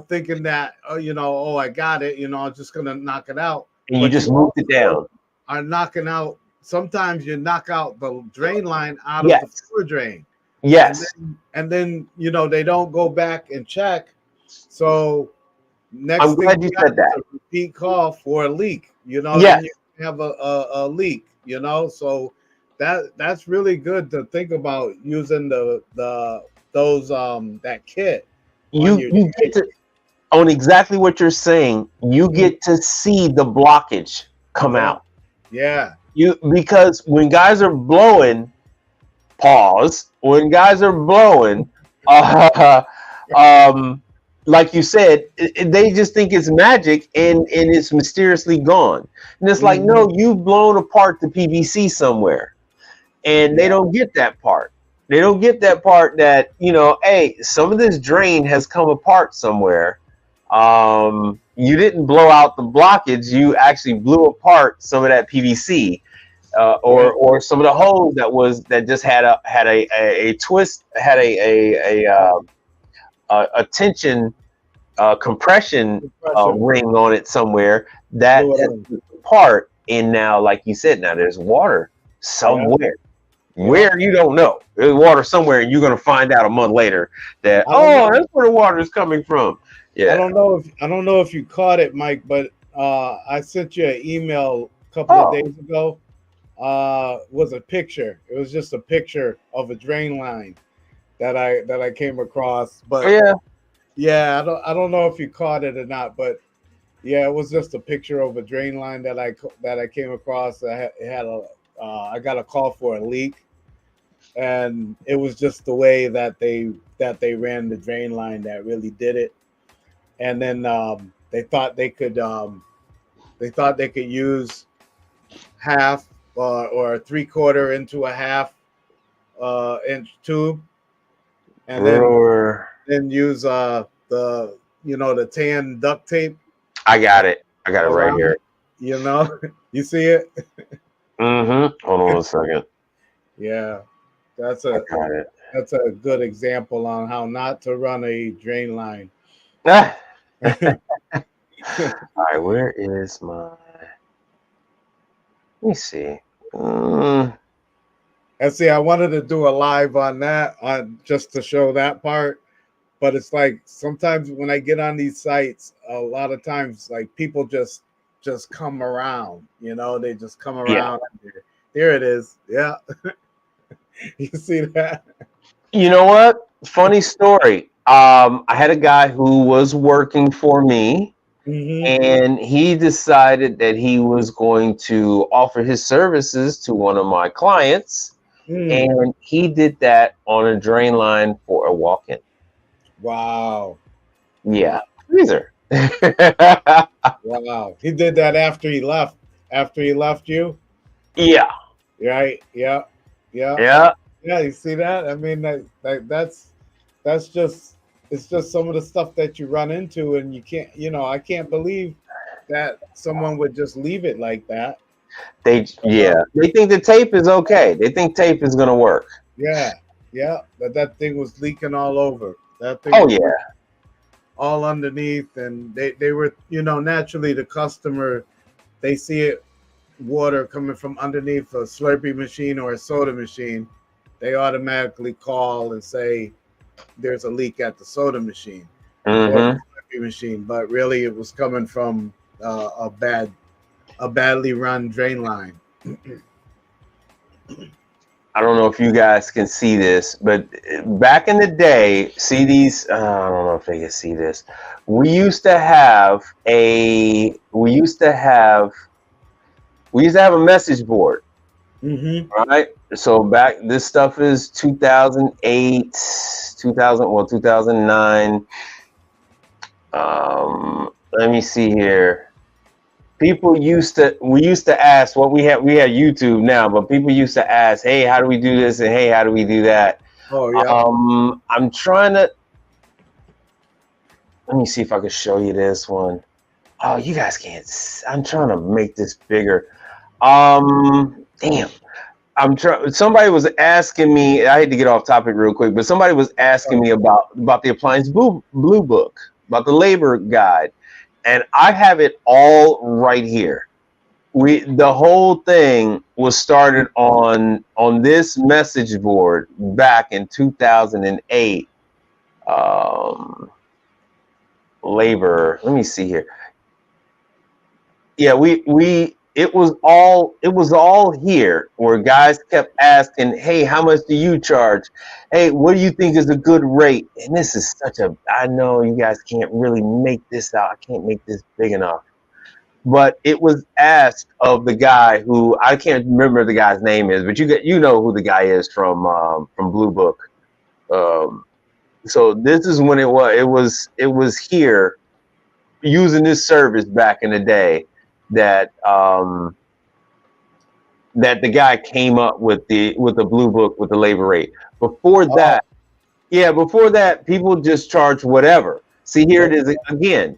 thinking that, I got it, I'm just gonna knock it out. And you just moved it down. Are knocking out. Sometimes you knock out the drain line out of the floor drain. Yes. And then they don't go back and check. So next I'm thing glad you you got said that. is a repeat call for a leak. You know, Yes. then you have a leak. You know, so that's really good to think about using those that kit on your You get to on exactly what you're saying. You get to see the blockage come yeah, out. yeah, Because when guys are blowing, pause. When guys are blowing, uh, like you said, they just think it's magic and it's mysteriously gone. And it's like, no, you've blown apart the PVC somewhere, and they yeah, don't get that part. They don't get that part that, hey, some of this drain has come apart somewhere. You didn't blow out the blockage; you actually blew apart some of that PVC. yeah, Or some of the holes that just had a twist, had a tension compression Depression ring on it somewhere that blew it has on. split apart. And now, like you said, now there's water Yeah, somewhere. yeah. Where, you don't know. There's water somewhere, and you're gonna find out a month later that, I don't know. that's where the water is coming from. I Yeah. don't know if you caught it, Mike, but I sent you an email a couple of Oh, days ago. Was a picture. It was just a picture of a drain line that I came across. But yeah. yeah, I don't know if you caught it or not, but yeah, it was just a picture of a drain line that I came across. It had I got a call for a leak, and it was just the way that they ran the drain line that really did it. And then they thought they could use half or 3/4 into a half inch tube, and then Brewer. use the tan duct tape I got it. I got it right around here. it. You know, you see it? Hold on a second. Yeah, that's I a got it. that's a good example on how not to run a drain line. Ah. All right, where is my? Let me see. Mm, And see, I wanted to do a live on that, on just to show that part. But it's like sometimes when I get on these sites, a lot of times like people just come around, they just come yeah. around. There it is. Yeah. You see that? You know what? Funny story. I had a guy who was working for me, Mm-hmm. and he decided that he was going to offer his services to one of my clients, Mm. and he did that on a drain line for a walk-in. Wow. Yeah, freezer. Wow. He did that after he left. After he left you? Yeah, Right? Yeah. Yeah. yeah. Yeah. You see that? I mean, that's just it's just some of the stuff that you run into, and you can't. I can't believe that someone would just leave it like that. They think the tape is okay. They think tape is gonna work. Yeah, yeah. But that thing was leaking all over. That thing Oh was yeah, all underneath, and they were, naturally the customer, they see it water coming from underneath a Slurpee machine or a soda machine, they automatically call and say there's a leak at the soda machine or the mm-hmm. Slurpee machine, but really it was coming from a badly run drain line. I don't know if you guys can see this, but back in the day, see these? I don't know if they can see this. We used to have a message board, Mm-hmm. right? So back, this stuff is 2008, 2009. Let me see here. We used to ask what we had YouTube now, but people used to ask, hey, how do we do this? And hey, how do we do that? Oh yeah. I'm trying to, let me see if I can show you this one. Oh, you guys can't. I'm trying to make this bigger. Damn. I'm trying. Somebody was asking me. I had to get off topic real quick, but somebody was asking me about the Appliance Blue Book, about the labor guide, and I have it all right here. The whole thing was started on this message board back in 2008. labor. Let me see here. Yeah, it was all here where guys kept asking, "Hey, how much do you charge? Hey, what do you think is a good rate?" And this is I know you guys can't really make this out. I can't make this big enough. But it was asked of the guy who I can't remember the guy's name is, but you know who the guy is from Blue Book. Um, so this is when it was here using this service back in the day that that the guy came up with the Blue Book with the labor rate. Before Oh, that, yeah, before that, people just charge whatever. See, here it is again.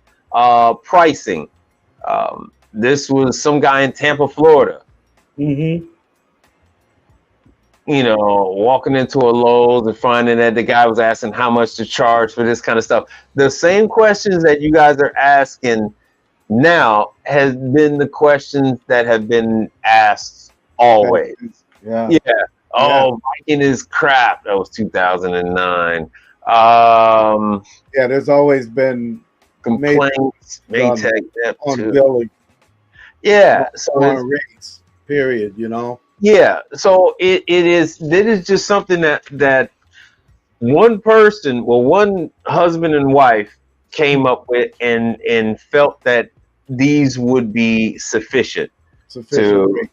Pricing. This was some guy in Tampa, Florida. mm-hmm. Walking into a Lowe's and finding that the guy was asking how much to charge for this kind of stuff. The same questions that you guys are asking now has been the questions that have been asked always. Yeah. Yeah. Oh, Viking is crap. That was 2009. Yeah, there's always been Complaints may on- take that on too. billing, Yeah. So it's, on rates, period, yeah. So it is. This is just something that one person, well, one husband and wife came up with and felt that these would be sufficient. Sufficient rates.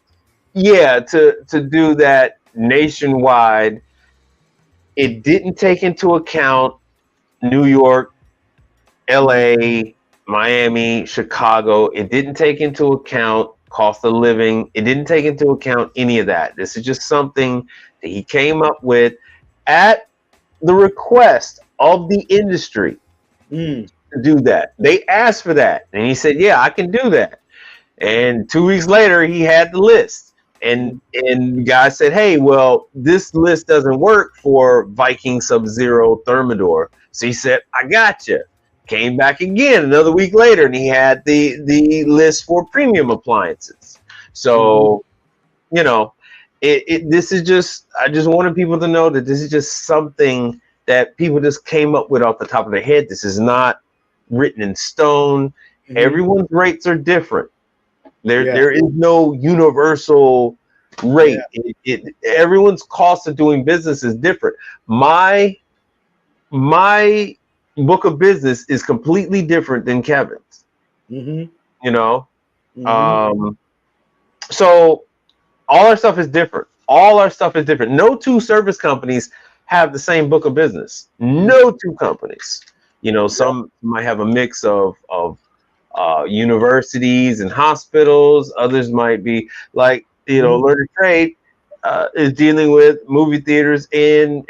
Yeah, to do that nationwide. It didn't take into account New York, LA, Miami, Chicago. It didn't take into account cost of living. It didn't take into account any of that. This is just something that he came up with at the request of the industry to do that. They asked for that, and he said, "Yeah, I can do that." And 2 weeks later, he had the list, and the guy said, "Hey, well, this list doesn't work for Viking Sub-Zero Thermador." So he said, "I got you." Came back again another week later, and he had the list for premium appliances. So, this is just, I just wanted people to know that this is just something that people just came up with off the top of their head. This is not written in stone. Mhm. Everyone's rates are different. Yeah. There is no universal rate. Everyone's cost of doing business is different. My book of business is completely different than Kevin's. Mhm. So all our stuff is different. No two service companies have the same book of business. No two companies. Some might have a mix of universities and hospitals. Others might be like, Learner Trade is dealing with movie theaters and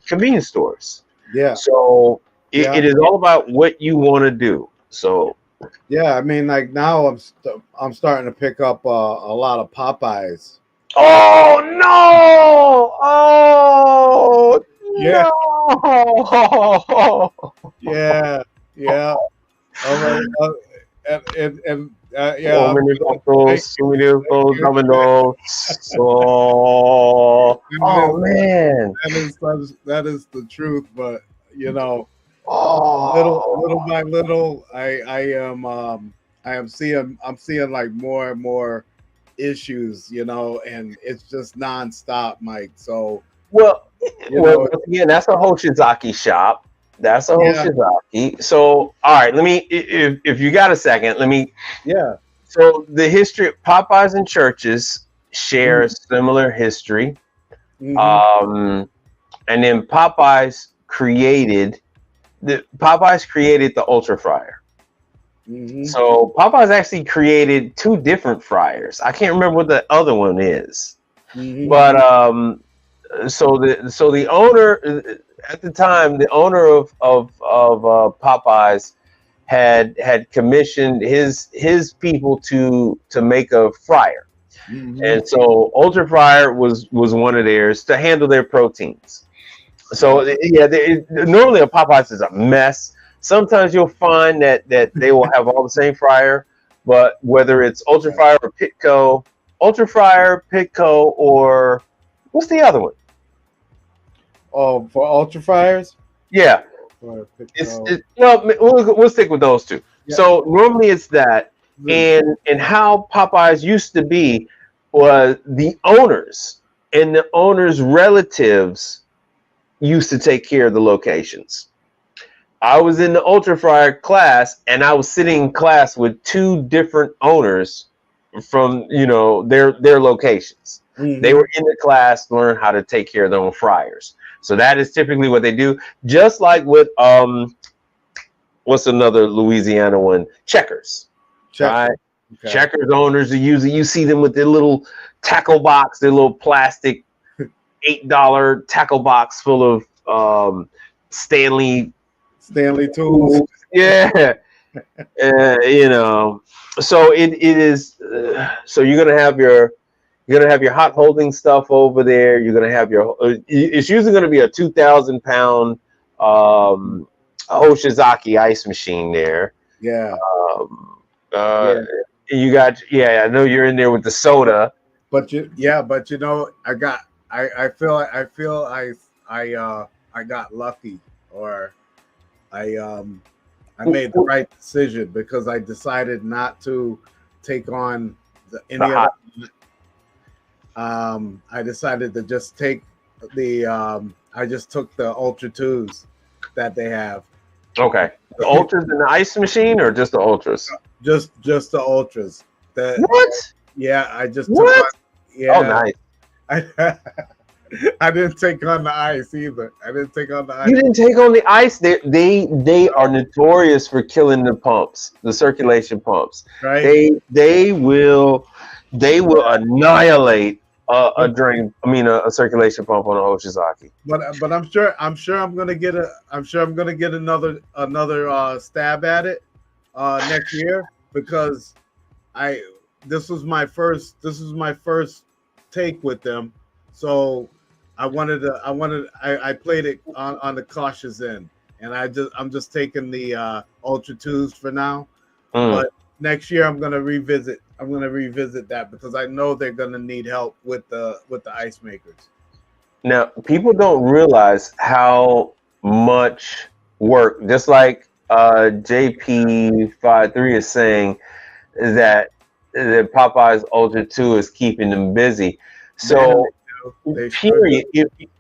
convenience stores. Yeah. So it is all about what you want to do. So Yeah, I mean, like now I'm starting to pick up a lot of Popeyes. oh no! Oh Yeah. no! Yeah. Yeah. So many tacos, so many dominoes. Oh man! That is the truth, but Oh, little by little, I'm seeing like more and more issues, and it's just nonstop, Mike. So well, once again, that's a Hoshizaki shop. That's a Hoshizaki. So, all right, let me, if you got a second, let me. Yeah. So the history of Popeyes and churches share a similar history. Mhm. And then Popeyes created the Ultra Fryer. Mhm. So Popeyes actually created two different fryers. I can't remember what the other one is, Mhm. but so the owner at the time, the owner of Popeyes had commissioned his people to make a fryer, and so Ultra Fryer was one of theirs to handle their proteins. So normally a Popeyes is a mess. Sometimes you'll find that they will have all the same fryer, but whether it's Ultra Fryer or Pitco, or what's the other one? Oh, for Ultra Fryers? Yeah. or well, we'll stick with those two. Yeah. So normally it's that, and how Popeyes used to be was the owners and the owners' relatives used to take care of the locations. I was in the Ultra Fryer class, and I was sitting in class with two different owners from their locations. They were in the class to learn how to take care of their own fryers. So that is typically what they do. Just like with what's another Louisiana one? Checkers. Right? Okay. Checkers owners are usually, you see them with their little tackle box, their little plastic $8 tackle box full of Stanley tools. Yeah. So it is. So you're gonna have your hot holding stuff over there. You're gonna have your. It's usually gonna be a 2,000-pound Hoshizaki ice machine there. Yeah. You got. Yeah, I know you're in there with the soda. But I feel I got lucky, or I made the right decision because I decided not to take on any of the. I decided to just take I just took the Ultra 2s that they have. Okay. The Ultras in the ice machine, or just the Ultras? Just the Ultras. What? Yeah, I just took on, yeah. Oh, nice. I didn't take on the ice either. I didn't take on the ice. You didn't take on the ice. They are notorious for killing the pumps, the circulation pumps. Right. They will annihilate a circulation pump on a Hoshizaki. But I'm sure I'm gonna get another stab at it next year, because this was my first take with them. So I played it on the cautious end, and I'm just taking the Ultra 2s for now. But next year I'm gonna revisit that, because I know they're gonna need help with the ice makers. Now, people don't realize how much work, just like JP53 is saying, that the Popeyes Ultra 2 is keeping them busy. So period.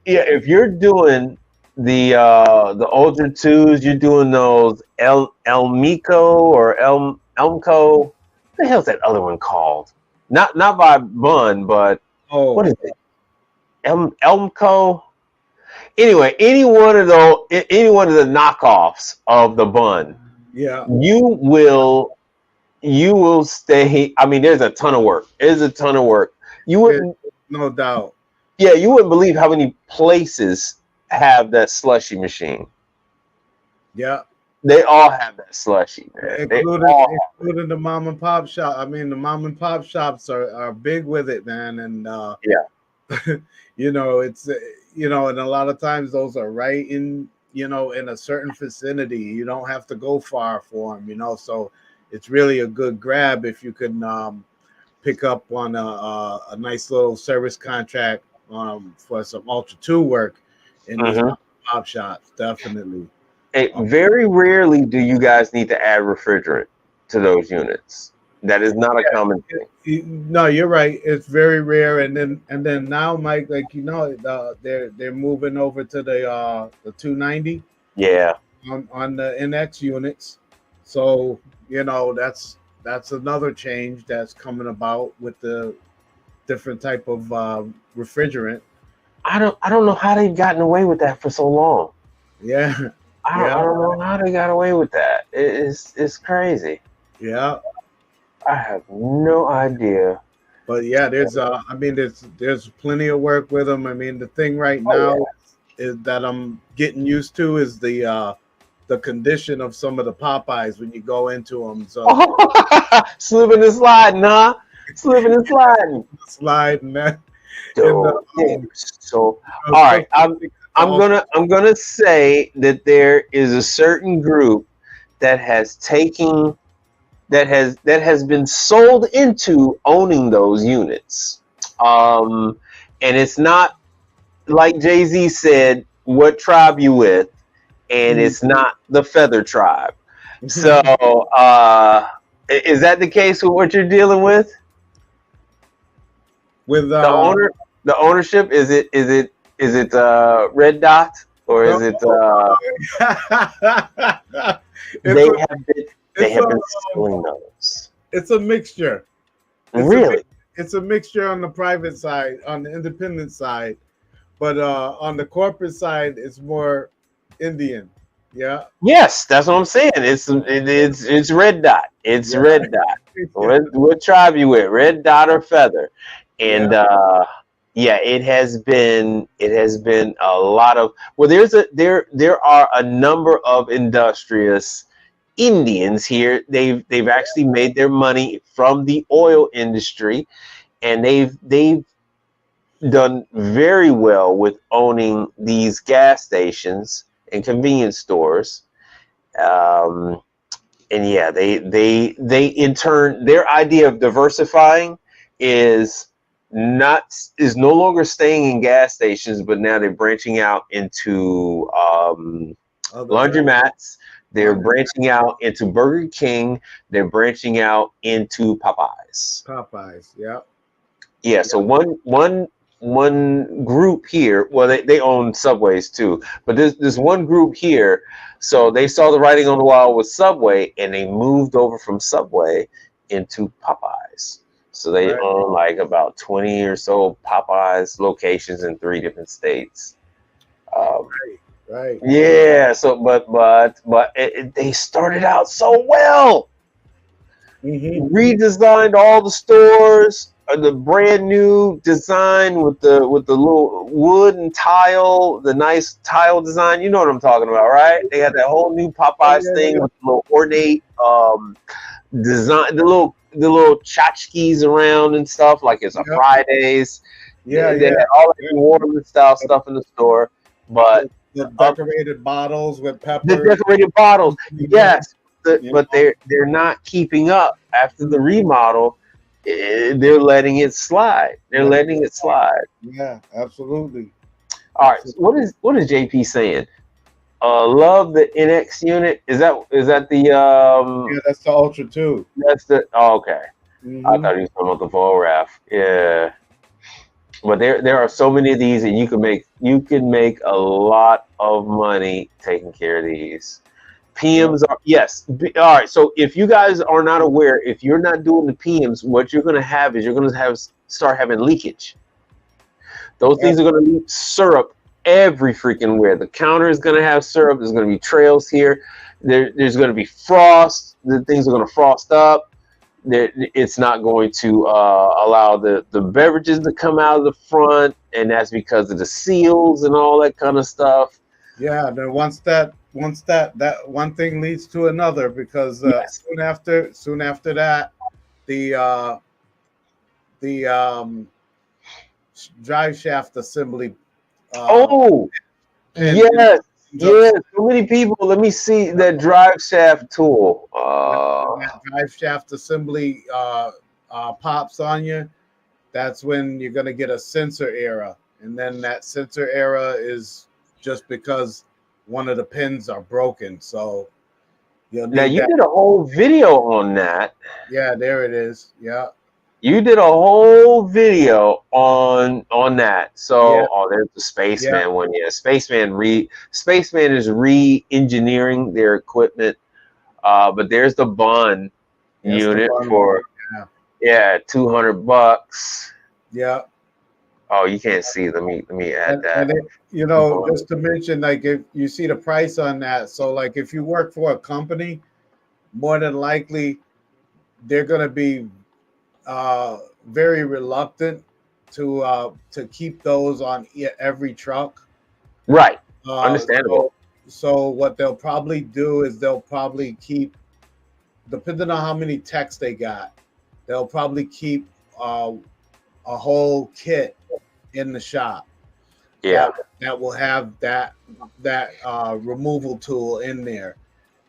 If you're doing the Ultra 2s, you're doing those Elmico or Elmco. What the hell's that other one called? Not by Bun, but what is it? Elmco. Anyway, any one of the knockoffs of the Bun. Yeah. You will stay. I mean, there's a ton of work. You wouldn't. No doubt. Yeah, you wouldn't believe how many places have that slushy machine. Yeah. They all have that slushy, man. Including the mom and pop shop. I mean, the mom and pop shops are big with it, man. And yeah, it's and a lot of times those are right in in a certain vicinity. You don't have to go far for them, so it's really a good grab if you can pick up on a nice little service contract for some Ultra 2 work in these pop shops. Definitely. Hey, very rarely do you guys need to add refrigerant to those units. That is not a common thing. No, you're right. It's very rare. And then now, Mike, like they're moving over to the 290. Yeah. On the NX units. So that's another change that's coming about with the different type of refrigerant. I don't know how they've gotten away with that for so long. Yeah. I don't know how they got away with that. It's crazy. Yeah. I have no idea. But yeah, there's plenty of work with them. I mean, the thing right now is that I'm getting used to is the condition of some of the Popeyes when you go into them. So slipping and sliding, huh? Slipping and sliding. Sliding, man. So all right, I'm gonna say that there is a certain group that has been sold into owning those units, and it's not like Jay-Z said, "What tribe you with?" and it's not the Feather Tribe. So, is that the case with what you're dealing with? With The ownership, is it Red Dot, or is it they it's have been selling those? it's a mixture. Really? It's a mixture on the private side, on the independent side, but on the corporate side, it's more Indian. Yeah. Yes, that's what I'm saying. It's Red Dot. It's Yeah. Red Dot. What tribe you with? Red Dot or Feather? And yeah, it has been a lot of, well, there are a number of industrious Indians here. They've actually made their money from the oil industry, and they've done very well with owning these gas stations and convenience stores. And yeah, they in turn, their idea of diversifying is no longer staying in gas stations, but now they're branching out into laundromats. They're branching out into Burger King. They're branching out into Popeyes. Yeah. Yeah. So one group here. Well, they own Subways too, but there's one group here. So they saw the writing on the wall with Subway, and they moved over from Subway into Popeyes. So they own like about 20 or so Popeyes locations in 3 different states. Right. Yeah. So, but they started out so well. Redesigned all the stores. The brand new design with the little wood and tile, the nice tile design. You know what I'm talking about, right? They had that whole new Popeyes thing with the little ornate design, the little tchotchkes around and stuff, like it's a Fridays. They had all that New style stuff in the store, but the decorated bottles with pepper. The decorated bottles, yes, but they're not keeping up after the remodel. They're letting it slide. Yeah, absolutely. All right. So what is JP saying? Love the NX unit. Is that the Yeah, that's the Ultra 2. That's the okay. I thought he was talking about the Volraf. Yeah. But there are so many of these, and you can make a lot of money taking care of these. PMs are, yes. All right. So if you guys are not aware, if you're not doing the PMs, what you're going to have is start having leakage. Those things are going to leak syrup every freaking where. The counter is going to have syrup. There's going to be trails here. There's going to be frost. The things are going to frost up. It's not going to allow the beverages to come out of the front, and that's because of the seals and all that kind of stuff. Yeah. Then once that one thing leads to another, because soon after that, the drive shaft assembly. Yes. So many people. Let me see that drive shaft tool. That drive shaft assembly pops on you. That's when you're gonna get a sensor error, and then that sensor error is just because one of the pins are broken. So now you did a whole video on that. Yeah, there it is. Yeah. You did a whole video on that. So there's the Spaceman one. Yeah, Spaceman is re-engineering their equipment. But there's the Bond unit for $200. Yeah. Oh, you can't see. Let me add that. And just to mention, like, if you see the price on that, so like if you work for a company, more than likely they're gonna be very reluctant to keep those on every truck. Right. Understandable. So what they'll probably do is they'll probably keep, depending on how many techs they got, they'll probably keep a whole kit in the shop. Yeah. That will have that removal tool in there.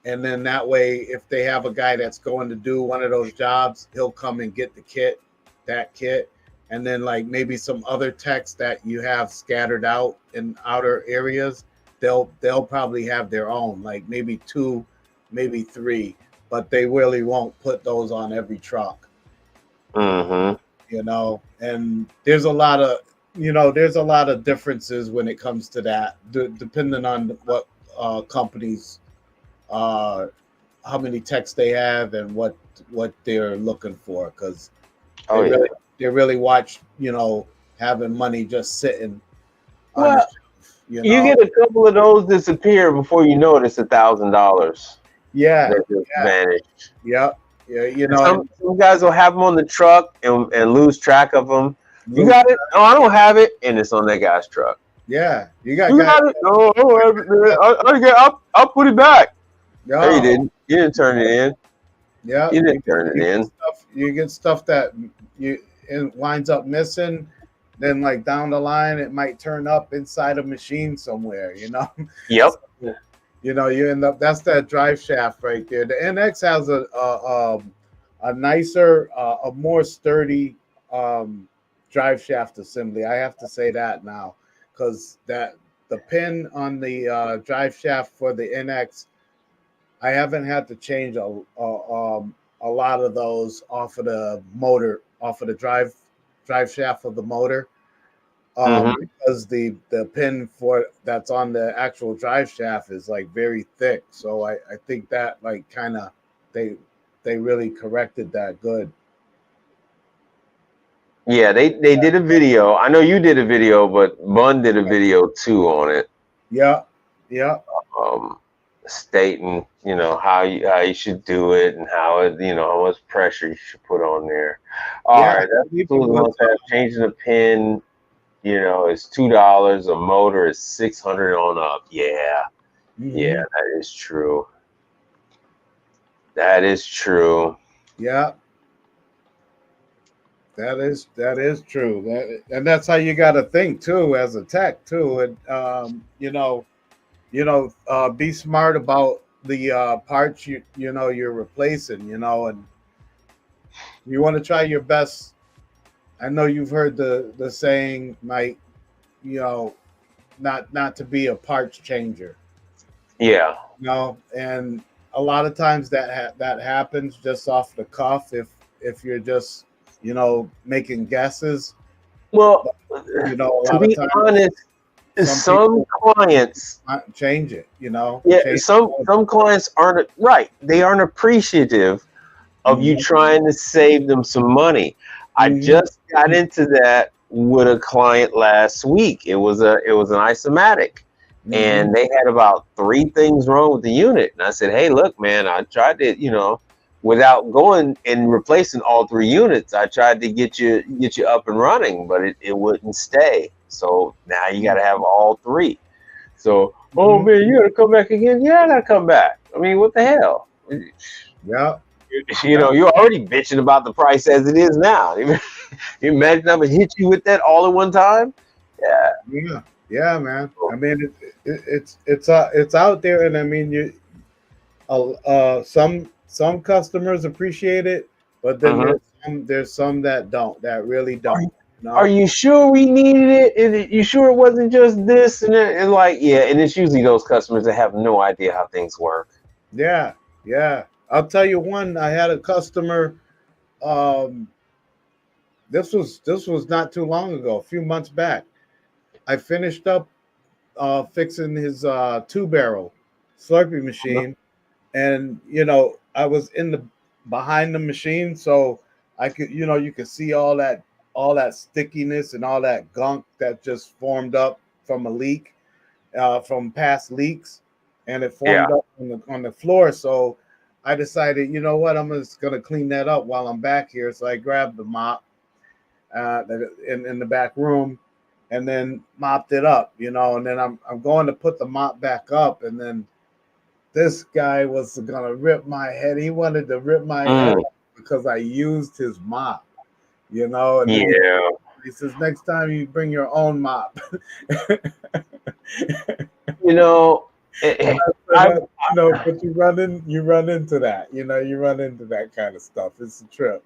And then that way, if they have a guy that's going to do one of those jobs, he'll come and get that kit. And then like maybe some other techs that you have scattered out in outer areas, they'll probably have their own, like maybe 2, maybe 3, but they really won't put those on every truck. Mm-hmm. And there's a lot of there's a lot of differences when it comes to that, depending on what companies, how many techs they have, and what they're looking for, because Oh yeah. they really watch having money just sitting on the Well, shelf, you get a couple of those disappear before you know it. It's $1,000 yeah, that just vanished. yeah, And some guys will have them on the truck and lose track of them. You got it? No, I don't have it, and it's on that guy's truck. Yeah, you You got got it? No, I don't have it, man. I'll put it back. No, you didn't. You didn't turn it in. Yeah, You didn't turn it in. You get stuff that it winds up missing. Then, like down the line, it might turn up inside a machine somewhere. Yep. So, you end up. That's that drive shaft right there. The NX has a nicer, a more sturdy drive shaft assembly. I have to say that now, because the pin on the drive shaft for the NX, I haven't had to change a lot of those off of the motor, off of the drive shaft of the motor, because the pin for that's on the actual drive shaft is like very thick. So I think that like kind of they really corrected that good. Yeah, they did a video. I know you did a video, but Bun did a video too on it. Yeah. Stating, how you should do it, and how it, how much pressure you should put on there. All right, that's cool. Changing the pin, is $2. A motor is $600 on up. Yeah. Yeah, that is true. That is true. Yeah. That is true. And that's how you got to think too, as a tech too. And be smart about the parts you're replacing. And you want to try your best. I know you've heard the saying, Mike. Not to be a parts changer. Yeah. And a lot of times that happens just off the cuff if you're just making guesses. Well, to be honest, some clients change it. Yeah, some clients aren't right. They aren't appreciative of you trying to save them some money. I just got into that with a client last week. It was an isomatic, and they had about 3 things wrong with the unit. And I said, "Hey, look, man, I tried to, without going and replacing all 3 units, I tried to get you up and running, but it wouldn't stay. So now you got to have all 3. So, oh man, you got to come back again? Yeah, I got to come back. I mean, what the hell? Yeah. You're already bitching about the price as it is now. You imagine I'm gonna hit you with that all at one time? Yeah, man. I mean, it's out there, and I mean, some customers appreciate it, but then there's some that don't, that really don't. Are you sure we needed it? Is you sure it wasn't just this and that? And like, yeah, and it's usually those customers that have no idea how things work. Yeah. I'll tell you one. I had a customer. This was not too long ago, a few months back. I finished up fixing his 2-barrel Slurpee machine, and I was behind the machine, so I could you could see all that stickiness and all that gunk that just formed up from a leak, from past leaks, and it formed up on the floor. So I decided, you know what, I'm just gonna clean that up while I'm back here. So I grabbed the mop in the back room, and then mopped it up, and then I'm going to put the mop back up, and then this guy was gonna rip my head. He wanted to rip my head off because I used his mop, and he says, next time you bring your own mop. But you run into that, you run into that kind of stuff. It's a trip.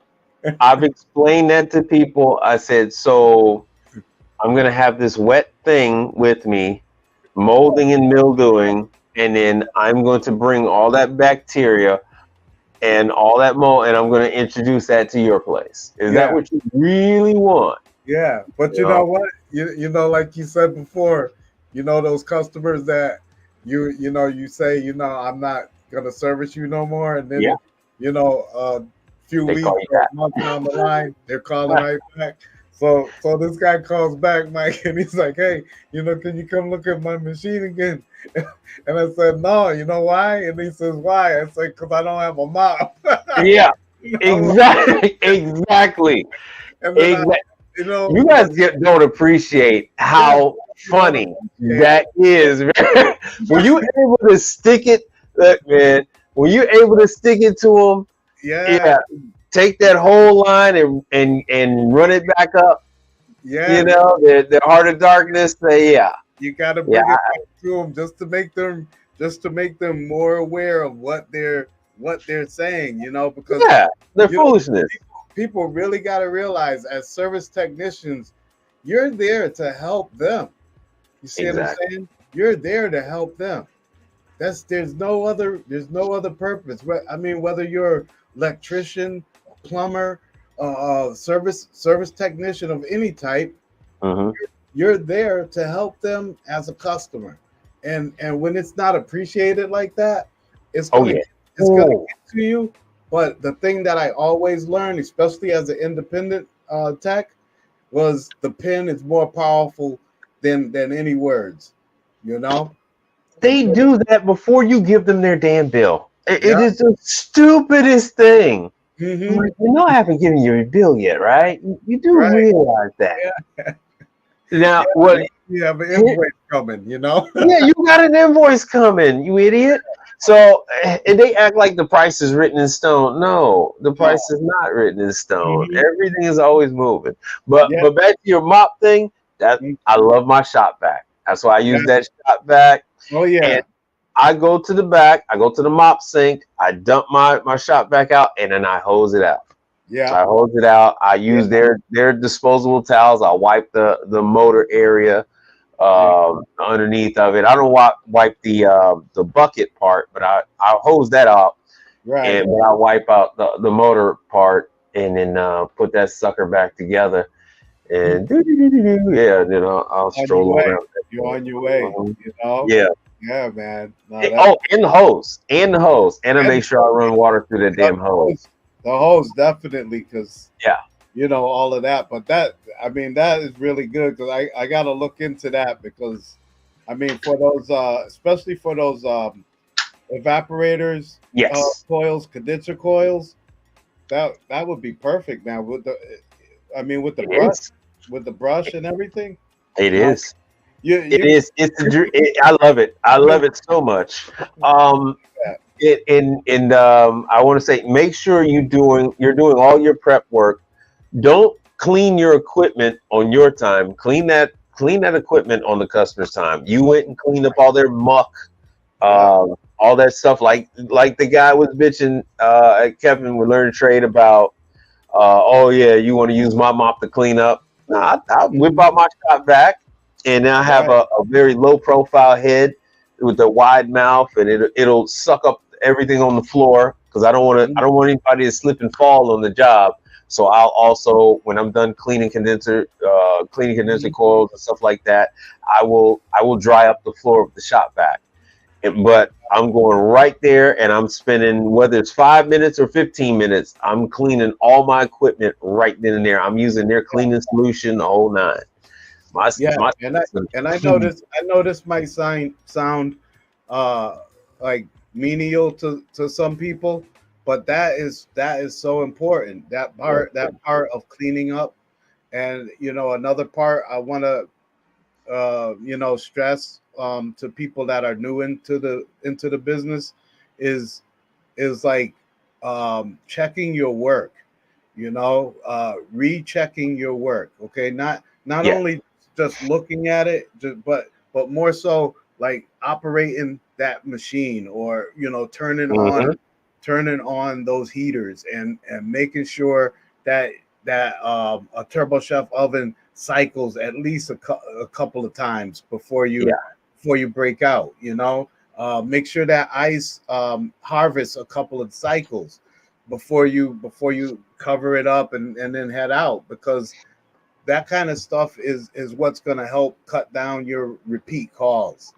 I've explained that to people. I said, so I'm going to have this wet thing with me molding and mildewing, and then I'm going to bring all that bacteria and all that mold, and I'm going to introduce that to your place. Is that what you really want? Yeah, but you know what? You know, like you said before, you know those customers that you say, I'm not gonna service you no more, and then a few They weeks call you or back. a month down the line, they're calling right back. So this guy calls back, Mike, and he's like, "Hey, can you come look at my machine again?" And I said, "No, you know why?" And he says, "Why?" I said, "Because I don't have a mop." Yeah, You know? exactly, exactly. And then You guys don't appreciate how funny that is. When you able to stick it, look, man. When you're able to stick it to them, take that whole line and run it back up. Yeah, the heart of darkness. Say, you got to bring it back to them just to make them more aware of what they're saying. Because they're foolishness. People really got to realize, as service technicians, you're there to help them. You see what I'm saying? You're there to help them. There's no other purpose. I mean, whether you're electrician, plumber, service technician of any type, you're there to help them as a customer. And when it's not appreciated like that, it's gonna get to you. But the thing that I always learned, especially as an independent tech, was the pen is more powerful than any words. They do that before you give them their damn bill. It is the stupidest thing. Mm-hmm. I haven't given you a bill yet, right? You do realize that. Yeah. Now, what? You have an invoice coming, Yeah, you got an invoice coming, you idiot. So, and they act like the price is written in stone. No, the price is not written in stone. Everything is always moving. But back to your mop thing, I love my shop vac. That's why I use that shop vac. Oh yeah. And I go to the back, I go to the mop sink, I dump my shop vac out, and then I hose it out. Yeah. I hose it out. I use their disposable towels. I wipe the motor area underneath of it. I don't wipe the bucket part, but I hose that off. Right. But I wipe out the motor part and then put that sucker back together. And I'll stroll around. You're on your way. Yeah. Yeah, man. And the hose. And I make sure I run water through that damn hose. The hose, definitely, because Yeah. all of that. But that is really good, because I got to look into that, because I mean, for those especially for those evaporators, coils, condenser coils, that would be perfect now with the brush and everything. It is. It is. I love it. I love it so much. I want to say, make sure you're doing all your prep work. Don't clean your equipment on your time. Clean that equipment on the customer's time. You went and cleaned up all their muck, all that stuff. Like the guy was bitching at Kevin with Learn Trade about. You want to use my mop to clean up? Nah, I'll whip out my shop vac, and I have a very low profile head with a wide mouth, and it'll suck up everything on the floor, because I don't want anybody to slip and fall on the job. So I'll also, when I'm done cleaning condenser coils and stuff like that, I will dry up the floor of the shop vac. But I'm going right there, and I'm spending, whether it's 5 minutes or 15 minutes, I'm cleaning all my equipment right then and there. I'm using their cleaning solution, the whole nine. And I know this might sound like menial to some people, but that is so important. That part of cleaning up. And another part I want to stress to people that are new into the business is like checking your work, rechecking your work. Okay, not only just looking at it, but more so like operating that machine, or turning on those heaters, and making sure that a Turbo Chef oven cycles at least a couple of times before you before you break out. Make sure that ice harvests a couple of cycles before you cover it up and then head out, because that kind of stuff is what's going to help cut down your repeat calls.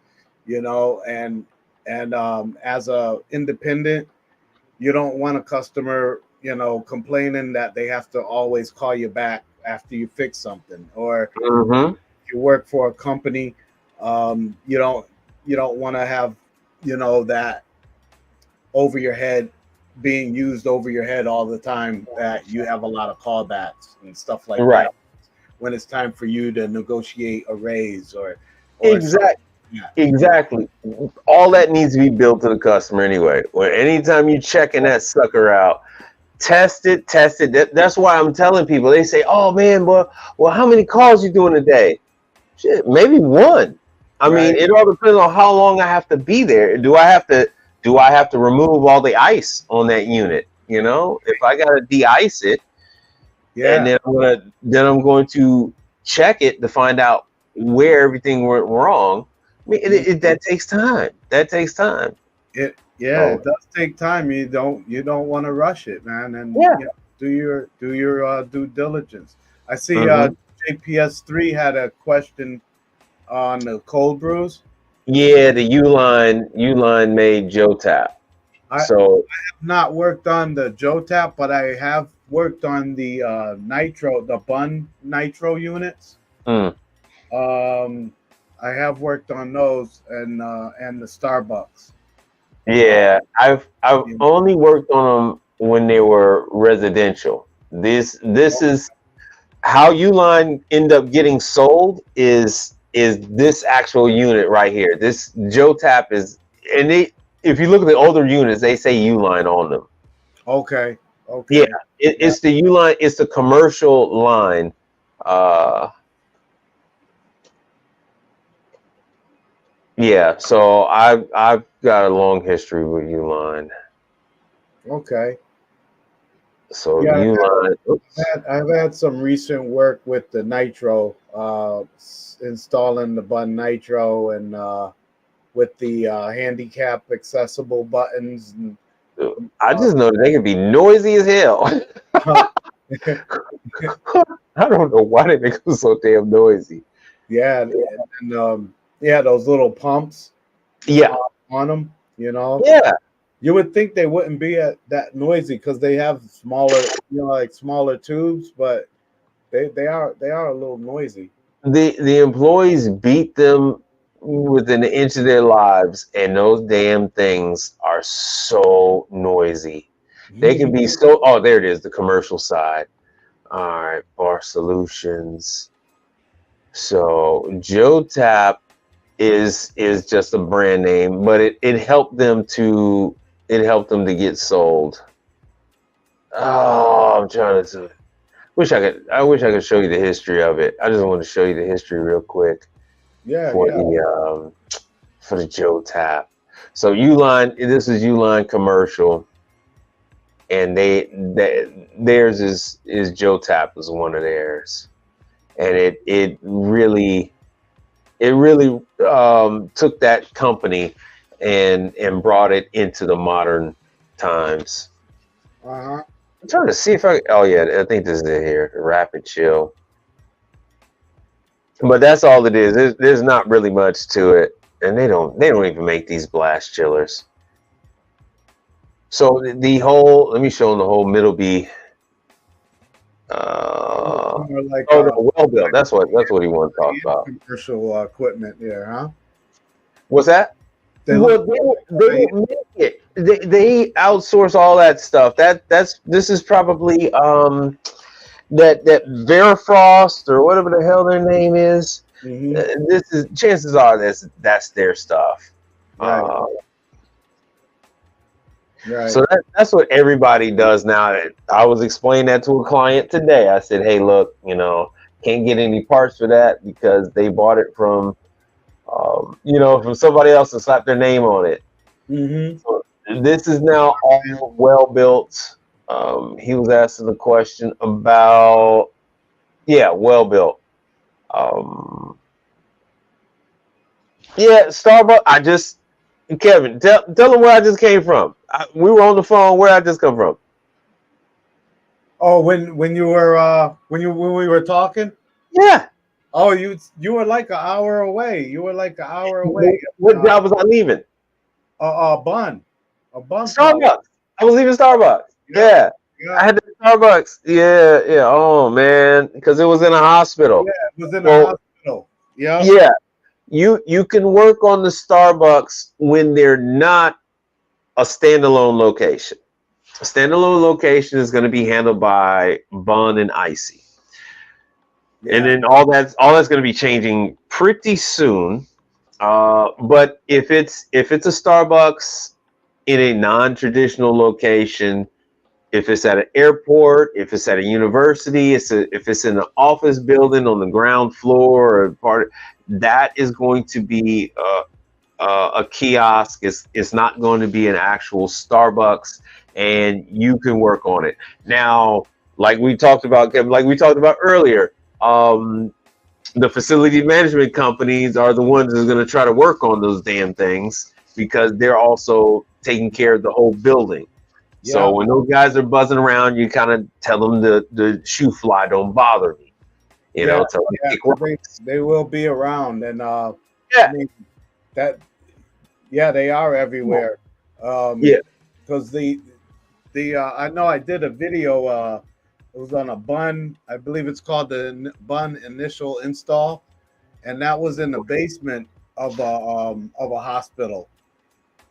And as a independent, you don't want a customer complaining that they have to always call you back after you fix something, or Mm-hmm. you work for a company. You don't want to have that over your head, being used over your head all the time, that you have a lot of callbacks and stuff like Right. that when it's time for you to negotiate a raise or Exactly. yeah. Exactly. All that needs to be built to the customer anyway. Or anytime you checking that sucker out, test it. That's why I'm telling people. They say, "Oh man, well, how many calls you doing a day?" Shit, maybe one. I mean, Right. it all depends on how long I have to be there. Do I have to remove all the ice on that unit? If I gotta de-ice it, and Yeah. then I'm going to check it to find out where everything went wrong. I mean, that takes time. That takes time. It Oh, it does take time. You don't want to rush it, man, and yeah. do your due diligence. I see Mhm. JPS3 had a question on the cold brews. Yeah, the Uline made Joe Tap. I have So not worked on the Joe Tap, but I have worked on the the Bun Nitro units. mm, Um, I have worked on those and the Starbucks. Uh, yeah, I've you know, only worked on them when they were residential. This is how Uline end up getting sold is this actual unit right here. This Joe Tap is, and if you look at the older units, they say Uline on them. okay, Yeah, okay, yeah, it's the Uline. It's the commercial line. Uh, yeah. So I've got a long history with Uline. okay. So Yeah, Uline. Oops. I've had some recent work with the Nitro, installing the Bun Nitro and with the handicap accessible buttons. And, I uh, just know that they can be noisy as hell. I don't know why they make them so damn noisy. yeah, and yeah, those little pumps Yeah. on them. Yeah. You would think they wouldn't be that noisy because they have smaller, like smaller tubes, but they are a little noisy. The employees beat them within an inch of their lives, and those damn things are so noisy. They can be so. Oh, there it is, the commercial side. All right, Bar Solutions. So Joe Tap is just a brand name, but it helped them to get sold. Oh, I'm trying to. I wish I could show you the history of it. I just want to show you the history real quick Yeah, for yeah. the Joe Tap. So Uline, this is Uline commercial, and theirs is Joe Tap is one of theirs, and it really took that company and brought it into the modern times. Uh-huh. I'm trying to see if oh yeah, I think this is it here, Rapid Chill. But that's all it is. There's not really much to it, and they don't even make these blast chillers. So the whole, let me show them the whole Middleby. More like Oh no, well built. That's what he wanted to talk about. commercial equipment there, huh? What's that? They Well, look they don't make it. They outsource all that stuff. This is probably that Verifrost or whatever the hell their name is. hmm This is, chances are that's their stuff. right, Uh, right. so that's what everybody does now. I was explaining that to a client today. I said, hey, look, can't get any parts for that because they bought it from from somebody else and slapped their name on it. hmm So this is now all well built. He was asking the question about, yeah, well built. Um, Yeah, Starbucks. Kevin, tell them where I just came from. We were on the phone. Where I just come from? Oh, when you were when we were talking. Yeah. Oh, you were like an hour away. You were like an hour away. What job was I leaving? A bun, a bun place. Starbucks. I was leaving Starbucks. Yeah, Yeah. I yeah, had the Starbucks. Yeah, yeah. Oh man, because it was in a hospital. yeah. It was in a Well, hospital. Yep. yeah. You can work on the Starbucks when they're not a standalone location. A standalone location is going to be handled by Bun and Icy, and Yeah. then all that's going to be changing pretty soon. But if it's a Starbucks in a non-traditional location, if it's at an airport, if it's at a university, if it's in an office building on the ground floor or part, that is going to be a kiosk. It's not going to be an actual Starbucks, and you can work on it now. Like we talked about earlier, the facility management companies are the ones that's going to try to work on those damn things because they're also taking care of the whole building. So Yeah. when those guys are buzzing around, you kind of tell them the shoe fly don't bother me. Yeah. Tell them Yeah. kick 'Cause rocks. they will be around, and I Yeah, mean that. Yeah, they are everywhere. yeah. Because the I know I did a video. It was on a bun. I believe it's called the bun initial install, and that was in the basement of a hospital.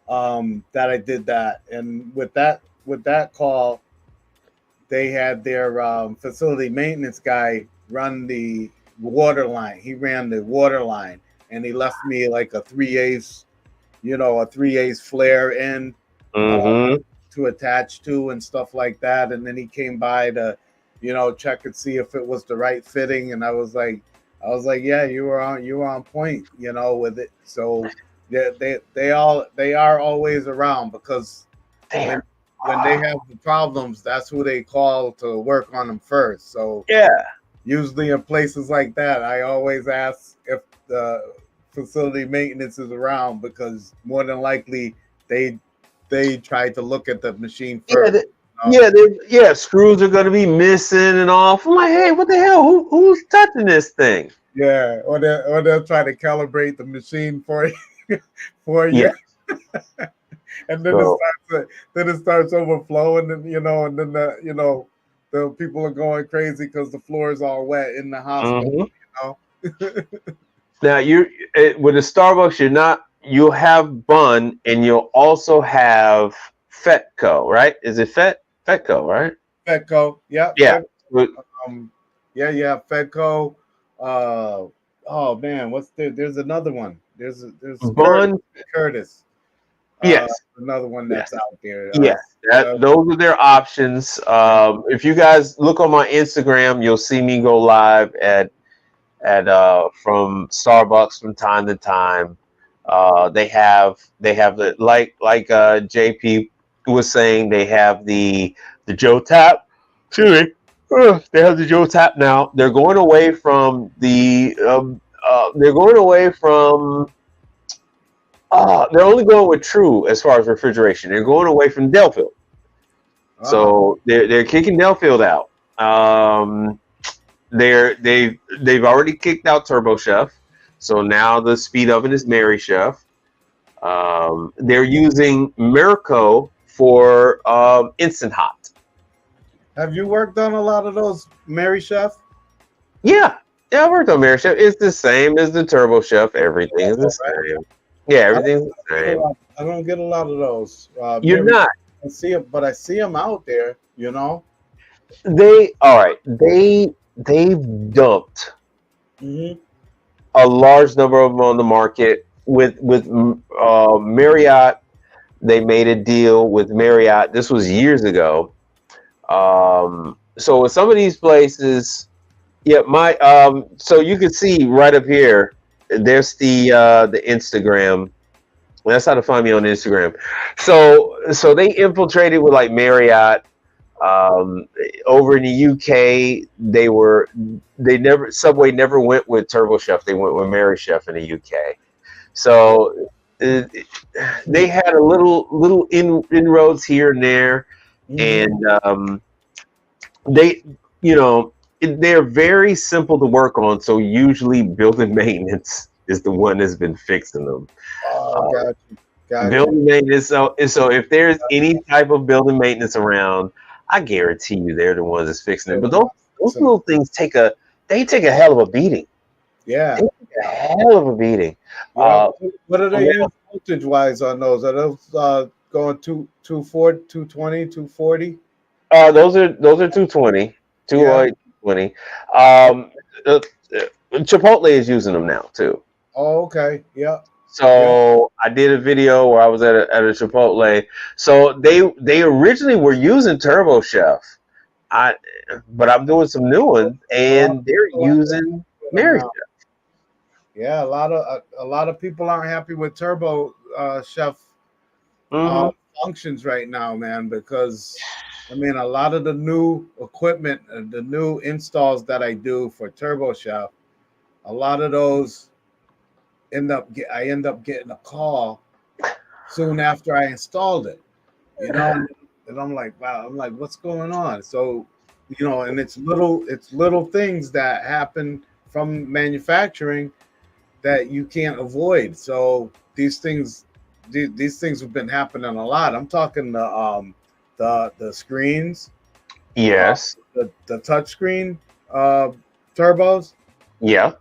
That I did that, and with that call, they had their facility maintenance guy run the water line. He ran the water line, and he left me like a 3/8, a 3/8 flare in Mm-hmm. to attach to and stuff like that. And then he came by to, check and see if it was the right fitting. And I was like, yeah, you were on point, with it. So yeah, they are always around because when Damn. when they have the problems, that's who they call to work on them first. So Yeah. usually in places like that, I always ask if the facility maintenance is around because more than likely they they try to look at the machine Yeah. first. Yeah. Screws are gonna be missing and off. I'm like, hey, what the hell? Who's touching this thing? Yeah, or they'll try to calibrate the machine for you, for Yeah. you, and then So. it starts overflowing, and and then the people are going crazy because the floor is all wet in the hospital. Mhm. You know? Now with the Starbucks, you'll have Bun and you'll also have Fetco, right? Is it Fetco, right? Fedco, yeah, Yeah. With um, yeah, Fedco. Uh, oh man, there's another one. There's Curtis. Bun, Curtis. Uh, yes, another one yes, that's out there. yes. Those are their options. If you guys look on my Instagram, you'll see me go live at from Starbucks from time to time. They have the JP was saying, they have the Joe Tap. Excuse me. They have the Joe Tap now. They're going away from they're going away from they're only going with True as far as refrigeration. They're going away from Delfield. Ah, So they're kicking Delfield out. They've already kicked out Turbo Chef, so now the speed oven is Mary Chef. They're using Mirko for Instant Hot. have you worked on a lot of those, Mary Chef? Yeah, yeah, I worked on Mary Chef. It's the same as the Turbo Chef. Everything is the same. Yeah, I don't everything's the get a same. lot, I don't get a lot of those. You're Mary, not. I see it, but I see them out there. They all right. They've dumped Hmm. a large number of them on the market with Marriott. They made a deal with Marriott. This was years ago. So with some of these places, yeah, so you can see right up here. There's the Instagram. That's how to find me on Instagram. So they infiltrated with like Marriott. Over in the UK, Subway never went with Turbo Chef. They went with Mary Chef in the UK. So they had a little inroads here and there, and they, you know, they're very simple to work on. So usually building maintenance is the one that's been fixing them. Oh, got you. Got you. Building maintenance. So if there's any type of building maintenance around, I guarantee you they're the ones that's fixing it. But those little things take a hell of a beating. Yeah. They take a hell of a beating. Yeah. What are they use voltage wise on those? Are those going 240, 220, 240? Those are 220, 220. Chipotle is using them now too. Oh, okay. Yeah. So I did a video where I was at a Chipotle. So they originally were using Turbo Chef, but I'm doing some new ones, and they're using Mary Chef. Yeah, a lot of people aren't happy with Turbo Chef functions right now, man. Because I mean, a lot of the new equipment, the new installs that I do for Turbo Chef, a lot of those I end up getting a call soon after I installed it, you know, and I'm like, wow, what's going on? So, you know, and it's little things that happen from manufacturing that you can't avoid. So these things have been happening a lot. I'm talking the screens, yes, the touch screen turbos. Yeah.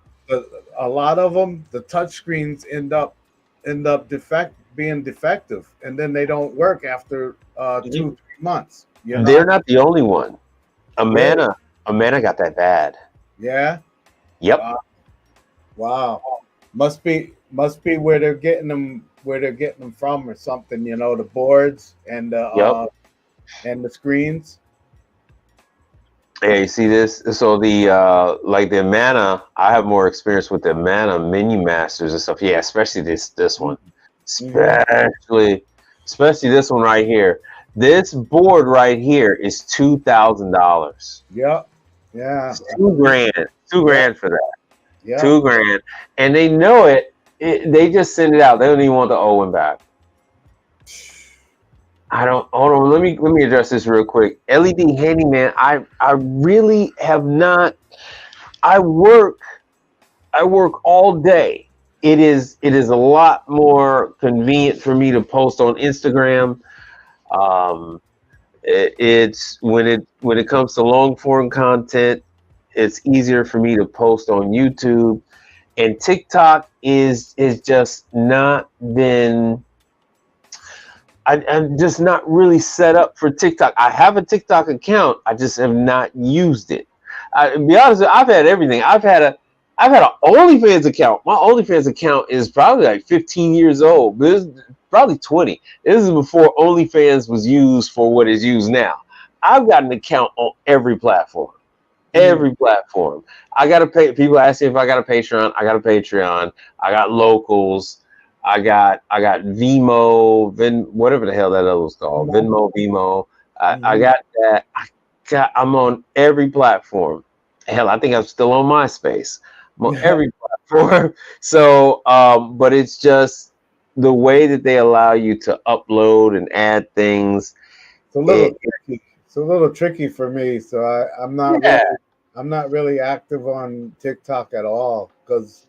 A lot of them, the touch screens end up being defective, and then they don't work after 2-3 months. You know? They're not the only one. Amana got that bad. Yeah. Yep. Wow. Must be where they're getting them from or something. You know, the boards and the screens. Yeah, you see this? So the like the Amana, I have more experience with the Amana menu masters and stuff. Yeah, especially this one. Especially this one right here. This board right here is $2,000. Yep. Yeah. $2,000 for that. Yeah. $2,000. And they know it. They just send it out. They don't even want the Owen back. Hold on. Let me address this real quick. LED handyman. I really have not. I work all day. It is a lot more convenient for me to post on Instagram. It's when it comes to long form content, it's easier for me to post on YouTube, and TikTok is just not been. I'm just not really set up for TikTok. I have a TikTok account. I just have not used it. To be honest, I've had everything. I've had an OnlyFans account. My OnlyFans account is probably like 15 years old. This is probably 20. This is before OnlyFans was used for what is used now. I've got an account on every platform. Every platform. I got to pay. People ask me if I got a Patreon. I got a Patreon. I got locals. I got Vimo, whatever the hell that other was called, Vimo. I got that. I'm on every platform. Hell, I think I'm still on MySpace. I'm on every platform. So, but it's just the way that they allow you to upload and add things. It's a little tricky. It's a little tricky for me. So I'm not really active on TikTok at all because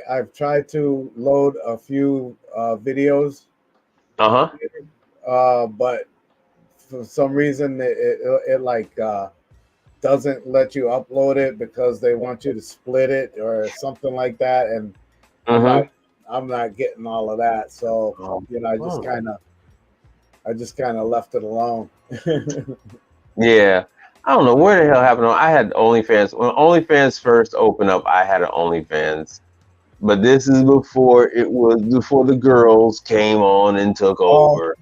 I've tried to load a few videos, but for some reason it like doesn't let you upload it because they want you to split it or something like that, and I'm not getting all of that. So you know, I just kind of left it alone. Yeah. I don't know where the hell happened. I had OnlyFans. When OnlyFans first opened up, I had an OnlyFans. But this is before the girls came on and took over.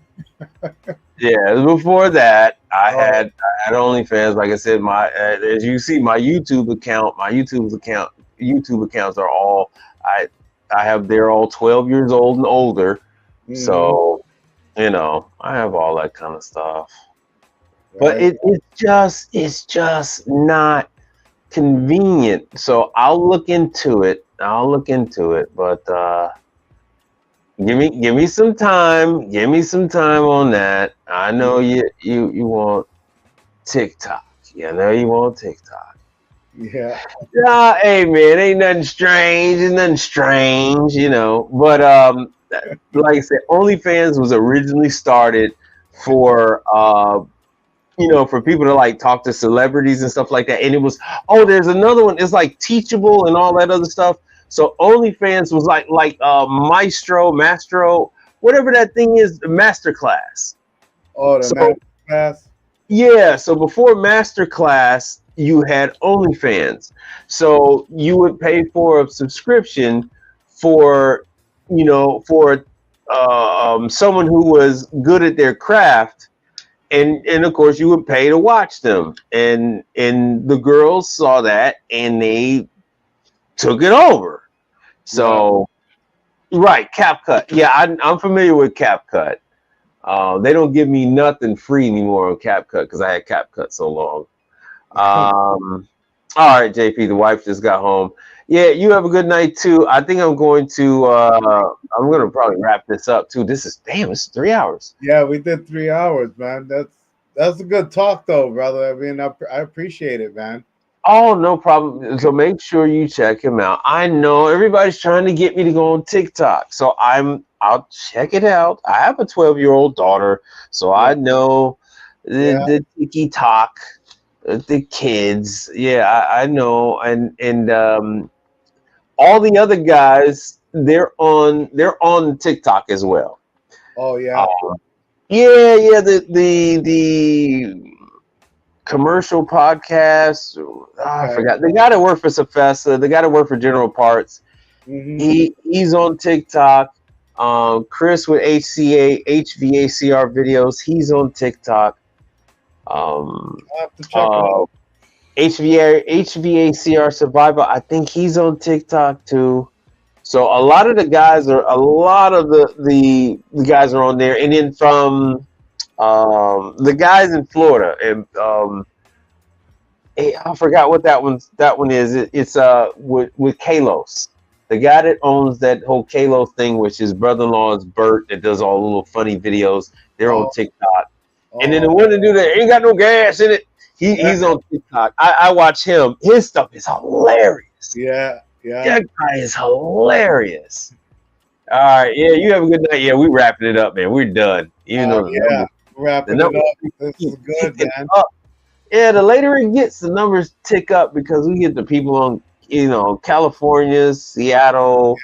Yeah, before that, I had OnlyFans. Like I said, as you see, my YouTube accounts are all they're all 12 years old and older. So, you know, I have all that kind of stuff. But it's just not convenient. So I'll look into it. But Give me some time. Give me some time on that. I know you want TikTok. Yeah, I know you want TikTok. Yeah. Nah, hey man, ain't nothing strange. It's nothing strange, you know. But like I said, OnlyFans was originally started for for people to like talk to celebrities and stuff like that. And it was, oh, there's another one. It's like Teachable and all that other stuff. So OnlyFans was like Mastro, whatever that thing is, Masterclass. Oh, the So master class. yeah, so before Masterclass, you had OnlyFans. So you would pay for a subscription for, for someone who was good at their craft, and of course you would pay to watch them, and the girls saw that and they took it over. So right, CapCut. Yeah, I'm familiar with CapCut. They don't give me nothing free anymore on CapCut because I had CapCut so long. All right, JP, the wife just got home. Yeah, you have a good night too. I think I'm going to probably wrap this up too. It's 3 hours. Yeah, we did 3 hours, man. That's a good talk though, brother. I mean, I appreciate it, man. Oh, no problem. So make sure you check him out. I know everybody's trying to get me to go on TikTok, so I'll check it out. I have a 12-year-old daughter, so I know the TikTok, the kids. Yeah, I know, and all the other guys, they're on TikTok as well. Oh yeah. Yeah. The commercial podcast. I forgot. The guy that worked for Safessa, the guy that worked for General Parts. Mm-hmm. He's on TikTok. Chris with HVACR videos. He's on TikTok. I'll have to check it out. HVACR Survival. I think he's on TikTok too. So a lot of the guys are the guys are on there, and then from the guys in Florida, and I forgot what that one is. It's with Kalos, the guy that owns that whole Kalos thing, which his brother-in-law is Bert, that does all the little funny videos. They're on TikTok, and then the one to do that ain't got no gas in it. He's on TikTok. I watch him. His stuff is hilarious. Yeah. That guy is hilarious. All right, yeah, you have a good night. Yeah, we wrapping it up, man. We're done. Even though wrapping it up. This is good, man. Yeah, the later it gets, the numbers tick up because we get the people on, California, Seattle,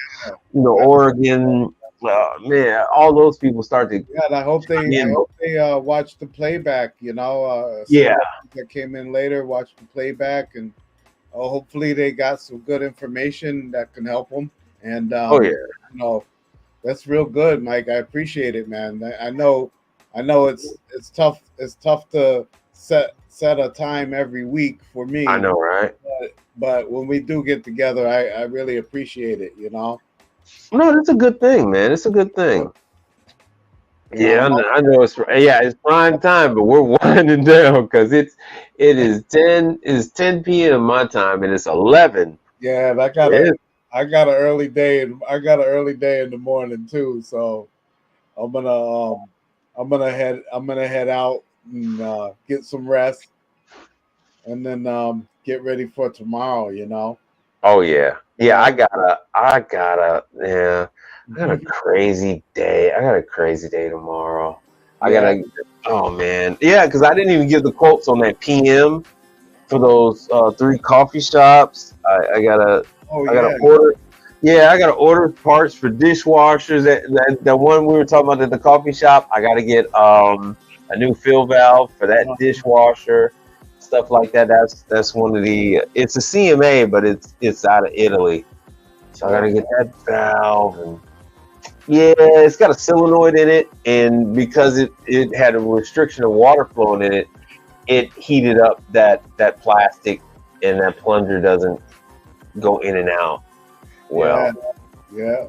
Oregon. Man, all those people start to. Yeah, I hope they watch the playback. That came in later, watch the playback, and hopefully they got some good information that can help them. And that's real good, Mike. I appreciate it, man. I know it's tough. It's tough to set a time every week for me. I know, right? But when we do get together, I really appreciate it. No, that's a good thing, man. It's a good thing. Yeah, I know it's prime time, but we're winding down because it is 10 p.m. my time and it's 11. Yeah, I got an early day. I got an early day in the morning too, so I'm gonna head out and get some rest, and then get ready for tomorrow. Oh yeah. I got a crazy day. I got a crazy day tomorrow. Oh man. Yeah, because I didn't even give the quotes on that PM for those 3 coffee shops. I gotta order. Yeah, I gotta order parts for dishwashers. That one we were talking about at the coffee shop. I gotta get a new fill valve for that dishwasher. Stuff like that. That's one of the. It's a CMA, but it's out of Italy. So I gotta get that valve, and it's got a solenoid in it, and because it had a restriction of water flowing in it, it heated up that plastic, and that plunger doesn't go in and out well. Yeah.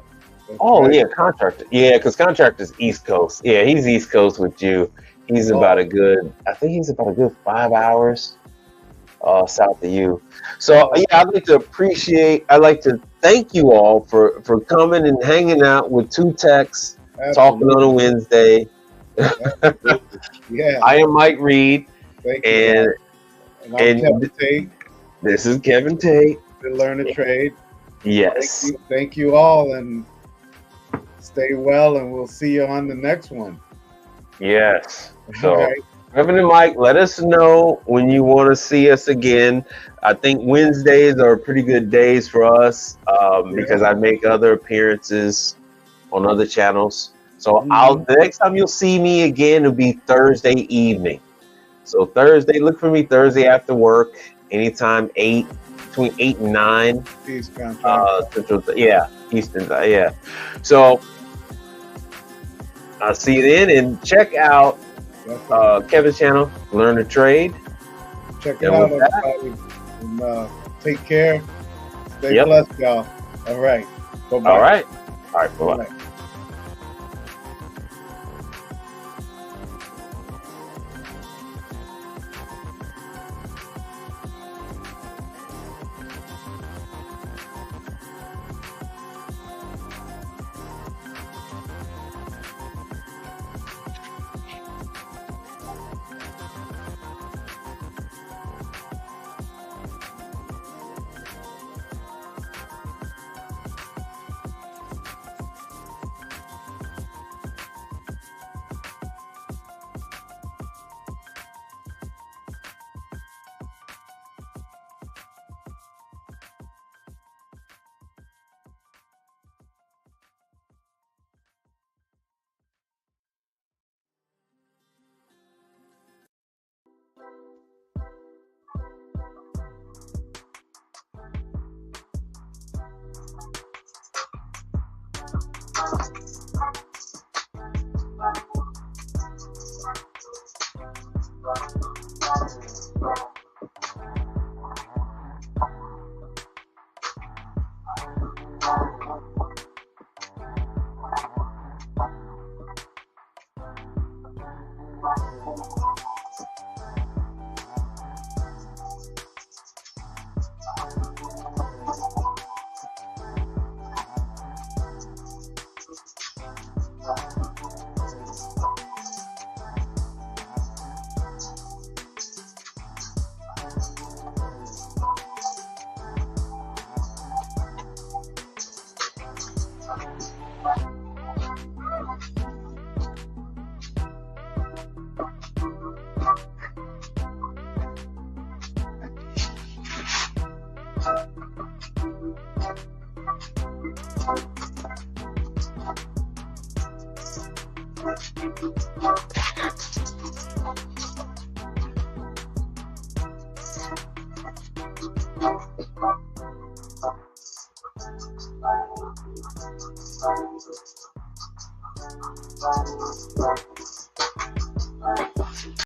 Contractor. Yeah, because contractor's East Coast. Yeah, he's East Coast with you. He's about a good 5 hours. south of you. So yeah, I'd like to thank you all for coming and hanging out with two techs talking on a Wednesday. Yeah. I am Mike Reed, Thank you. and And I'm Kevin Tate, this is Kevin Tate. the Learn a Trade. Yes. Thank you all, and stay well, and we'll see you on the next one. Yes. So, All right. Kevin and Mike, let us know when you want to see us again. I think Wednesdays are pretty good days for us because I make other appearances on other channels. So the next time you'll see me again, it'll be Thursday evening. So Thursday, look for me Thursday after work, anytime between 8 and 9. Eastern. Eastern. Yeah. So I'll see you then, and check out Kevin's channel, Learn a Trade. Check it out, everybody. And take care. Stay blessed, y'all. All right. Bye-bye. All right. Bye-bye.